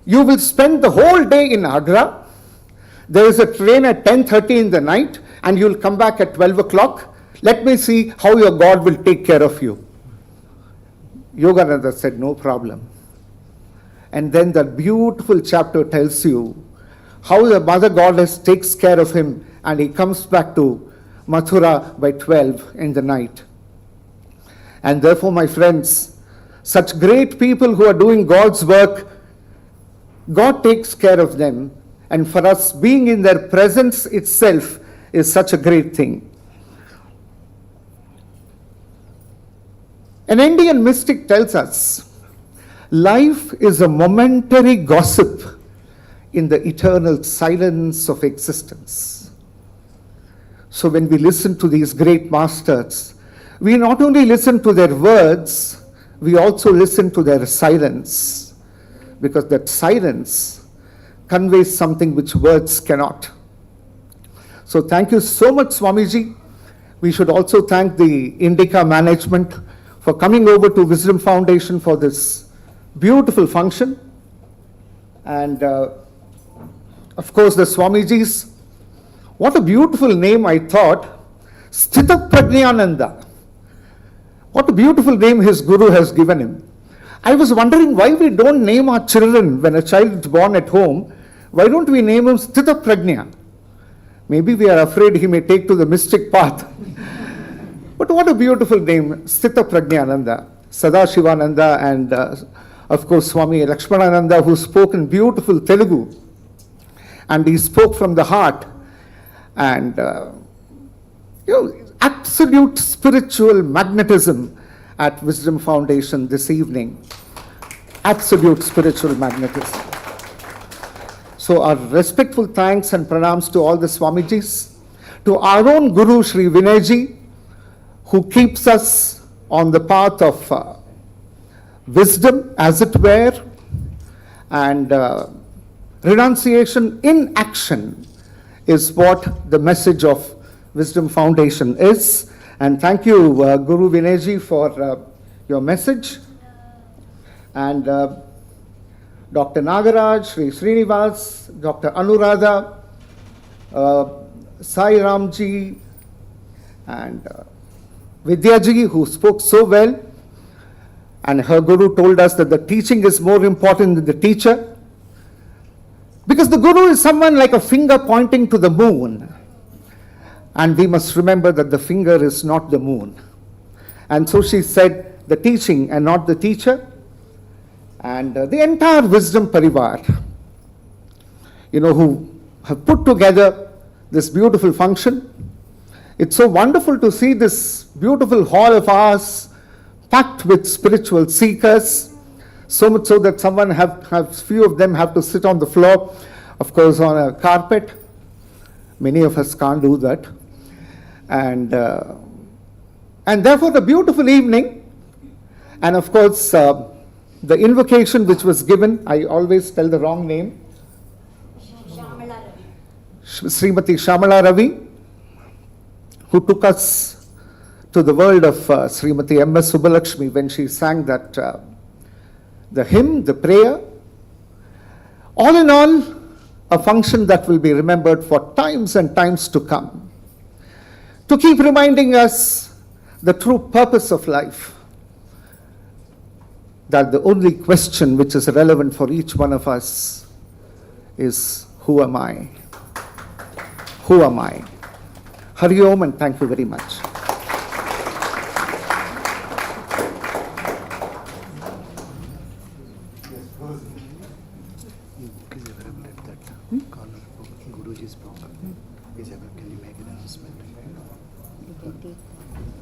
You will spend the whole day in Agra. There is a train at 10:30 in the night and you'll come back at 12 o'clock. Let me see how your God will take care of you. Yogananda said, no problem. And then that beautiful chapter tells you how the Mother Goddess takes care of him and he comes back to Mathura by 12 in the night. And therefore, my friends, such great people who are doing God's work, God takes care of them. And for us, being in their presence itself is such a great thing. An Indian mystic tells us, life is a momentary gossip in the eternal silence of existence. So when we listen to these great masters, we not only listen to their words, we also listen to their silence, because that silence conveys something which words cannot. So thank you so much, Swami Ji. We should also thank the Indica management for coming over to Wisdom Foundation for this beautiful function. And of course the Swamijis. What a beautiful name, I thought. Sthita Prajnananda. What a beautiful name his guru has given him. I was wondering why we don't name our children when a child is born at home. Why don't we name him Sthita Prajna? Maybe we are afraid he may take to the mystic path. But what a beautiful name, Sthita Prajnananda, Sadashivananda, and of course Swami Lakshmanananda, who spoke in beautiful Telugu. And he spoke from the heart. And absolute spiritual magnetism at Wisdom Foundation this evening. Absolute spiritual magnetism. So our respectful thanks and pranams to all the Swamijis, to our own Guru Sri Vinayji, who keeps us on the path of wisdom, as it were, and renunciation in action is what the message of Wisdom Foundation is. And thank you, Guru Vinayji, for your message. And Dr. Nagaraj, Sri Srinivas, Dr. Anuradha, Sai Ramji, and Vidyaji, who spoke so well. And her Guru told us that the teaching is more important than the teacher. Because the Guru is someone like a finger pointing to the moon. And we must remember that the finger is not the moon. And so she said, the teaching and not the teacher. And the entire Wisdom Parivar, who have put together this beautiful function. It's so wonderful to see this beautiful hall of ours packed with spiritual seekers, so much so that few of them have to sit on the floor, of course on a carpet. Many of us can't do that. And therefore the beautiful evening, and of course the invocation which was given, I always tell the wrong name, Srimati Shamala Ravi, who took us to the world of Srimati M.S. Subbalakshmi when she sang that, the hymn, the prayer. All in all, a function that will be remembered for times and times to come, to keep reminding us the true purpose of life, that the only question which is relevant for each one of us is, who am I? Who am I? Hari Om, and thank you very much. Guruji's program. Can you make an announcement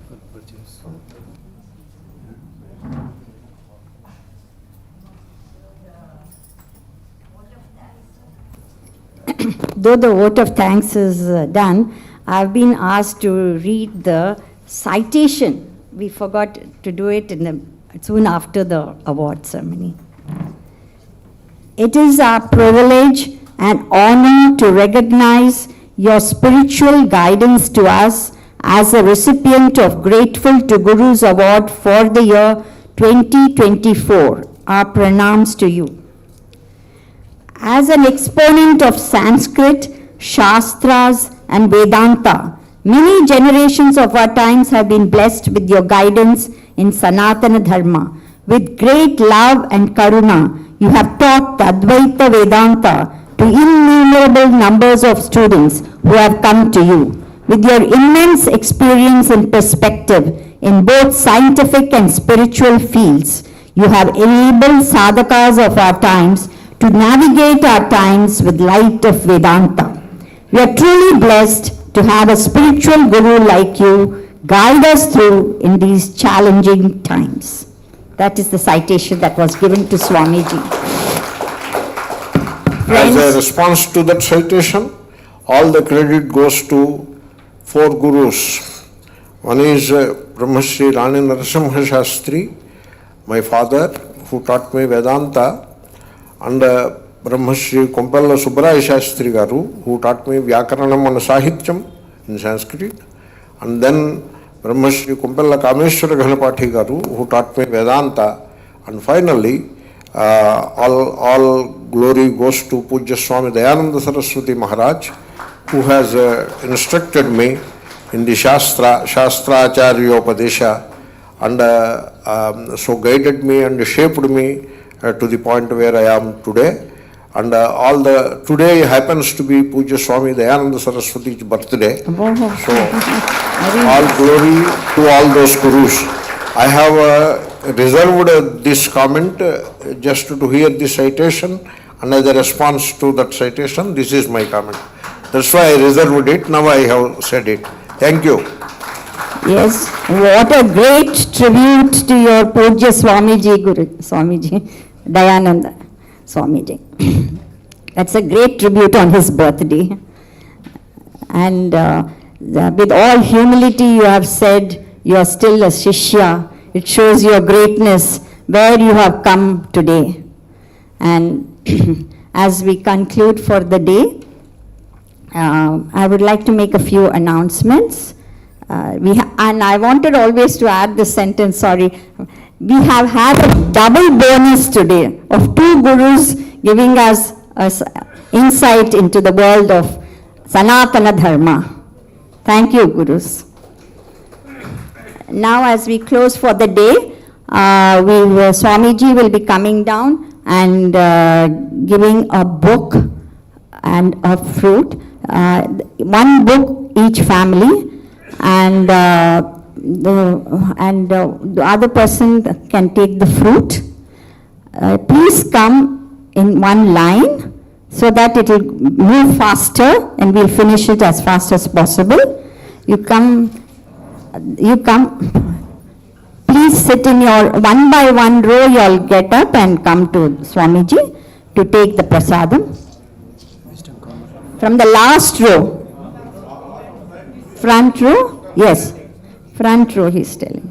for purchase? Though the vote of thanks is done, I've been asked to read the citation. We forgot to do it soon after the award ceremony. It is our privilege and honor to recognize your spiritual guidance to us as a recipient of Grateful to Guru's Award for the year 2024. Our pranams to you. As an exponent of Sanskrit, Shastras and Vedanta, many generations of our times have been blessed with your guidance in Sanatana Dharma. With great love and karuna, you have taught the Advaita Vedanta to innumerable numbers of students who have come to you. With your immense experience and perspective in both scientific and spiritual fields, you have enabled sadhakas of our times to navigate our times with light of Vedanta. We are truly blessed to have a spiritual guru like you guide us through in these challenging times. That is the citation that was given to Swami Ji. As a response to that citation, all the credit goes to 4 gurus. One is Brahmashri Rani Narasimha Shastri, my father, who taught me Vedanta, and Brahmashri Kompella Subbaraya Shastri Garu, who taught me Vyakaranam and Sahityam in Sanskrit, and then Brahmashri Kompella Kameshwara Ghanapati Garu, who taught me Vedanta, and finally, all glory goes to Pujya Swami Dayananda Saraswati Maharaj, who has instructed me in the Shastracharyopadesha, and so guided me and shaped me to the point where I am today. And today happens to be Pujya Swami Dayananda Saraswati's birthday. So all glory to all those gurus. I have reserved this comment just to hear the citation, and as a response to that citation, this is my comment. That's why I reserved it. Now I have said it. Thank you. Yes, what a great tribute to your Pujya Swamiji, Guru Swamiji, Dayananda Swamiji. That's a great tribute on his birthday. And with all humility you have said you are still a Shishya. It shows your greatness where you have come today. And as we conclude for the day, I would like to make a few announcements. And I wanted always to add this sentence, sorry. We have had a double bonus today of 2 gurus giving us insight into the world of Sanatana Dharma. Thank you, gurus. Now as we close for the day, Swamiji will be coming down and giving a book and a fruit. 1 book each family, and the other person can take the fruit. Please come in one line so that it will move faster and we'll finish it as fast as possible. You come, please sit in your one by one row. You all get up and come to Swamiji to take the prasadam. From the last row. Front row? Yes. Front row, he's telling.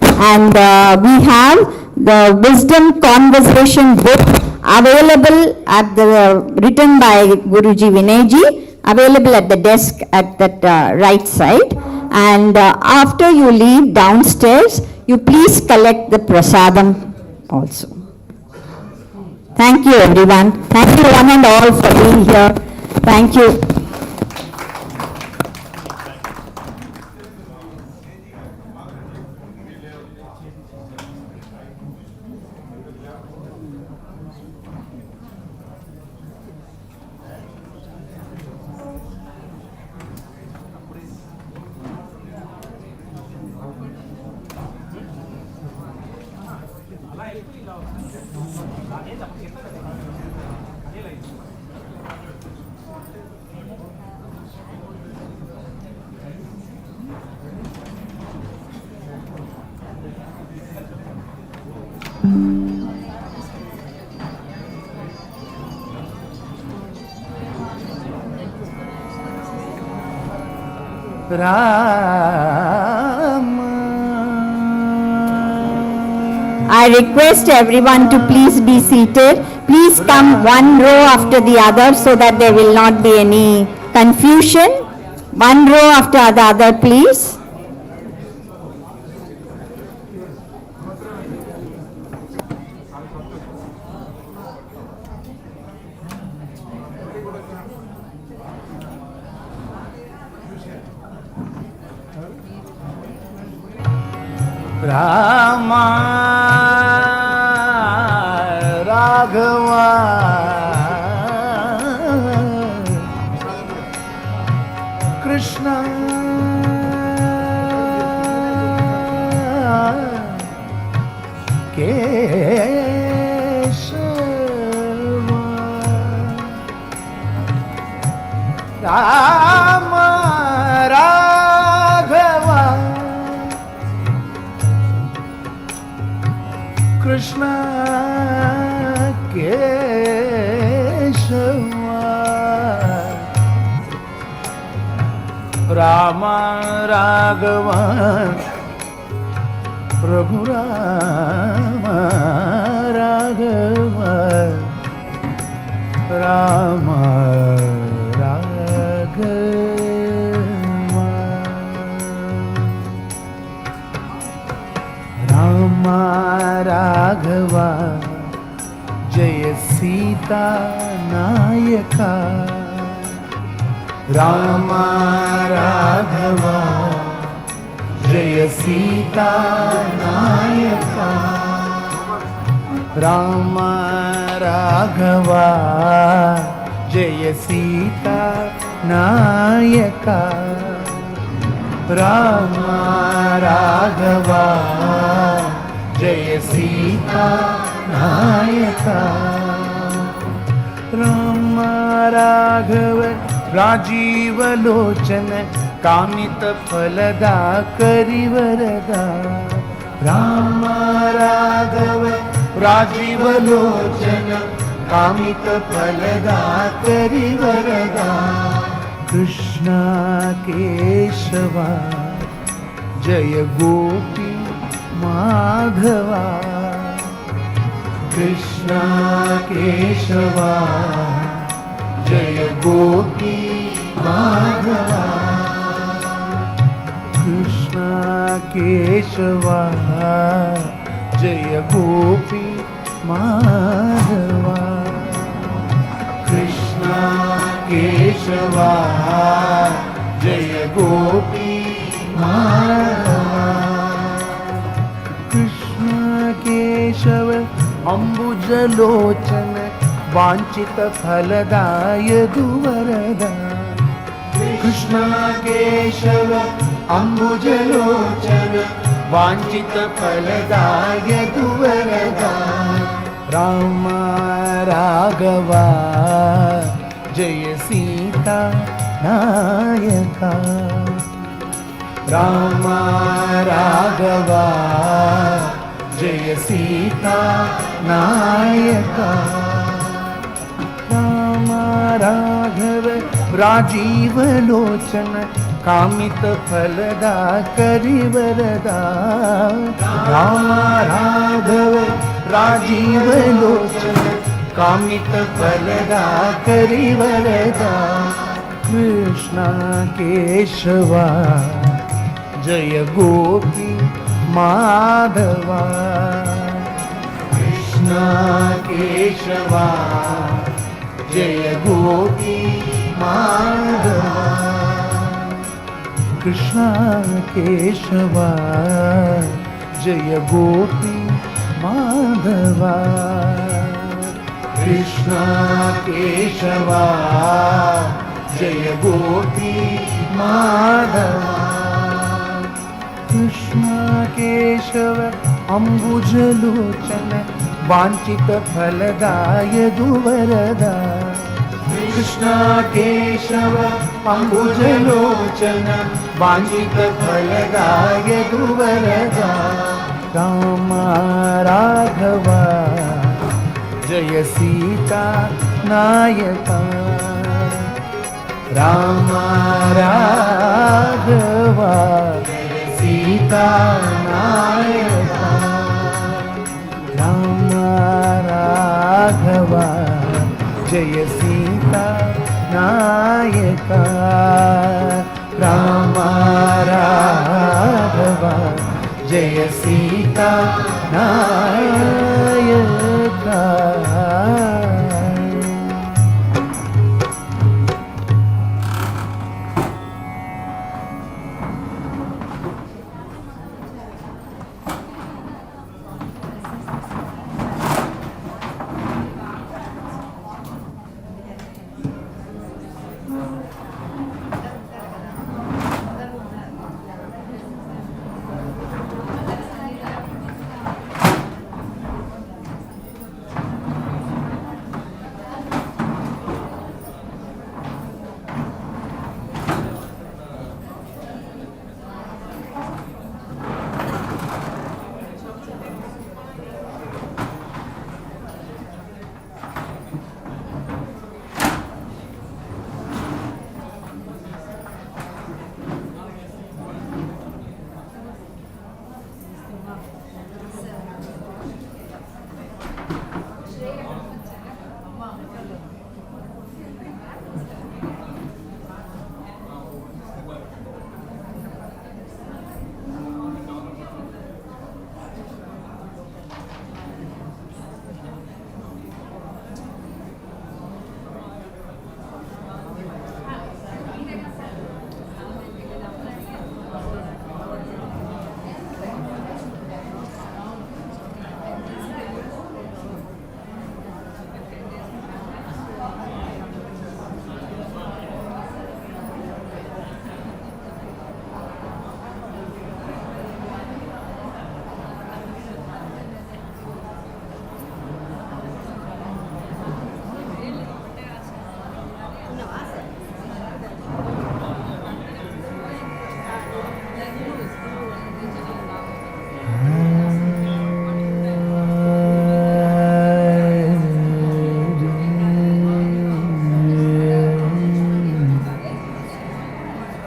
And we have the Wisdom Conversation book available at written by Guruji Vinayji, available at the desk at that right side. And after you leave downstairs, you please collect the prasadam also. Thank you, everyone. Thank you one and all for being here. Thank you. Rama I request everyone to please be seated. Please come one row after the other so that there will not be any confusion. One row after the other, please. Rama Raghava Krishna Keshava Rama Raghava Krishna Keshava Rama Raghava Prabhu Rama Raghava Rama Raghava Rama Raghava Jaya Sita Nayaka Rama Raghava Jaya Sita Nayaka Rama Raghava Jaya Sita Nayaka Rama Raghava Jaya Sita Nayaka Rama Raghava Rajiva Lochana Kamita Phalada Karivarada Rama Raghava Rajiva Lochana Kamita Phalada Karivarada Krishna Keshava Jaya Gopi Madhava Krishna Keshava Jaya Gopi Madhava Krishna Keshava Jaya Gopi Madhava Krishna Keshava Jaya Gopi Madhava Krishna Keshava Ambujalochana Vanchita Phaladaya Duvarada Krishna Keshava Ambujalochana Vanchita Phaladaya Duvarada Rama Raghava Jaya Sita Nayaka Rama Raghava Jaya Sita Nayaka Rama Raghava Rajiva Lochana Kamita Phalada Karivarada Rama Raghava Rajiva Lochana Kamita Phalada Karivarada Krishna Keshava Jaya Gopi Madhava Krishna Keshava Jaya Gopi Madhava Krishna Keshava Jaya Gopi Madhava Krishna Keshava Jaya Gopi Madhava Krishna Keshava Ambujalochana Vanchita Phaladaya Duvarada Krishna Keshava Ambujalochana Vanchita Phaladaya Duvarada Rama Raghava Jaya Sita Nayaka Rama Raghava Sita Nayaka जय सीता नायका राम राघवा जय Sita Nykaa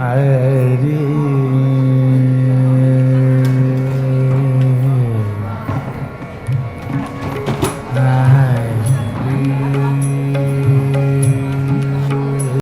Hare